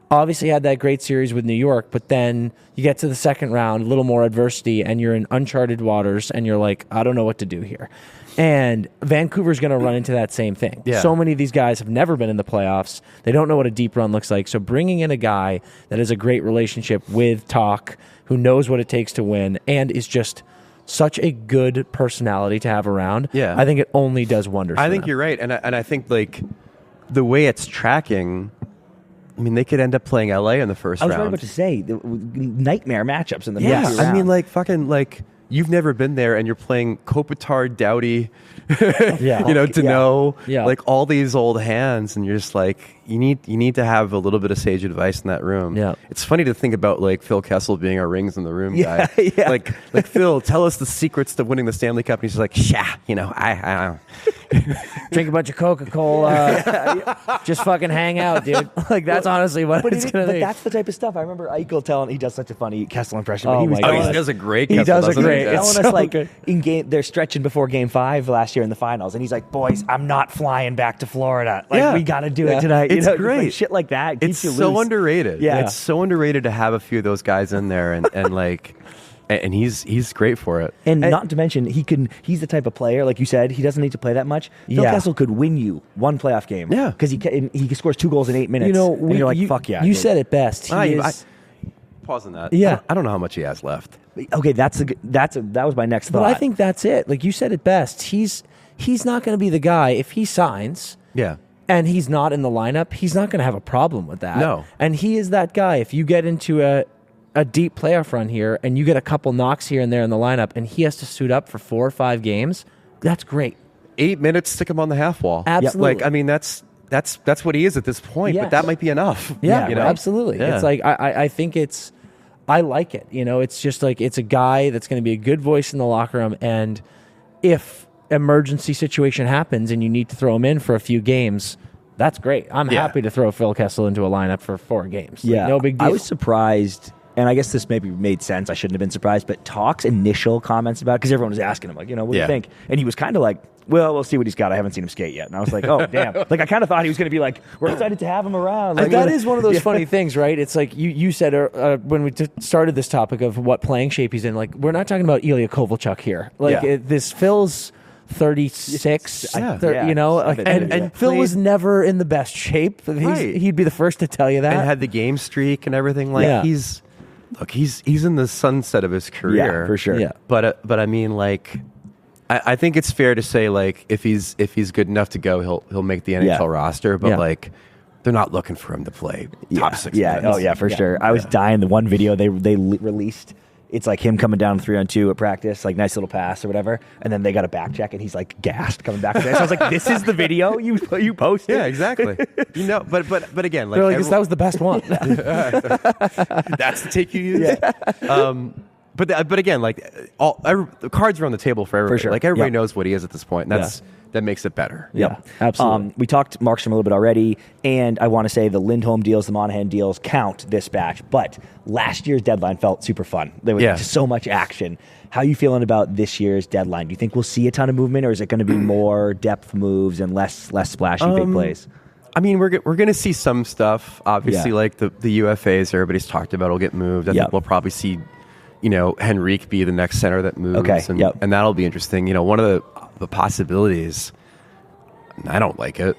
Obviously had that great series with New York, but then you get to the second round, a little more adversity, and you're in uncharted waters, and you're like, I don't know what to do here. And Vancouver's going to run into that same thing. Yeah. So many of these guys have never been in the playoffs. They don't know what a deep run looks like. So bringing in a guy that has a great relationship with Talk, who knows what it takes to win, and is just such a good personality to have around, I think it only does wonders. I think you're right. And I think like the way it's tracking, I mean, they could end up playing LA in the first round. I was about to say, the nightmare matchups in the Yes. first I round. mean, like fucking like you've never been there, and you're playing Kopitar, Doughty, Deneau, like all these old hands, and you're just like you need to have a little bit of sage advice in that room. Yeah. It's funny to think about like Phil Kessel being our rings in the room guy. Yeah. Like Phil, tell us the secrets to winning the Stanley Cup. And he's just like, I drink a bunch of Coca-Cola, just fucking hang out, dude. Like that's honestly what it's gonna be. But that's the type of stuff. I remember Eichel telling. He does such a funny Kessel impression. Oh but he was my telling God. us- He does a great. He Kessel, does a doesn't great- he? telling so us like good. in game, they're stretching before Game 5 last year in the finals, and he's like, "Boys, I'm not flying back to Florida. Like Yeah. we got to do Yeah. it tonight." It's Like, great. shit like that. It's Keeps you so loose. underrated. Yeah. It's so underrated to have a few of those guys in there, and like, and he's great for it. And not to mention, he's the type of player, like you said, he doesn't need to play that much. Phil Yeah. Kessel could win you one playoff game. Yeah. Because he scores 2 goals in 8 minutes. You know, and you're like, fuck yeah. You dude. said it best. He is, Pause on that. Yeah. I don't know how much he has left. Okay, that was my next thought. but I think that's it. Like you said it best. He's not going to be the guy if he signs. Yeah. And he's not in the lineup, he's not going to have a problem with that. No. And he is that guy. If you get into a deep playoff run here and you get a couple knocks here and there in the lineup and he has to suit up for 4 or 5 games, that's great. 8 minutes, stick him on the half wall. Absolutely. Like, I mean, that's what he is at this point, Yes. but that might be enough. Yeah, you know? absolutely. Yeah. It's like I think I like it. You know, it's just like it's a guy that's going to be a good voice in the locker room, and if emergency situation happens and you need to throw him in for a few games, that's great. I'm Yeah. happy to throw Phil Kessel into a lineup for 4 games. Like, Yeah, no big deal. I was surprised, and I guess this maybe made sense. I shouldn't have been surprised, but Talk's initial comments about it, because everyone was asking him, like, what do you Yeah. think? And he was kind of like, well, we'll see what he's got. I haven't seen him skate yet. And I was like, oh, damn. Like, I kind of thought he was going to be like, we're excited to have him around. But Like, that is one of those Yeah. funny things, right? It's like you said when we started this topic of what playing shape he's in. Like, we're not talking about Ilya Kovalchuk here. Like, Yeah. this Phil's 36, Yeah. you know, I bet and, it is, yeah. Phil was never in the best shape. Right. He'd be the first to tell you that. And had the game streak and everything. Like Yeah. he's in the sunset of his career. Yeah, for sure. Yeah. But I mean, like, I think it's fair to say, like, if he's good enough to go, he'll make the NHL Yeah. roster. But Yeah. like, they're not looking for him to play top 6 Yeah, minutes. oh yeah, for sure. I was dying. The one video they released, it's like him coming down 3-on-2 at practice, like nice little pass or whatever, and then they got a back check and he's like gassed coming back. So I was like, this is the video you posted. Yeah, exactly. You know, but again, like, They're like, that was the best one. that's the take you use. But again, like, the cards are on the table for everybody. sure. Like, everybody Yeah. knows what he is at this point. And that makes it better. Yeah, absolutely. We talked Markstrom a little bit already, and I want to say the Lindholm deals, the Monahan deals count this batch. But last year's deadline felt super fun. There was just so much action. How are you feeling about this year's deadline? Do you think we'll see a ton of movement, or is it going to be more depth moves and less splashy big plays? I mean, we're going to see some stuff. Obviously, Yeah. like the UFAs everybody's talked about will get moved. I Yep. think we'll probably see, Henrique be the next center that moves. Okay, And, yep. and that'll be interesting. One of the possibilities, I don't like it,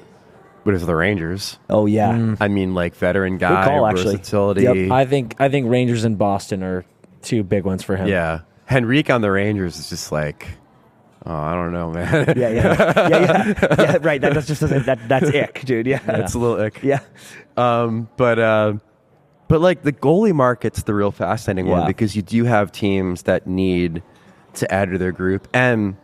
but it's the Rangers. Oh yeah, I mean, like, veteran guy, call, actually. versatility. Yep. I think Rangers and Boston are 2 big ones for him. Yeah. Henrique on the Rangers is just like, oh, I don't know, man. yeah. Right. That's just that's ick, dude. Yeah, It's a little ick. yeah. But like, the goalie market's the real fascinating one, Yeah. because you do have teams that need to add to their group, and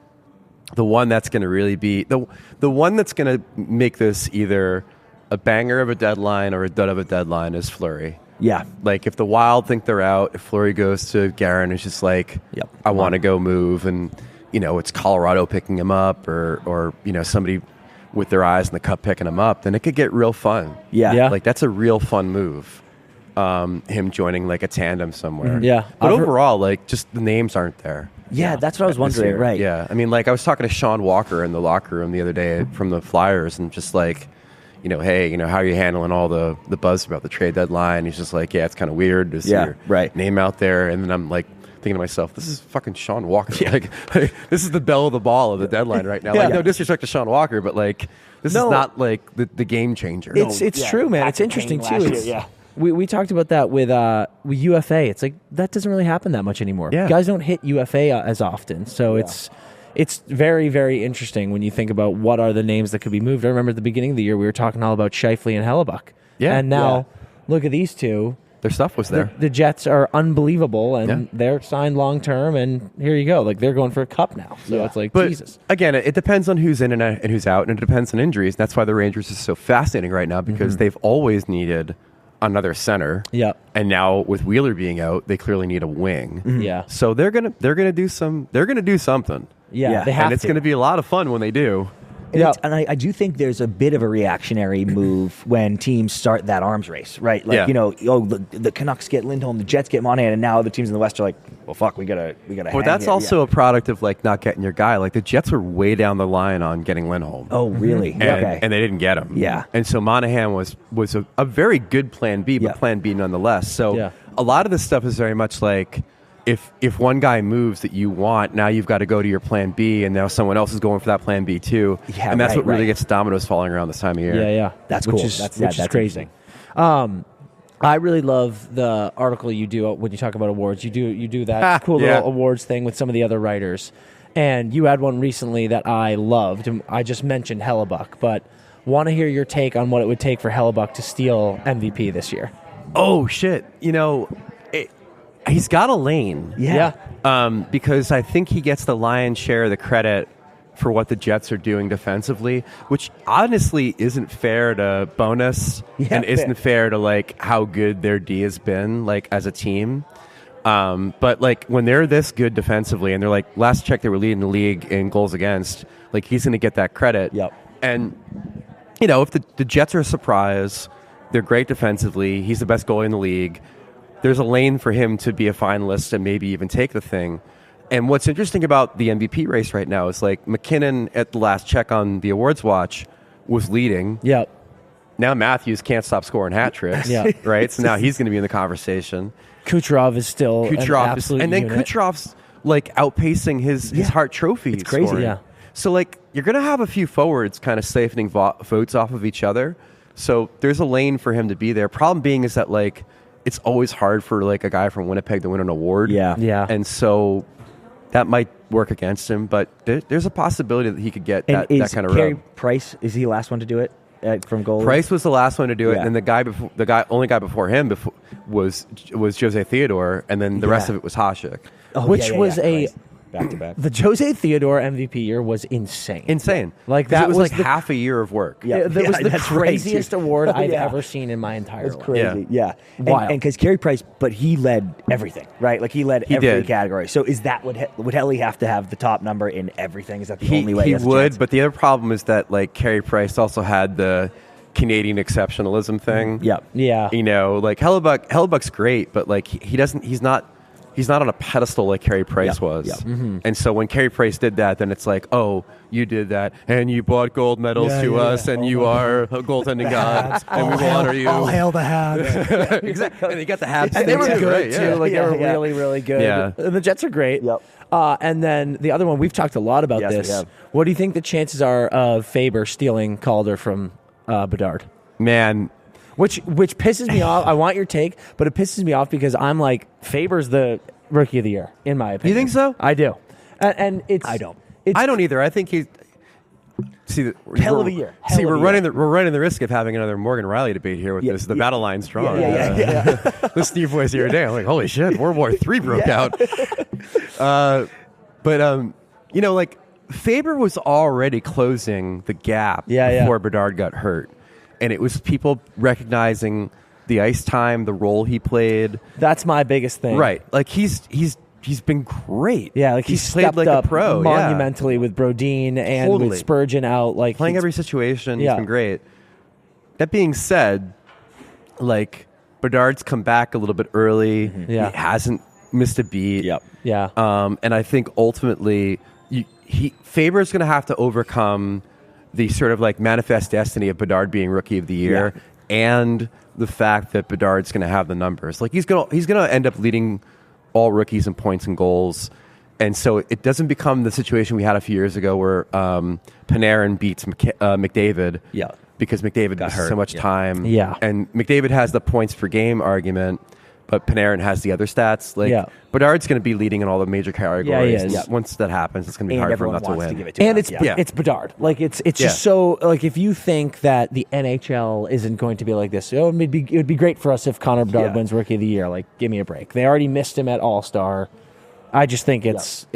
the one that's going to really be the one that's going to make this either a banger of a deadline or a dud of a deadline is Fleury. Yeah. Like, if the Wild think they're out, if Fleury goes to Guerin, it's just like, Yep. I want to go move, and it's Colorado picking him up, or somebody with their eyes in the cup picking him up, then it could get real fun. Yeah. Yeah. Like, that's a real fun move. Him joining like a tandem somewhere. Yeah. But I've heard- overall, like, just the names aren't there. Yeah, that's what I was this wondering. year. Right. Yeah. I mean, like, I was talking to Sean Walker in the locker room the other day from the Flyers, and just like, hey, how are you handling all the buzz about the trade deadline? He's just like, yeah, it's kind of weird to see Yeah, your right. name out there. And then I'm like thinking to myself, this is fucking Sean Walker. Like, this is the belle of the ball of the deadline right now. Like, Yeah. no disrespect to Sean Walker, but like, this No. is not like the game changer. It's Yeah. true, man. Back It's to interesting Kane too. last year, It's- We talked about that with UFA. It's like that doesn't really happen that much anymore. Yeah. Guys don't hit UFA as often, so it's very, very interesting when you think about what are the names that could be moved. I remember at the beginning of the year we were talking all about Scheifele and Hellebuck. Yeah. And now look at these two. Their stuff was there. The Jets are unbelievable, and Yeah. they're signed long term. And here you go, like they're going for a cup now. So it's like But Jesus. again, it depends on who's in and who's out, and it depends on injuries. That's why the Rangers is so fascinating right now, because they've always needed another center. Yeah. And now with Wheeler being out, they clearly need a wing. Yeah. So they're gonna do something. Yeah. Yeah. They have And it's to. gonna be a lot of fun when they do. Yeah. And I do think there's a bit of a reactionary move when teams start that arms race, right? Like, the Canucks get Lindholm, the Jets get Monahan, and now the teams in the West are like, well, fuck, we gotta. But that's also a product of like not getting your guy. Like the Jets were way down the line on getting Lindholm. Oh, really? And, Okay. and they didn't get him. Yeah. And so Monahan was a very good plan B, but plan B nonetheless. So a lot of this stuff is very much like if one guy moves that you want, now you've got to go to your plan B, and now someone else is going for that plan B too. Yeah, and that's what really gets dominoes falling around this time of year. Yeah. That's which cool. Is, that's which is crazy. I really love the article you do when you talk about awards. You do that cool little awards thing with some of the other writers. And you had one recently that I loved. And I just mentioned Hellebuck, but want to hear your take on what it would take for Hellebuck to steal MVP this year. Oh, shit. He's got a lane. Yeah. Because I think he gets the lion's share of the credit for what the Jets are doing defensively, which honestly isn't fair to Bonus and isn't fair to like how good their D has been like as a team. But like when they're this good defensively and they're like last check they were leading the league in goals against, like he's going to get that credit. Yep. And if the Jets are a surprise, they're great defensively. He's the best goalie in the league. There's a lane for him to be a finalist and maybe even take the thing. And what's interesting about the MVP race right now is like McKinnon at the last check on the awards watch was leading. Yep. Now Matthews can't stop scoring hat tricks. Right? So now he's going to be in the conversation. Kucherov is still an absolute and then unit. Kucherov's like outpacing his Hart Trophy. It's crazy. scoring. Yeah. So like you're going to have a few forwards kind of siphoning votes off of each other. So there's a lane for him to be there. Problem being is that like it's always hard for like a guy from Winnipeg to win an award. Yeah. And so that might work against him, but there's a possibility that he could get that kind of Carey rub. Price, is he the last one to do it from goal? Price was the last one to do it, and the only guy before him was Jose Theodore, and then the rest of it was Hasek. Which was Price. Back to back. The Jose Theodore MVP year was insane. Like that it was was like half a year of work. That was the that's craziest right, award I've Yeah. ever seen in my entire life. Crazy, yeah. Wild. And because Carey Price, but he led everything, right? Like he led every did. category. So is that would Helly have to have the top number in everything? Is that the only way he has a would? chance? But the other problem is that like Carey Price also had the Canadian exceptionalism thing. Yep. Yeah. Like Hellebuck's great, but like he's not on a pedestal like Carey Price was. Yep. Mm-hmm. And so when Carey Price did that, then it's like, oh, you did that, and you bought gold medals to us, and you are a goaltending god, and we will honor you. All hail the Habs. Exactly. And you got the Habs. And they were thing, good right? too. Yeah. Like they were Yeah. really, really good. Yeah. And the Jets are great. Yep. And then the other one, we've talked a lot about Yes, we this. have. What do you think the chances are of Faber stealing Calder from Bedard? Man, Which pisses me off. I want your take, but it pisses me off because I'm like, Faber's the rookie of the year, in my opinion. You think so? I do. And it's I don't. It's, I don't either. I think Hell of a year. See, Hell of we're a running year. we're running the risk of having another Morgan Riley debate here with this. The battle line's drawn. Yeah. Listen to your voice the other day. I'm like, holy shit, World War III broke out. But like Faber was already closing the gap before Bedard got hurt, and it was people recognizing the ice time, the role he played. That's my biggest thing. Right, like he's been great. Yeah, like he's stepped played like up a pro, monumentally with Brodin and Totally. with Spurgeon out. Like playing he's- every situation. Yeah. He's been great. That being said, like Bedard's come back a little bit early. Yeah. He hasn't missed a beat. Yep. Yeah. And I think ultimately, Faber's going to have to overcome the sort of like manifest destiny of Bedard being Rookie of the Year, and the fact that Bedard's going to have the numbers. Like he's going to end up leading all rookies in points and goals, and so it doesn't become the situation we had a few years ago where Panarin beats McDavid. Yeah. Because McDavid Got missed hurt. so much Yeah. time. Yeah. And McDavid has the points per game argument, but Panarin has the other stats. Like Bedard's going to be leading in all the major categories. Yeah, he is. And once that happens, it's going to be And hard for him everyone not to wants win. to give it to And him. it's Bedard. Like it's just so like if you think that the NHL isn't going to be like this, it would be great for us if Connor Bedard wins Rookie of the Year. Like give me a break. They already missed him at All-Star. I just think it's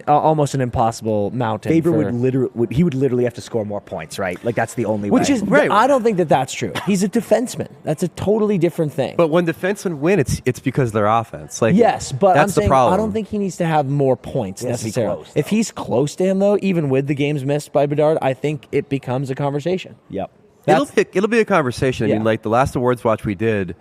almost an impossible mountain. Faber would literally have to score more points, right? Like that's the only way. Which is right. I don't think that's true. He's a defenseman. That's a totally different thing. But when defensemen win, it's because of their offense. Like yes, but that's I'm saying the problem. I don't think he needs to have more points necessarily. If he's close to him though, even with the games missed by Bedard, I think it becomes a conversation. Yep. It'll be a conversation. I mean, like the last awards watch we did,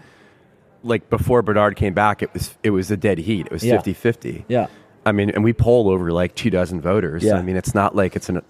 like before Bedard came back, it was a dead heat. It was 50-50. Yeah. I mean, and we poll over like 24 voters. Yeah. I mean, it's not like it's an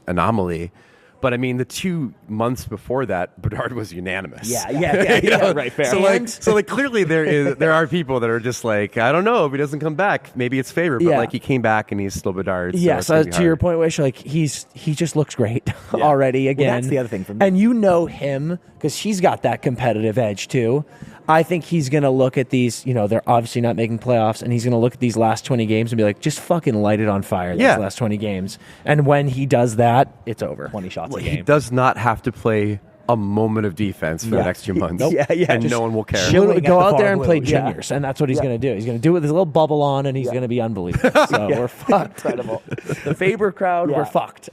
anomaly. But I mean, the 2 months before that, Bedard was unanimous. Yeah, right, fair. So clearly there are people that are just like, I don't know if he doesn't come back, maybe it's Faber, but like he came back and he's still Bedard. So to your point, Wish, like he just looks great already again. Well, that's the other thing for me. And you know him because he's got that competitive edge too. I think he's going to look at these, they're obviously not making playoffs, and he's going to look at these last 20 games and be like, just fucking light it on fire these last 20 games. And when he does that, it's over. 20 shots a game. He does not have to play a moment of defense for the next 2 months. And no one will care. Go out there and play juniors, and that's what he's going to do. He's going to do it with his little bubble on, and he's going to be unbelievable. So we're fucked. Incredible. The Faber crowd, we're fucked.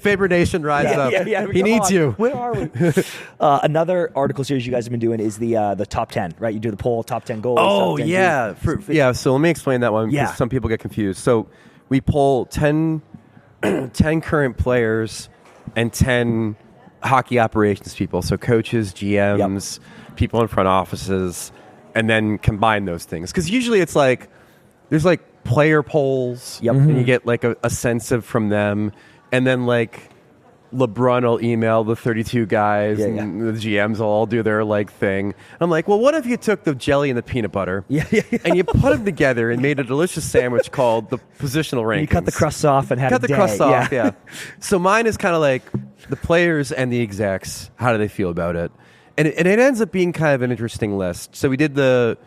Faber Nation, rise up. He needs you. Where are we? Another article series you guys have been doing is the top 10, right? You do the poll, top 10 goals. Oh, top 10 yeah. So let me explain that one because some people get confused. So we poll 10 current players and 10 hockey operations people, so coaches, GMs, people in front offices, and then combine those things. Because usually it's like, there's like player polls, and you get like a sense of from them, and then like LeBron will email the 32 guys, and the GMs will all do their like thing. And I'm like, well, what if you took the jelly and the peanut butter, and you put them together and made a delicious sandwich called the positional rankings? You cut the crusts off and had cut the crusts off. So mine is kind of like the players and the execs. How do they feel about it? And it ends up being kind of an interesting list. So we did the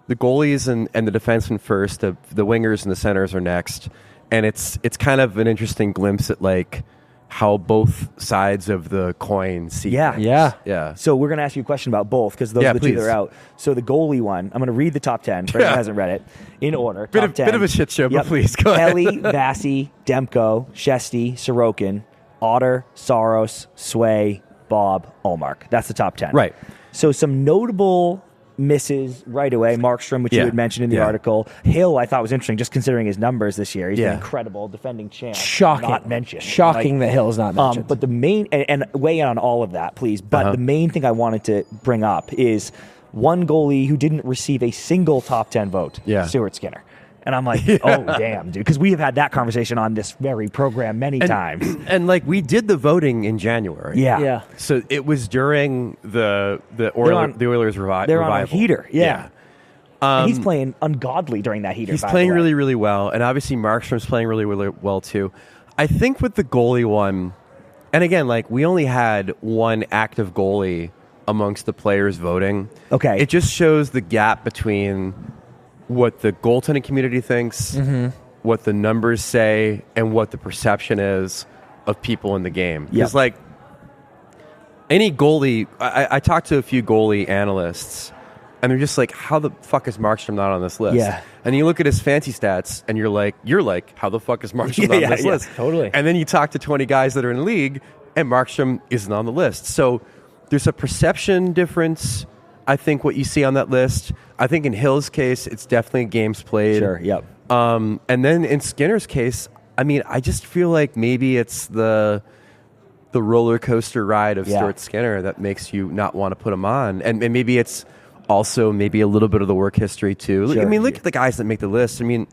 goalies and the defensemen first. The wingers and the centers are next. And it's kind of an interesting glimpse at like how both sides of the coin see things. Yeah. So we're going to ask you a question about both because those are the two that are out. So the goalie one, I'm going to read the top 10 for anyone who hasn't read it in order. Bit of a shit show, but please go ahead. Ellie, Vassy, Demko, Shesty, Sorokin, Otter, Saros, Sway, Bob, Ullmark. That's the top 10. Right. So some notable misses right away. Markstrom, which you had mentioned in the article. Hill, I thought was interesting, just considering his numbers this year. He's been incredible, defending champ. Shocking. Not mentioned. Shocking that Hill's not mentioned. But the main, and weigh in on all of that, please. But the main thing I wanted to bring up is one goalie who didn't receive a single top 10 vote, Stuart Skinner. And I'm like, oh, damn, dude. Because we have had that conversation on this very program many times. And, like, we did the voting in January. Yeah. So it was during the Oilers revival. They're on a heater. Yeah. And he's playing ungodly during that heater. He's playing really, really well. And obviously Markstrom's playing really, really well, too. I think with the goalie one, and again, like, we only had one active goalie amongst the players voting. Okay. It just shows the gap between what the goaltending community thinks, what the numbers say, and what the perception is of people in the game. Because, like, any goalie, I talked to a few goalie analysts, and they're just like, how the fuck is Markstrom not on this list? Yeah. And you look at his fancy stats, and you're like, how the fuck is Markstrom not on this list? Totally. And then you talk to 20 guys that are in the league, and Markstrom isn't on the list. So there's a perception difference. I think what you see on that list, I think in Hill's case, it's definitely games played. Sure, yep. And then in Skinner's case, I mean, I just feel like maybe it's the roller coaster ride of Stuart Skinner that makes you not want to put him on. And maybe it's also maybe a little bit of the work history, too. Sure. I mean, look at the guys that make the list. I mean,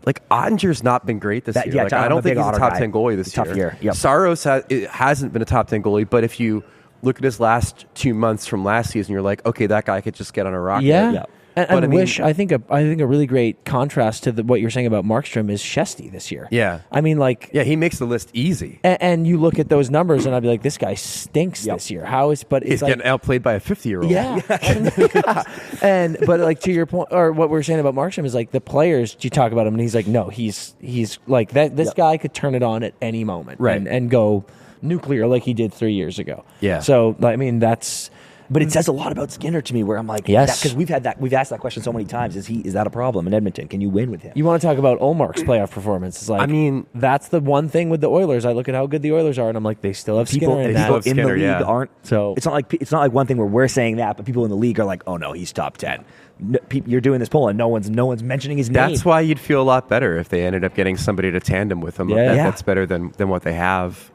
like, Ottinger's not been great this year. Like, I don't think he's a top 10 goalie this year. Tough year, yep. Saros hasn't been a top 10 goalie, but if you look at his last 2 months from last season, you're like, okay, that guy could just get on a rocket. Yeah. And I think a really great contrast to what you're saying about Markstrom is Shesty this year. Yeah. I mean, like... Yeah, he makes the list easy. And you look at those numbers, and I'd be like, this guy stinks this year. He's getting outplayed by a 50-year-old. Yeah. But like, to your point, or what we were saying about Markstrom is like the players, you talk about him, and he's like, no, he's like, that. This guy could turn it on at any moment. Right. And go nuclear like he did 3 years ago. Yeah. So, I mean, that's... But it says a lot about Skinner to me, where I'm like, yes, because we've asked that question so many times. Is that a problem in Edmonton? Can you win with him? You want to talk about Olmark's playoff performance? It's like, I mean, that's the one thing with the Oilers. I look at how good the Oilers are, and I'm like, they still have Skinner in that. People in the league aren't. So it's not like one thing where we're saying that, but people in the league are like, oh no, he's top 10. No, you're doing this poll, and no one's mentioning his name. That's why you'd feel a lot better if they ended up getting somebody to tandem with him. That's better than what they have.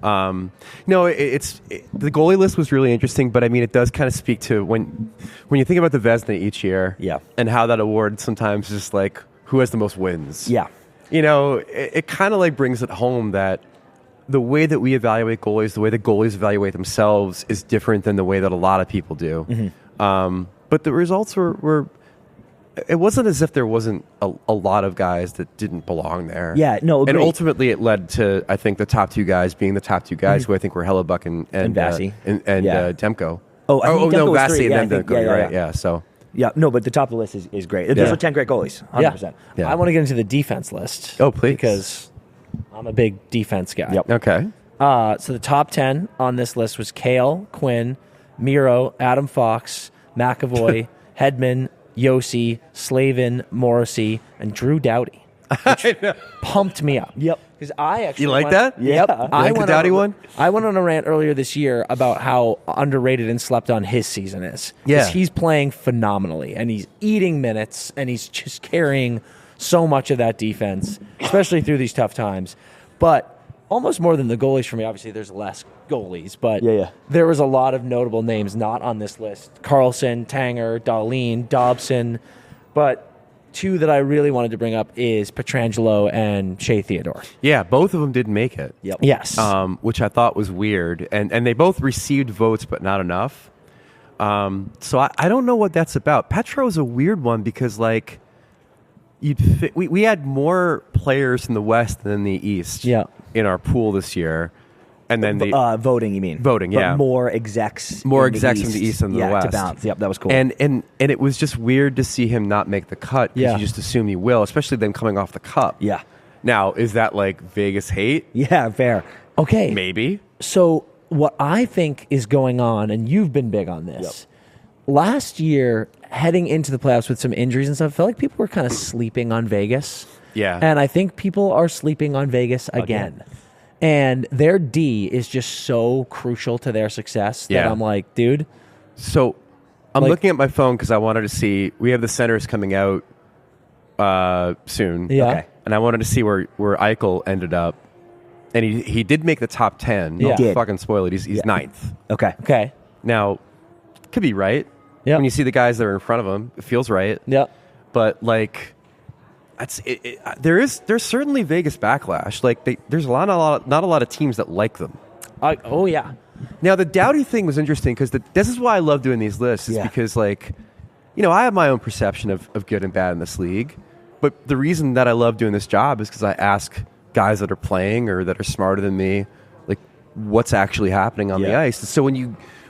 The goalie list was really interesting, but I mean, it does kind of speak to when you think about the Vezina each year, and how that award sometimes is just like who has the most wins. Yeah, it kind of like brings it home that the way that we evaluate goalies, the way that goalies evaluate themselves, is different than the way that a lot of people do. Mm-hmm. But the results were. It wasn't as if there wasn't a lot of guys that didn't belong there. Yeah, no, agreed. And ultimately it led to, I think, the top two guys being the top two guys, who I think were Hellebuck and Vasi. and Demko. Vasi and then Demko, right? Yeah, so. Yeah, no, but the top of the list is great. Those are 10 great goalies, 100%. Yeah. I want to get into the defense list. Oh, please. Because I'm a big defense guy. Yep. Okay. So the top 10 on this list was Kale, Quinn, Miro, Adam Fox, McAvoy, Hedman, Yossi, Slavin, Morrissey, and Drew Doughty, which pumped me up. Yep. Because I actually You like that? Yep. Yeah. I like the Doughty one? I went on a rant earlier this year about how underrated and slept on his season is. Yeah. Because he's playing phenomenally, and he's eating minutes, and he's just carrying so much of that defense, especially through these tough times. But almost more than the goalies for me. Obviously, there's less goalies, but there was a lot of notable names not on this list. Carlson, Tanger, Dahlin, Dobson. But two that I really wanted to bring up is Pietrangelo and Shea Theodore. Yeah, both of them didn't make it. Yep. Yes. Which I thought was weird. And they both received votes, but not enough. So I don't know what that's about. Petro's a weird one because, like, we had more players in the West than in the East in our pool this year. And then voting, you mean? Voting, but yeah. More execs. More execs from the East than the West. To balance. Yep, that was cool. And it was just weird to see him not make the cut because you just assume he will, especially them coming off the cup. Yeah. Now, is that like Vegas hate? Yeah, fair. Okay. Maybe. So what I think is going on, and you've been big on this, last year, heading into the playoffs with some injuries and stuff, I felt like people were kind of sleeping on Vegas. Yeah. And I think people are sleeping on Vegas again. And their D is just so crucial to their success that I'm like, dude. So I'm looking at my phone because I wanted to see, we have the centers coming out soon. Yeah. Okay. And I wanted to see where Eichel ended up. And he did make the top 10. Yeah. Don't fucking spoil it. He's ninth. Okay. Now, could be right. Yeah. When you see the guys that are in front of him, it feels right. Yeah. But like, there's certainly Vegas backlash. Like there's not a lot of teams that like them. Oh yeah. Now the Doughty thing was interesting because this is why I love doing these lists. Is because like, I have my own perception of good and bad in this league. But the reason that I love doing this job is because I ask guys that are playing or that are smarter than me, like, what's actually happening on the ice. And so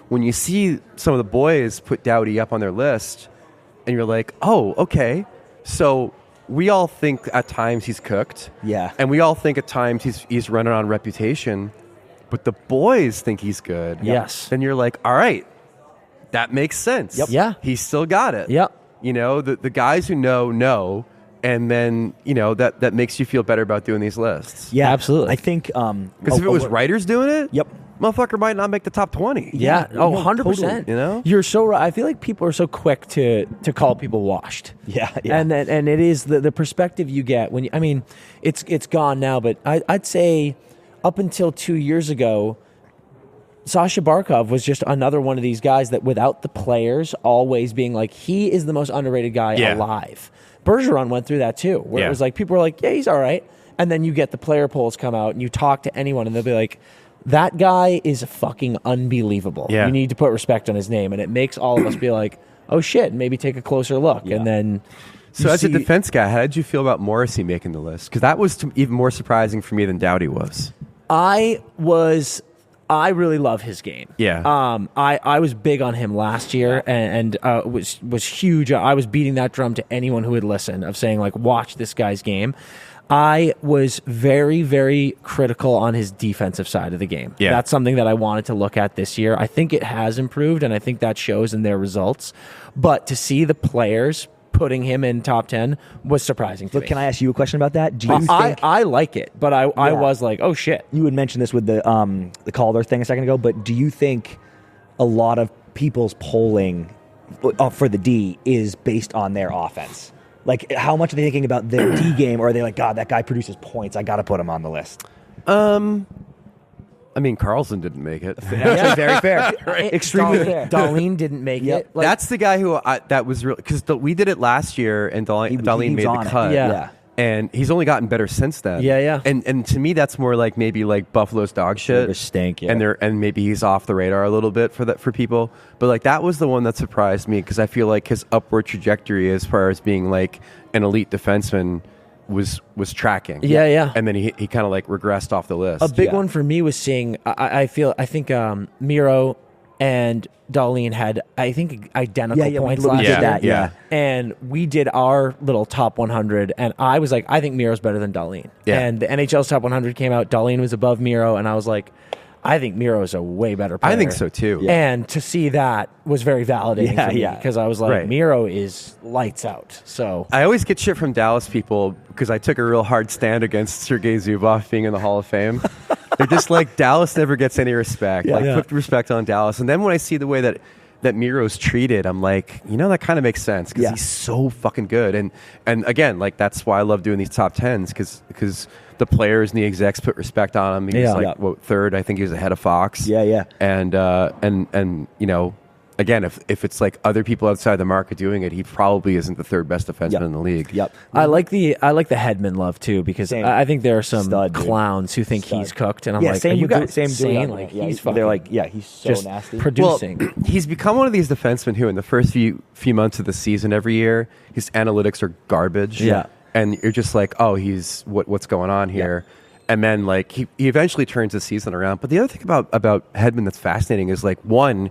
when you see some of the boys put Doughty up on their list, and you're like, oh, okay, so we all think at times he's cooked. Yeah. And we all think at times he's running on reputation. But the boys think he's good. Yes. Then you're like, all right, that makes sense. Yep. Yeah. He's still got it. Yep. The guys who know, and then, that makes you feel better about doing these lists. Yeah, absolutely. I think because if it was writers doing it, motherfucker might not make the top 20. Yeah. No, 100%. totally, You're so right. I feel like people are so quick to call people washed. Yeah. And it is the perspective you get when it's gone now, but I'd say up until 2 years ago, Sasha Barkov was just another one of these guys that without the players always being like, he is the most underrated guy alive. Bergeron went through that too, where it was like, people were like, yeah, he's all right. And then you get the player polls come out and you talk to anyone and they'll be like, that guy is fucking unbelievable. Yeah. You need to put respect on his name. And it makes all of us be like, oh shit, maybe take a closer look. Yeah. And then So as a defense guy, how did you feel about Morrissey making the list? Because that was even more surprising for me than Doughty was. I really love his game. Yeah. I was big on him last year and was huge. I was beating that drum to anyone who would listen of saying, like, watch this guy's game. I was very, very critical on his defensive side of the game. Yeah. That's something that I wanted to look at this year. I think it has improved, and I think that shows in their results. But to see the players putting him in top 10 was surprising to me. Can I ask you a question about that? Do you think I like it, but I was like, oh shit. You had mentioned this with the Calder thing a second ago, but do you think a lot of people's polling for the D is based on their offense? Like, how much are they thinking about their D game, or are they like, God, that guy produces points, I got to put him on the list? I mean, Carlson didn't make it. Actually, very fair. Extremely fair. Darlene didn't make it. Like, that's the guy who that was real, because we did it last year, and Darlene made the cut. Yeah. And he's only gotten better since then. Yeah. And to me, that's more like maybe like Buffalo's dog shit. Stink, yeah. And maybe he's off the radar a little bit for people. But like that was the one that surprised me, because I feel like his upward trajectory as far as being like an elite defenseman was tracking. Yeah. And then he kind of like regressed off the list. A big one for me was seeing. I think Miro and Darlene had, I think, identical points last year. Yeah. And we did our little top 100, and I was like, I think Miro's better than Darlene. Yeah. And the NHL's top 100 came out. Darlene was above Miro, and I was like, I think Miro is a way better player. I think so too. Yeah. And to see that was very validating for me, because I was like, Miro is lights out. So I always get shit from Dallas people because I took a real hard stand against Sergei Zubov being in the Hall of Fame. They're just like, Dallas never gets any respect. Put respect on Dallas. And then when I see the way that Miro's treated, I'm like, that kind of makes sense, because he's so fucking good. And again, like, that's why I love doing these top 10s, because the players and the execs put respect on him. He was third. I think he was ahead of Fox. Yeah. And again, if it's like other people outside the market doing it, he probably isn't the third best defenseman in the league. Yep. I like the Hedman love too, because I think there are some Stud, clowns who think he's cooked, and I'm like, same are you with guys same saying dude, like he's fucking they're like, he's so just nasty. producing? Well, he's become one of these defensemen who, in the first few months of the season every year, his analytics are garbage. Yeah. And you're just like, oh, he's what's going on here? Yeah. And then like he eventually turns the season around. But the other thing about Hedman that's fascinating is, like, one,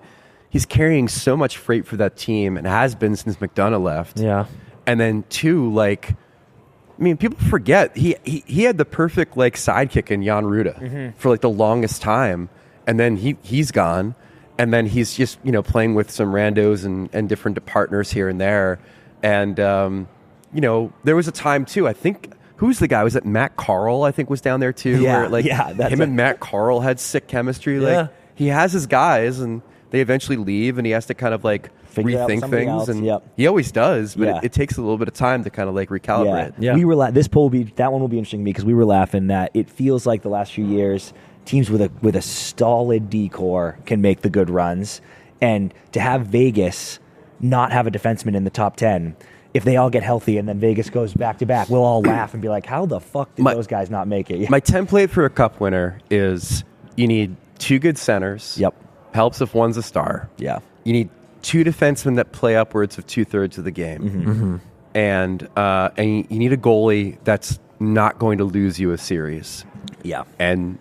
he's carrying so much freight for that team, and has been since McDonough left. Yeah. And then two, like, I mean, people forget he had the perfect like sidekick in Jan Ruda for like the longest time, and then he's gone, and then he's just playing with some randos and different partners here and there, and there was a time too. I think, who's the guy? Was it Matt Carl? I think was down there too. Yeah, where, him and Matt Carl had sick chemistry. Yeah. Like, he has his guys, and they eventually leave, and he has to kind of like rethink things, else. and he always does, but it takes a little bit of time to kind of like recalibrate. Yeah. We were this poll that one will be interesting to me, because we were laughing that it feels like the last few years teams with a solid D core can make the good runs, and to have Vegas not have a defenseman in the top 10, if they all get healthy and then Vegas goes back to back, we'll all laugh and be like, how the fuck did those guys not make it? My template for a cup winner is you need two good centers. Yep. Helps if one's a star. Yeah. You need two defensemen that play upwards of 2/3 of the game. And you need a goalie that's not going to lose you a series. Yeah. And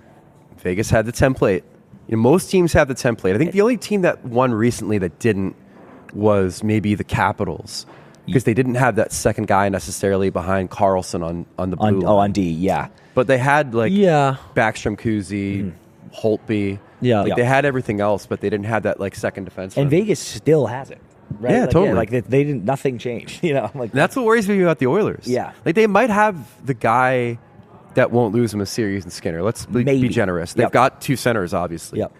Vegas had the template. Most teams have the template. I think the only team that won recently that didn't was maybe the Capitals, because they didn't have that second guy necessarily behind Carlson on the blue line. On D, yeah. But they had like Backstrom, Kuzi, Holtby. Yeah. They had everything else, but they didn't have that like second defenseman. And Vegas still has it. Right? Yeah, totally. Like they didn't. Nothing changed. Like that's what worries me about the Oilers. Yeah. Like they might have the guy that won't lose them a series in Skinner. Let's be generous. They've got two centers, obviously. Yep.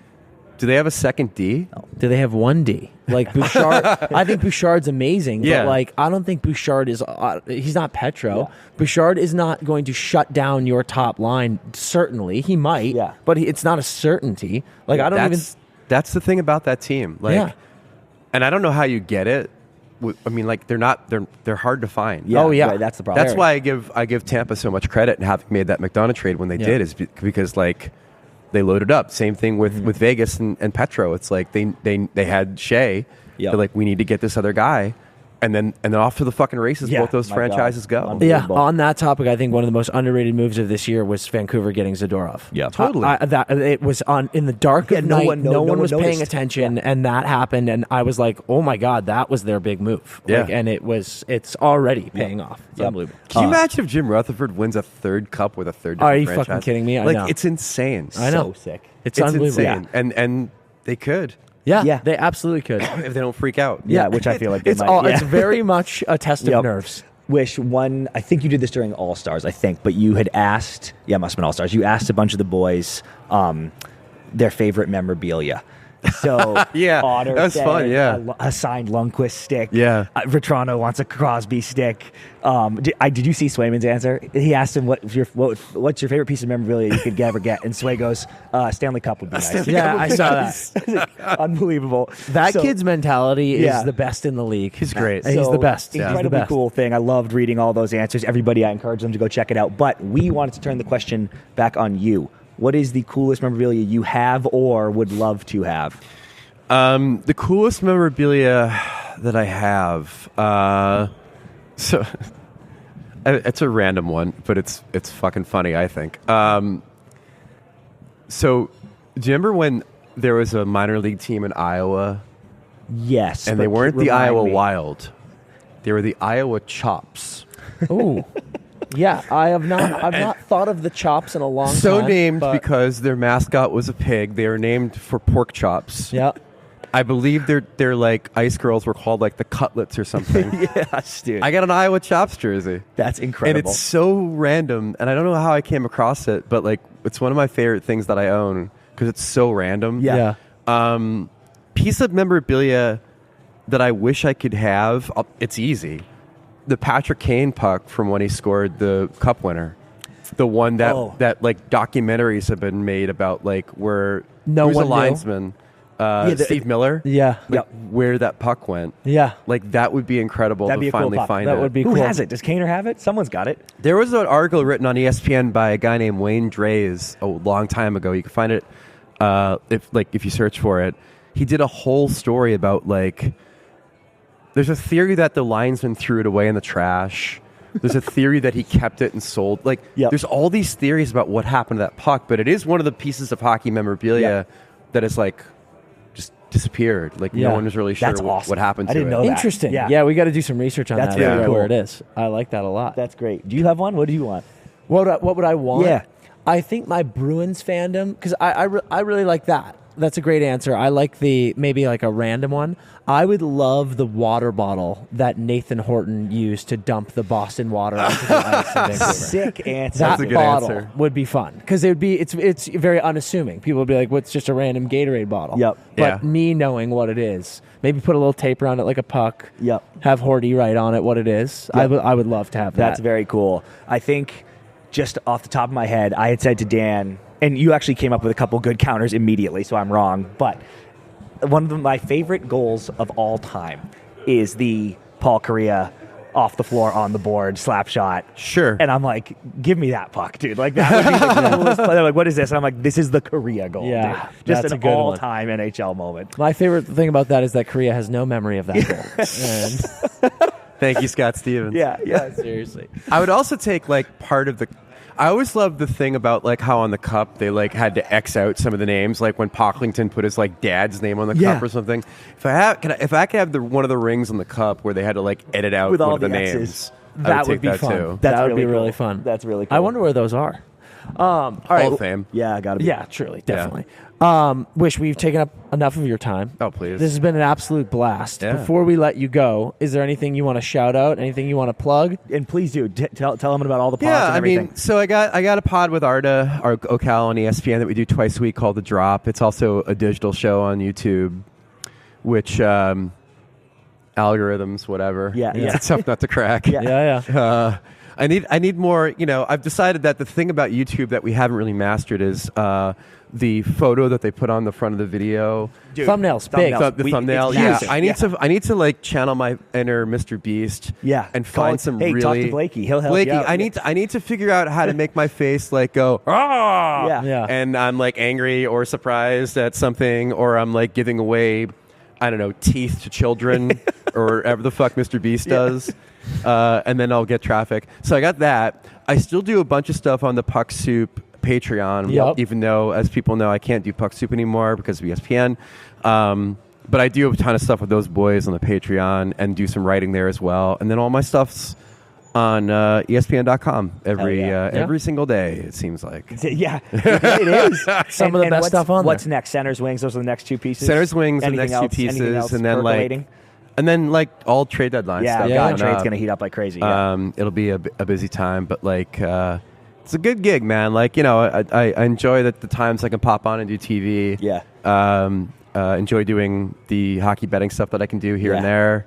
Do they have a second D? No. Do they have one D? Like Bouchard, I think Bouchard's amazing, but like I don't think Bouchard is. He's not Petro. Yeah. Bouchard is not going to shut down your top line. Certainly, he might. Yeah. But it's not a certainty. Like I don't even. That's the thing about that team. Like, and I don't know how you get it. I mean, like they're hard to find. Yeah, right, that's the problem. That's why I give Tampa so much credit and having made that McDonough trade when they did, is because like. They loaded up. Same thing with Vegas and Petro. It's like they had Shea. Yep. They're like, we need to get this other guy. and then off to the fucking races. Yeah, Both those my franchises God. go. Unbelievable. Yeah, on that topic, I think one of the most underrated moves of this year was Vancouver getting Zadorov. Yeah. Totally. It was on in the dark of no night. one No one was paying noticed. attention, and that happened. And I was like, "Oh my god, that was their big move!" Yeah. And it's already paying off. It's unbelievable. Can you imagine if Jim Rutherford wins a third cup with a third? Are you franchise? fucking kidding me? I Like know. it's insane. I know. So sick. It's It's unbelievable. insane. And they could Yeah, they absolutely could. if they don't freak out. Yeah, which I feel like they It's might. It's very much a test of Yep. nerves. Wish one. I think you did this during All Stars. I think, but you had asked. Yeah, it must have been All Stars. You asked a bunch of the boys their favorite memorabilia. So Yeah, Otter that's said fun, yeah. a signed Lundqvist stick. Yeah. Vetrano wants a Crosby stick. Did you see Swayman's answer? He asked him what's your favorite piece of memorabilia you could ever get, and Sway goes, Stanley Cup would be nice. Yeah, I saw that. Unbelievable. That So- kid's mentality is Yeah. the best in the league. He's great. He's the best. Incredibly He's the best. cool thing. I loved reading all those answers. Everybody, I encourage them to go check it out. But we wanted to turn the question back on you. What is the coolest memorabilia you have or would love to have? The coolest memorabilia that I have. So it's a random one, but it's fucking funny, I think. So do you remember when there was a minor league team in Iowa, Yes. and but they weren't the remind Iowa me. Wild? They were the Iowa Chops. Ooh. Yeah, I've not thought of the chops in a long So time. named but- because their mascot was a pig. They were named for pork chops. Yeah. I believe they're like ice girls were called like the Cutlets or something. Yes, dude. I got an Iowa Chops jersey. That's incredible. And it's so random, and I don't know how I came across it, but like it's one of my favorite things that I own because it's so random. Yeah. Piece of memorabilia that I wish I could have. It's easy. The Patrick Kane puck from when he scored the Cup winner. The one that like documentaries have been made about, like where No who's one a knew. linesman. Steve Miller. Yeah. Like where that puck went. Yeah. Like that would be incredible That'd be to a cool finally puck. find That it. would be Who cool. has it? Does Kaner have it? Someone's got it. There was an article written on ESPN by a guy named Wayne Dreys a long time ago. You can find it if you search for it. He did a whole story about like there's a theory that the linesman threw it away in the trash. There's a theory that he kept it and sold. Like there's all these theories about what happened to that puck, but it is one of the pieces of hockey memorabilia that is like just disappeared. Like no one was really sure That's awesome. what happened to I didn't it. know that. Interesting. Yeah. Yeah, we got to do some research on That's that. very Figure out cool. where it is. I like that a lot. That's great. Do you have one? What do you want? What would I want? Yeah. I think my Bruins fandom, because I really like that. That's a great answer. I like maybe like a random one. I would love the water bottle that Nathan Horton used to dump the Boston water onto the ice in Vancouver. Sick answer. That That's a good bottle answer. would be fun because it's very unassuming. People would be like, "What's just a random Gatorade bottle?" Yep. But Yeah. me knowing what it is, maybe put a little tape around it like a puck. Yep. Have Horty write on it what it is. Yep. I would love to have that. That's very cool. I think just off the top of my head, I had said to Dan, and you actually came up with a couple good counters immediately, so I'm wrong. But one of my favorite goals of all time is the Paul Kariya off the floor on the board slap shot. Sure. And I'm like, give me that puck, dude. Like that would be the coolest. They're like, what is this? And I'm like, this is the Kariya goal. Yeah, dude. Just that's a an good one. all-time NHL moment. My favorite thing about that is that Korea has no memory of that goal. And Thank you, Scott Stevens. Yeah. seriously. I would also take like part of the. I always loved the thing about like how on the cup they like had to X out some of the names, like when Pocklington put his like dad's name on the Yeah. cup or something. If I could have one of the rings on the cup where they had to like edit out With one all of the the X's. names, I That would take be that fun. too. That's that would really be really cool. fun. That's really cool. I wonder where those are. All right. Hall of Fame. Yeah, gotta be. Yeah, truly, definitely. Wish we've taken up enough of your time. Oh, please. This has been an absolute blast. Yeah. Before we let you go, is there anything you want to shout out? Anything you want to plug? And please do tell them about all the pods Yeah, and I everything. mean, so I got a pod with Arda, our Ocal on ESPN that we do twice a week called The Drop. It's also a digital show on YouTube, which algorithms, whatever. Yeah. It's tough not to crack. Yeah. I need more. I've decided that the thing about YouTube that we haven't really mastered is the photo that they put on the front of the video. Dude, Thumbnails, big. The thumbnail. it's Yeah, massive. I need to like channel my inner Mr. Beast. Yeah. and Call find it- some hey, really. talk to Blakey. He'll help Blakey, you out. I need to figure out how to make my face like go ah. Yeah. Yeah. And I'm like angry or surprised at something, or I'm like giving away I don't know, teeth to children or whatever the fuck Mr. Beast does. And then I'll get traffic. So I got that. I still do a bunch of stuff on the Puck Soup Patreon, even though, as people know, I can't do Puck Soup anymore because of ESPN. But I do a ton of stuff with those boys on the Patreon and do some writing there as well. And then all my stuff's on ESPN.com every single day, it seems like. Yeah, it is. Some of the best stuff on what's there. Next? Centers, wings, those are the next two pieces? Centers, wings, the Anything next two else? pieces. Anything else And then percolating? all trade deadline stuff. God, trade's going to heat up like crazy. Yeah. It'll be a busy time, but it's a good gig, man. I enjoy the times I can pop on and do TV. Yeah. Enjoy doing the hockey betting stuff that I can do here and there.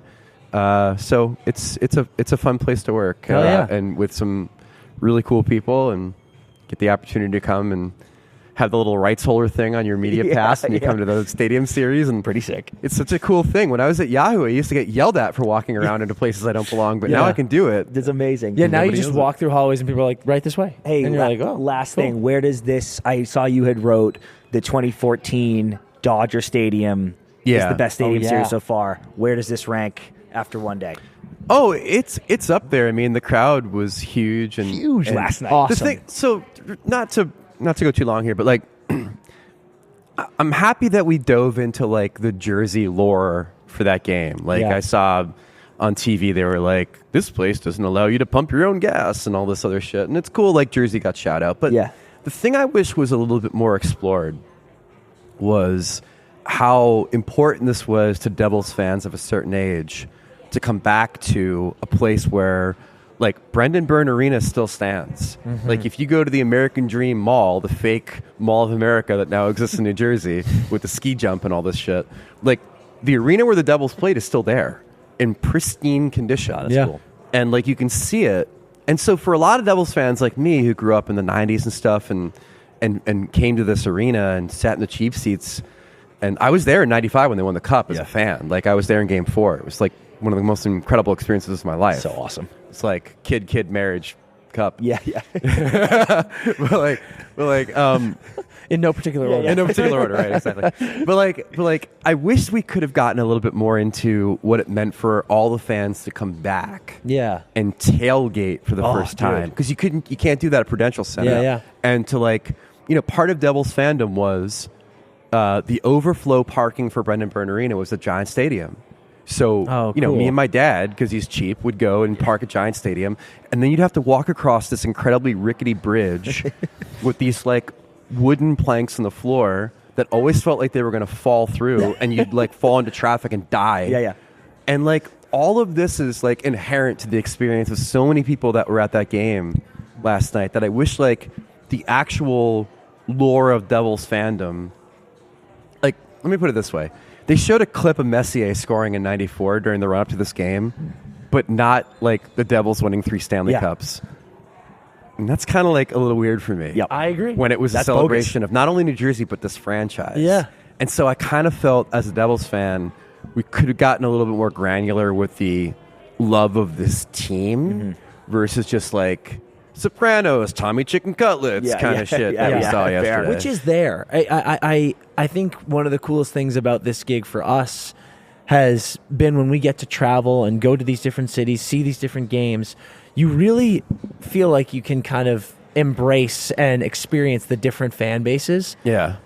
So it's a fun place to work, and with some really cool people, and get the opportunity to come and have the little rights holder thing on your media pass, and you come to the stadium series, and pretty sick. It's such a cool thing. When I was at Yahoo, I used to get yelled at for walking around into places I don't belong, but now I can do it. It's amazing. Yeah, now you just walk through hallways and people are like, right this way. Hey, and you're like, oh, last cool. thing, where does this? I saw you had wrote the 2014 Dodger Stadium is the best stadium series so far. Where does this rank after one day? Oh, it's up there. I mean, the crowd was huge and last night. Awesome. So not to go too long here, but I'm happy that we dove into the Jersey lore for that game. I saw on TV they were like, this place doesn't allow you to pump your own gas and all this other shit, and it's cool. Jersey got shout out, but the thing I wish was a little bit more explored was how important this was to Devils fans of a certain age to come back to a place where Brendan Byrne Arena still stands. Mm-hmm. If you go to the American Dream Mall, the fake Mall of America that now exists in New Jersey with the ski jump and all this shit, the arena where the Devils played is still there in pristine condition. Oh, that's cool. And you can see it. And so for a lot of Devils fans like me who grew up in the 90s and stuff and came to this arena and sat in the cheap seats, and I was there in 95 when they won the Cup as a fan. I was there in Game 4. It was one of the most incredible experiences of my life. So awesome. It's kid marriage cup. Yeah. but in no particular order. In no particular order, right? Exactly. But I wish we could have gotten a little bit more into what it meant for all the fans to come back. Yeah. And tailgate for the first time, because you can't do that at Prudential Center. Yeah. And to part of Devils fandom was the overflow parking for Brendan Byrne Arena was the Giant Stadium. So, cool. Me and my dad, because he's cheap, would go and park at Giant Stadium. And then you'd have to walk across this incredibly rickety bridge with these, wooden planks on the floor that always felt like they were going to fall through. And you'd, fall into traffic and die. Yeah. And, all of this is, inherent to the experience of so many people that were at that game last night that I wish, the actual lore of Devils fandom... let me put it this way. They showed a clip of Messier scoring in 94 during the run-up to this game, but not, the Devils winning 3 Stanley Cups. And that's kind of, a little weird for me. Yep. I agree. When it was a celebration of not only New Jersey, but this franchise. Yeah. And so I kind of felt, as a Devils fan, we could have gotten a little bit more granular with the love of this team versus just, Sopranos, Tommy Chicken Cutlets kind of shit that we saw yesterday. Which is there. I think one of the coolest things about this gig for us has been when we get to travel and go to these different cities, see these different games, you really feel like you can kind of embrace and experience the different fan bases. Yeah.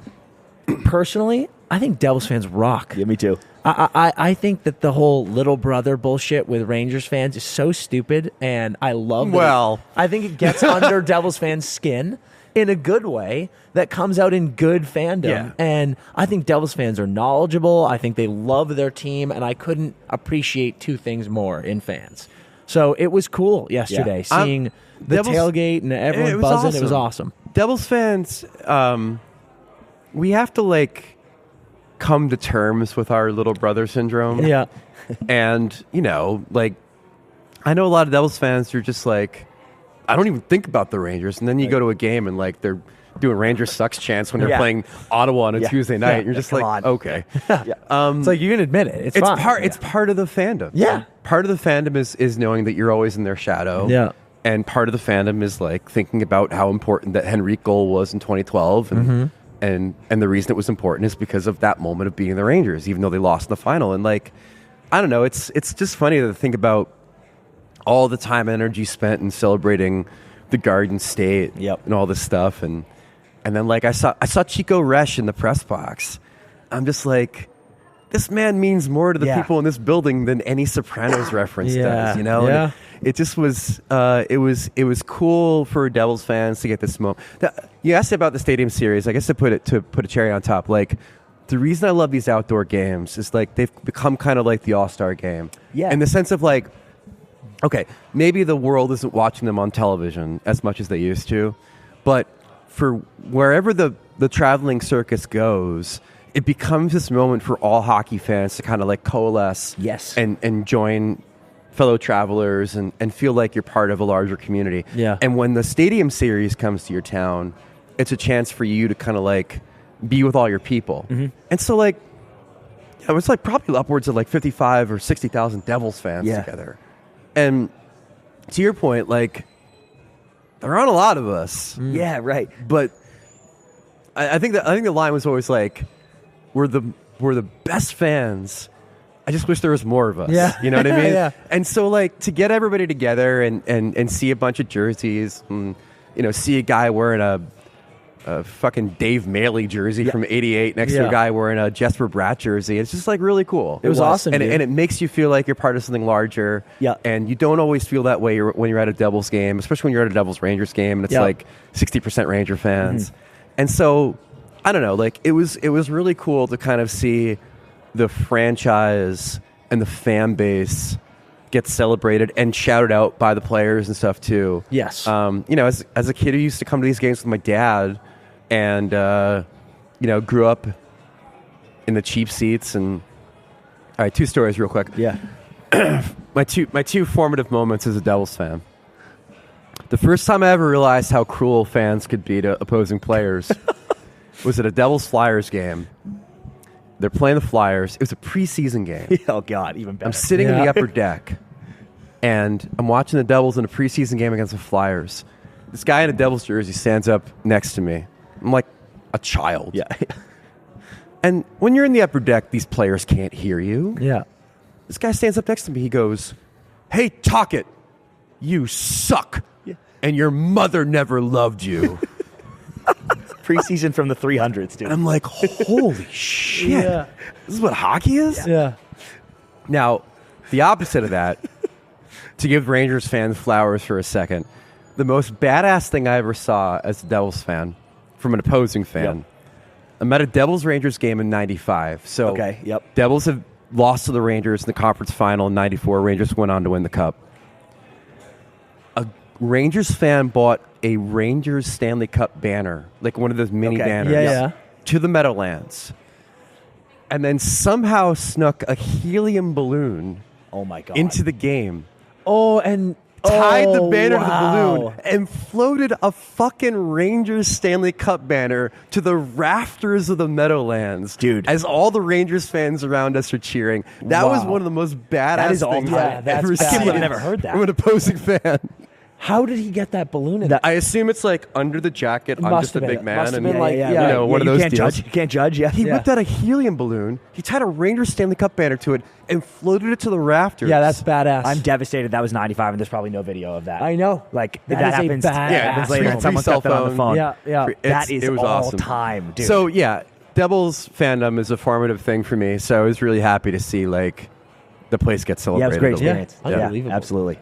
Personally, I think Devils fans rock. Yeah, me too. I think that the whole little brother bullshit with Rangers fans is so stupid, and I love that. I think it gets under Devils fans' skin in a good way that comes out in good fandom. Yeah. And I think Devils fans are knowledgeable. I think they love their team, and I couldn't appreciate two things more in fans. So it was cool yesterday seeing the tailgate and everyone buzzing. Awesome. It was awesome. Devils fans, we have to come to terms with our little brother syndrome. Yeah. And, I know a lot of Devils fans are just I don't even think about the Rangers. And then you go to a game and they're doing Rangers sucks chants when they're playing Ottawa on a Tuesday night. And you're just okay. It's you can admit it. It's fine. It's part of the fandom. Yeah. Part of the fandom is knowing that you're always in their shadow. Yeah. And part of the fandom is thinking about how important that Henrique goal was in 2012 and And the reason it was important is because of that moment of being the Rangers, even though they lost in the final. And like, I don't know, it's just funny to think about all the time and energy spent in celebrating the Garden State and all this stuff. And then like I saw Chico Resch in the press box. I'm just like, this man means more to the people in this building than any Sopranos reference does, you know? Yeah. And it just was, it was cool for Devils fans to get this moment. You asked about the Stadium Series. I guess to put a cherry on top, like the reason I love these outdoor games is like they've become kind of like the All-Star game. Yeah. In the sense of like, okay, maybe the world isn't watching them on television as much as they used to, but for wherever the traveling circus goes, it becomes this moment for all hockey fans to kind of like coalesce and join fellow travelers and feel like you're part of a larger community. Yeah. And when the Stadium Series comes to your town, it's a chance for you to kind of like be with all your people. Mm-hmm. And so like, it was like probably upwards of like 55 or 60,000 Devils fans together. And to your point, like, there aren't a lot of us. Mm. Yeah, right. But I think the line was always like, we're the best fans. I just wish there was more of us. Yeah. You know what I mean? Yeah. And so like to get everybody together and see a bunch of jerseys and, you know, see a guy wearing a fucking Dave Maley jersey from '88 next to a guy wearing a Jesper Bratt jersey. It's just like really cool. It was awesome. And it makes you feel like you're part of something larger. Yeah. And you don't always feel that way when you're at a Devils game, especially when you're at a Devils Rangers game and it's like 60% Ranger fans. Mm-hmm. And so I don't know, like it was really cool to kind of see the franchise and the fan base get celebrated and shouted out by the players and stuff too. Yes. You know, as a kid who used to come to these games with my dad and you know, grew up in the cheap seats and all right, two stories real quick. Yeah. my two formative moments as a Devils fan. The first time I ever realized how cruel fans could be to opposing players was at a Devils Flyers game. They're playing the Flyers. It was a preseason game. Oh, God, even better. I'm sitting in the upper deck, and I'm watching the Devils in a preseason game against the Flyers. This guy in a Devils jersey stands up next to me. I'm like a child. Yeah. And when you're in the upper deck, these players can't hear you. Yeah. This guy stands up next to me. He goes, "Hey, Tocchet, you suck, and your mother never loved you." Preseason from the 300s, dude. And I'm like, holy shit. Yeah. This is what hockey is? Yeah. Now, the opposite of that, to give Rangers fans flowers for a second, the most badass thing I ever saw as a Devils fan from an opposing fan, I'm at a Devils-Rangers game in 95. So Devils have lost to the Rangers in the conference final in 94. Rangers went on to win the Cup. A Rangers fan bought a Rangers Stanley Cup banner, like one of those mini banners, to the Meadowlands, and then somehow snuck a helium balloon into the game. Oh, and tied the banner to the balloon and floated a fucking Rangers Stanley Cup banner to the rafters of the Meadowlands, dude. As all the Rangers fans around us are cheering. That was one of the most badass things I've ever seen. I've never heard that from an opposing fan. How did he get that balloon in there? I assume it's like under the jacket. I'm just a big man. And like, you know, one of those deals. You can't judge. Yeah. He whipped out a helium balloon. He tied a Rangers Stanley Cup banner to it and floated it to the rafters. Yeah, that's badass. I'm devastated. That was 95, and there's probably no video of that. I know. Like, that happens. Happens later, and someone's got that on the phone. Yeah, yeah. It was all awesome. Time, dude. So, yeah, Devils fandom is a formative thing for me, so I was really happy to see, like, the place get celebrated. Yeah, it was a great experience. Unbelievable. Absolutely.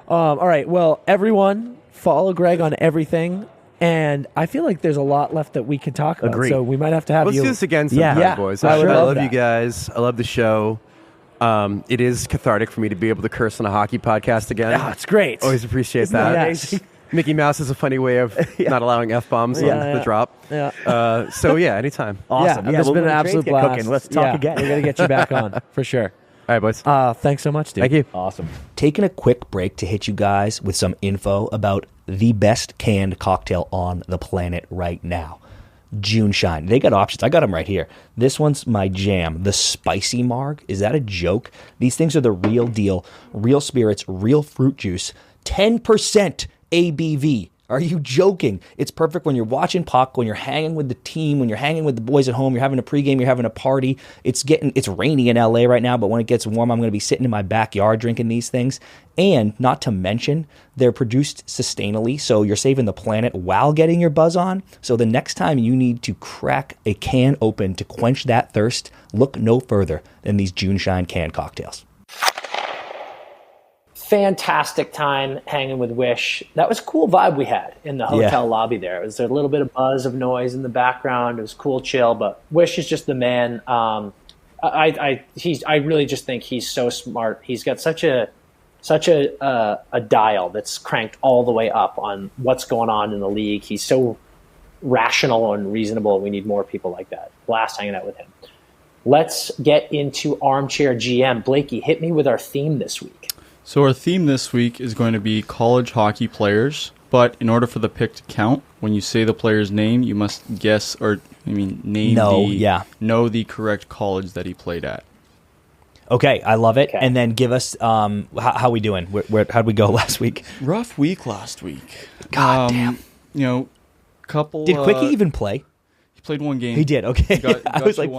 All right, well, everyone, follow Greg on everything, and I feel like there's a lot left that we could talk about. Agreed. So we might have to have Let's do this again sometime, boys. I love you guys. I love the show. It is cathartic for me to be able to curse on a hockey podcast again. Yeah, it's great. Always appreciate that. Mickey Mouse is a funny way of not allowing F-bombs on the drop. Yeah. So, yeah, anytime. Awesome. Yeah, it's been an absolute blast. Cooking. Let's talk again. We're going to get you back on, for sure. All right, boys. Thanks so much, dude. Thank you. Awesome. Taking a quick break to hit you guys with some info about the best canned cocktail on the planet right now. June Shine. They got options. I got them right here. This one's my jam. The Spicy Marg. Is that a joke? These things are the real deal. Real spirits, real fruit juice. 10% ABV. Are you joking? It's perfect when you're watching puck, when you're hanging with the team, when you're hanging with the boys at home, you're having a pregame, you're having a party. It's rainy in LA right now, but when it gets warm, I'm going to be sitting in my backyard drinking these things. And not to mention, they're produced sustainably, so you're saving the planet while getting your buzz on. So the next time you need to crack a can open to quench that thirst, look no further than these June Shine canned cocktails. Fantastic time hanging with Wish. That was a cool vibe we had in the hotel lobby there. It was a little bit of buzz of noise in the background. It was cool, chill, but Wish is just the man. I really just think he's so smart. He's got such a dial that's cranked all the way up on what's going on in the league. He's so rational and reasonable. We need more people like that. Blast hanging out with him. Let's get into Armchair GM. Blakey, hit me with our theme this week. So our theme this week is going to be college hockey players, but in order for the pick to count, when you say the player's name, you must know the correct college that he played at. Okay, I love it. Okay. And then give us how we doing? How'd we go last week? Rough week last week. God damn. Couple. Did Quickie even play? He played one game. He did. Okay. I was like,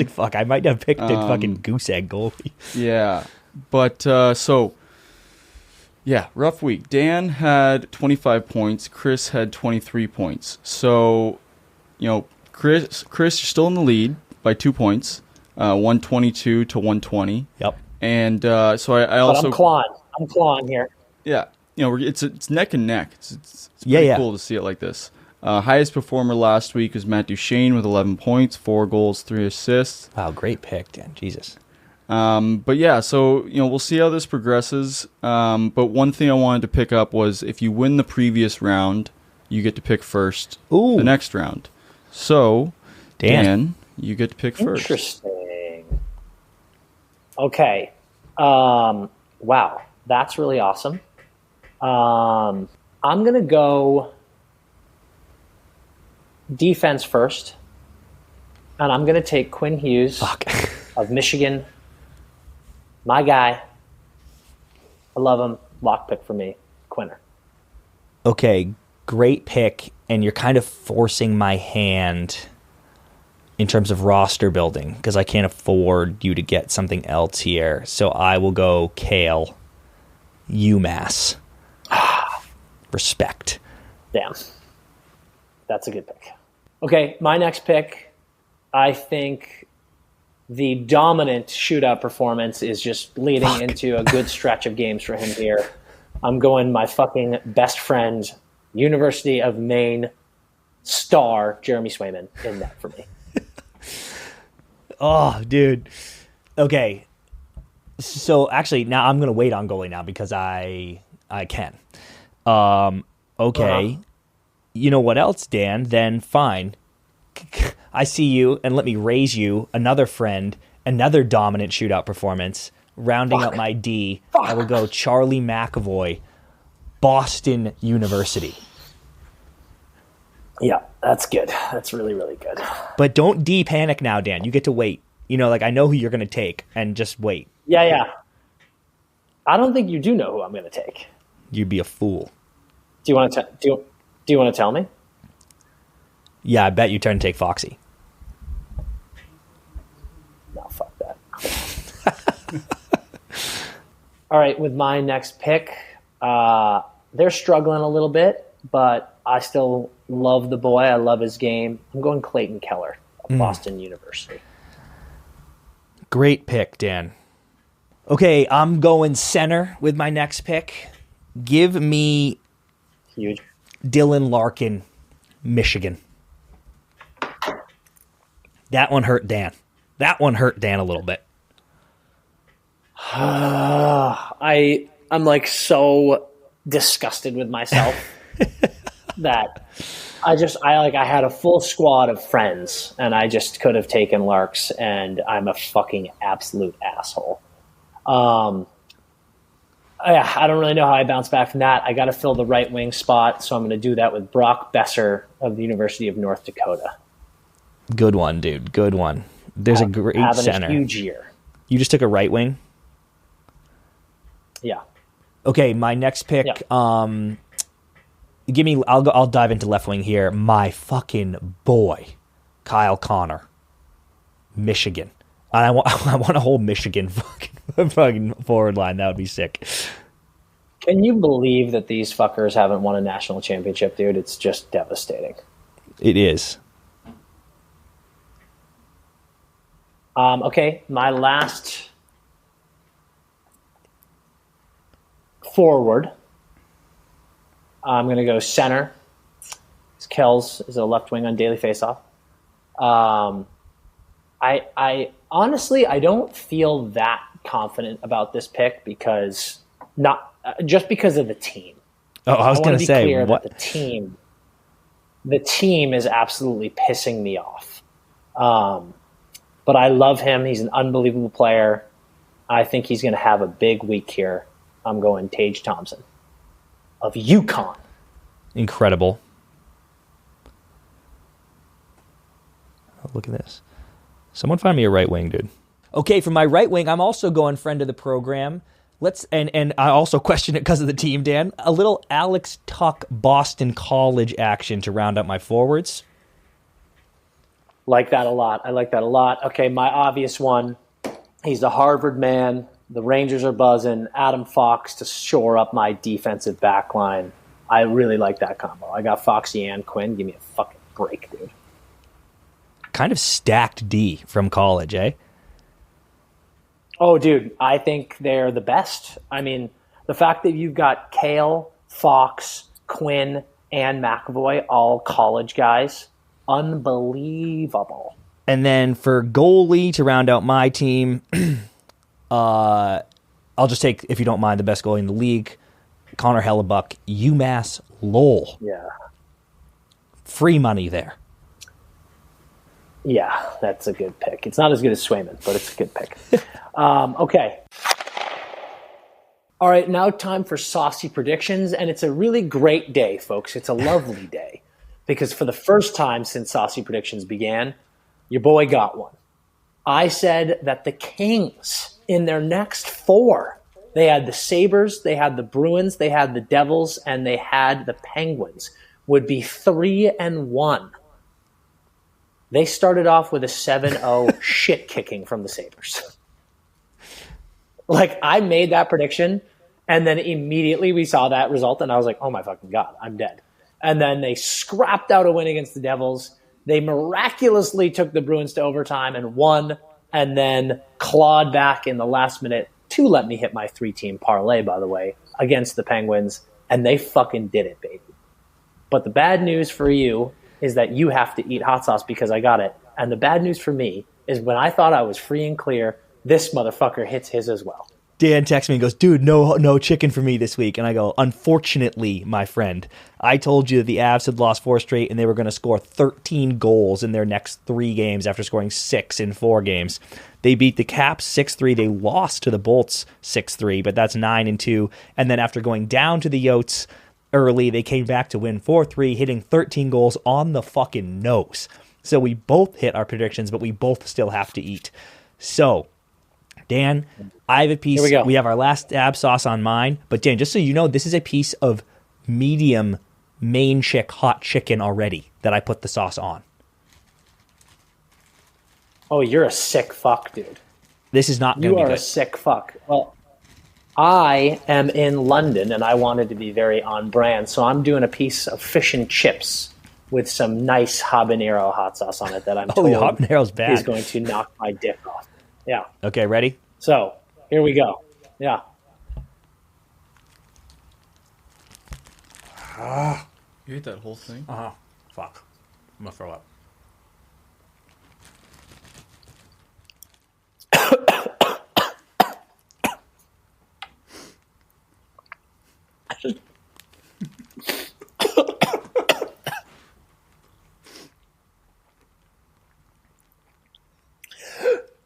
fuck. I might have picked a fucking goose egg goalie. Yeah, but rough week. Dan had 25 points. Chris had 23 points. So, Chris, you're still in the lead by 2 points. 122 to 120. Yep. And so I also. But I'm clawing here. Yeah. It's neck and neck. It's pretty cool to see it like this. Highest performer last week was Matt Duchene with 11 points, 4 goals, 3 assists. Wow, great pick, Dan. Jesus. But yeah, so we'll see how this progresses. But one thing I wanted to pick up was if you win the previous round, you get to pick first. Ooh. The next round. So, Dan, you get to pick first. Interesting. Okay. Wow, that's really awesome. I'm gonna go defense first, and I'm gonna take Quinn Hughes of Michigan. My guy. I love him. Lock pick for me. Quinner. Okay, great pick, and you're kind of forcing my hand in terms of roster building because I can't afford you to get something else here. So I will go Kale, UMass. Respect. Damn. That's a good pick. Okay, my next pick, I think the dominant shootout performance is just leading into a good stretch of games for him here. I'm going my fucking best friend, University of Maine star, Jeremy Swayman, in that for me. Oh, dude. Okay. So actually, now I'm going to wait on goalie now because I can. Okay. You know what else, Dan? Then fine. I see you, and let me raise you another friend, another dominant shootout performance. Rounding up my D, I will go Charlie McAvoy, Boston University. Yeah, that's good. That's really, really good. But don't panic now, Dan. You get to wait. I know who you're going to take, and just wait. Yeah. I don't think you do know who I'm going to take. You'd be a fool. Do you want to do you want to tell me? Yeah, I bet you turn to take Foxy. No, fuck that. All right, with my next pick, they're struggling a little bit, but I still love the boy. I love his game. I'm going Clayton Keller of Boston University. Great pick, Dan. Okay, I'm going center with my next pick. Give me huge Dylan Larkin, Michigan. That one hurt Dan. A little bit. I'm like so disgusted with myself that I had a full squad of friends and I just could have taken Larks and I'm a fucking absolute asshole. I don't really know how I bounce back from that. I got to fill the right wing spot, so I'm going to do that with Brock Besser of the University of North Dakota. Good one, dude. Good one. There's a great center. A huge year. You just took a right wing? Yeah. Okay, my next pick, I'll dive into left wing here. My fucking boy, Kyle Connor, Michigan. I want a whole Michigan fucking forward line. That would be sick. Can you believe that these fuckers haven't won a national championship, dude? It's just devastating. It is. Okay, my last forward. I'm going to go center. Kells is a left wing on daily faceoff. I honestly, I don't feel that confident about this pick because just because of the team. Oh, I was going to say clear what that the team is absolutely pissing me off. But I love him. He's an unbelievable player. I think he's going to have a big week here. I'm going Tage Thompson of UConn. Incredible. Oh, look at this. Someone find me a right wing, dude. Okay, for my right wing, I'm also going friend of the program. And I also question it because of the team, Dan. A little Alex Tuck Boston College action to round up my forwards. Like that a lot. I like that a lot. Okay, my obvious one. He's a Harvard man. The Rangers are buzzing. Adam Fox to shore up my defensive back line. I really like that combo. I got Foxy and Quinn. Give me a fucking break, dude. Kind of stacked D from college, eh? Oh, dude, I think they're the best. I mean, the fact that you've got Kale, Fox, Quinn, and McAvoy, all college guys, unbelievable. And then for goalie to round out my team, I'll just take, if you don't mind, the best goalie in the league, Connor Hellebuck, UMass Lowell. Yeah. Free money there. Yeah, that's a good pick. It's not as good as Swayman, but it's a good pick. Okay. All right, now time for saucy predictions, and it's a really great day, folks. It's a lovely day because for the first time since saucy predictions began, your boy got one. I said that the Kings in their next four, they had the Sabres, they had the Bruins, they had the Devils, and they had the Penguins, would be 3-1. They started off with a 7-0 shit kicking from the Sabres. Like, I made that prediction, and then immediately we saw that result, and I was like, oh my fucking God, I'm dead. And then they scrapped out a win against the Devils. They miraculously took the Bruins to overtime and won, and then clawed back in the last minute to let me hit my 3-team parlay, by the way, against the Penguins, and they fucking did it, baby. But the bad news for you is that you have to eat hot sauce because I got it. And the bad news for me is when I thought I was free and clear, this motherfucker hits his as well. Dan texts me and goes, dude, no chicken for me this week. And I go, unfortunately, my friend, I told you that the Avs had lost 4 straight and they were going to score 13 goals in their next 3 games after scoring 6 in 4 games. They beat the Caps 6-3. They lost to the Bolts 6-3, but that's 9-2. And then after going down to the Yotes early, they came back to win 4-3, hitting 13 goals on the fucking nose. So we both hit our predictions, but we both still have to eat. So, Dan, I have a piece. Here we go. We have our last ab sauce on mine. But Dan, just so you know, this is a piece of medium main chick hot chicken already that I put the sauce on. Oh, you're a sick fuck, dude. This is not going to be good. You are a sick fuck. Well, I am in London, and I wanted to be very on brand, so I'm doing a piece of fish and chips with some nice habanero hot sauce on it that I'm told habanero's bad. Is going to knock my dick off. Yeah. Okay, ready? So, here we go. Yeah. You ate that whole thing? Uh-huh. Fuck. I'm going to throw up.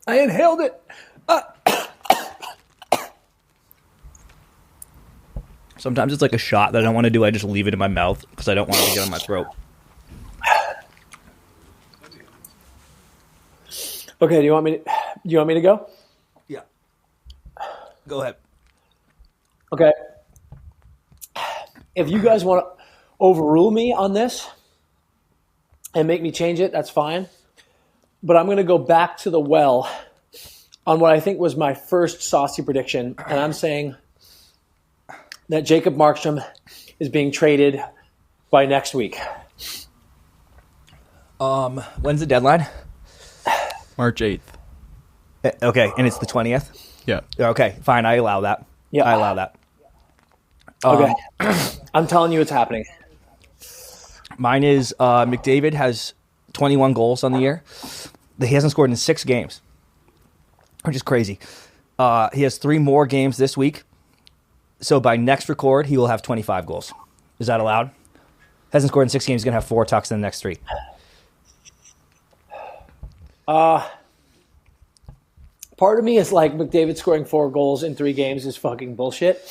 I inhaled it. Sometimes it's like a shot that I don't want to do. I just leave it in my mouth because I don't want it to get on my throat. Okay, do you want me to go? Yeah. Go ahead. Okay. If you guys want to, overrule me on this and make me change it, that's fine. But I'm going to go back to the well on what I think was my first saucy prediction. And I'm saying that Jacob Markstrom is being traded by next week. When's the deadline? March 8th. Okay, and it's the 20th? Yeah. Okay, fine. I allow that. Yeah. I allow that. Okay. I'm telling you it's happening. Mine is McDavid has 21 goals on the year. He hasn't scored in 6 games, which is crazy. He has 3 more games this week. So by next record, he will have 25 goals. Is that allowed? Hasn't scored in 6 games. He's going to have 4 tucks in the next 3. Part of me is like McDavid scoring 4 goals in 3 games is fucking bullshit.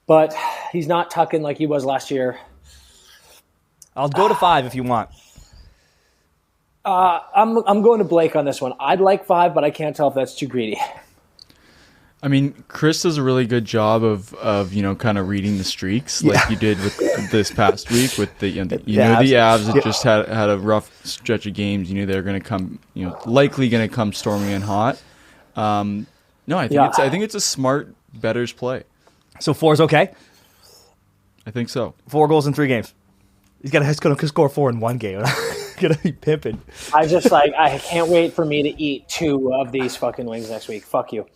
But he's not tucking like he was last year. I'll go to 5 if you want. I'm going to Blake on this one. I'd like 5, but I can't tell if that's too greedy. I mean, Chris does a really good job of kind of reading the streaks like you did with this past week with the the Avs that just had a rough stretch of games. You knew they were going to come, likely going to come storming in hot. No, I think it's a smart bettor's play. So 4 is okay? I think so. 4 goals in 3 games. He's going to score 4 in 1 game. Going to be pimping. I can't wait for me to eat 2 of these fucking wings next week. Fuck you.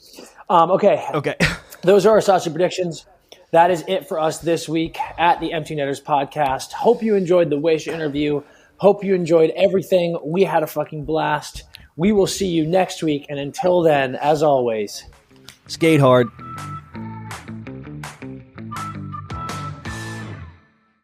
Okay. Those are our sausage predictions. That is it for us this week at the Empty Netters podcast. Hope you enjoyed the Wysh interview. Hope you enjoyed everything. We had a fucking blast. We will see you next week. And until then, as always, skate hard.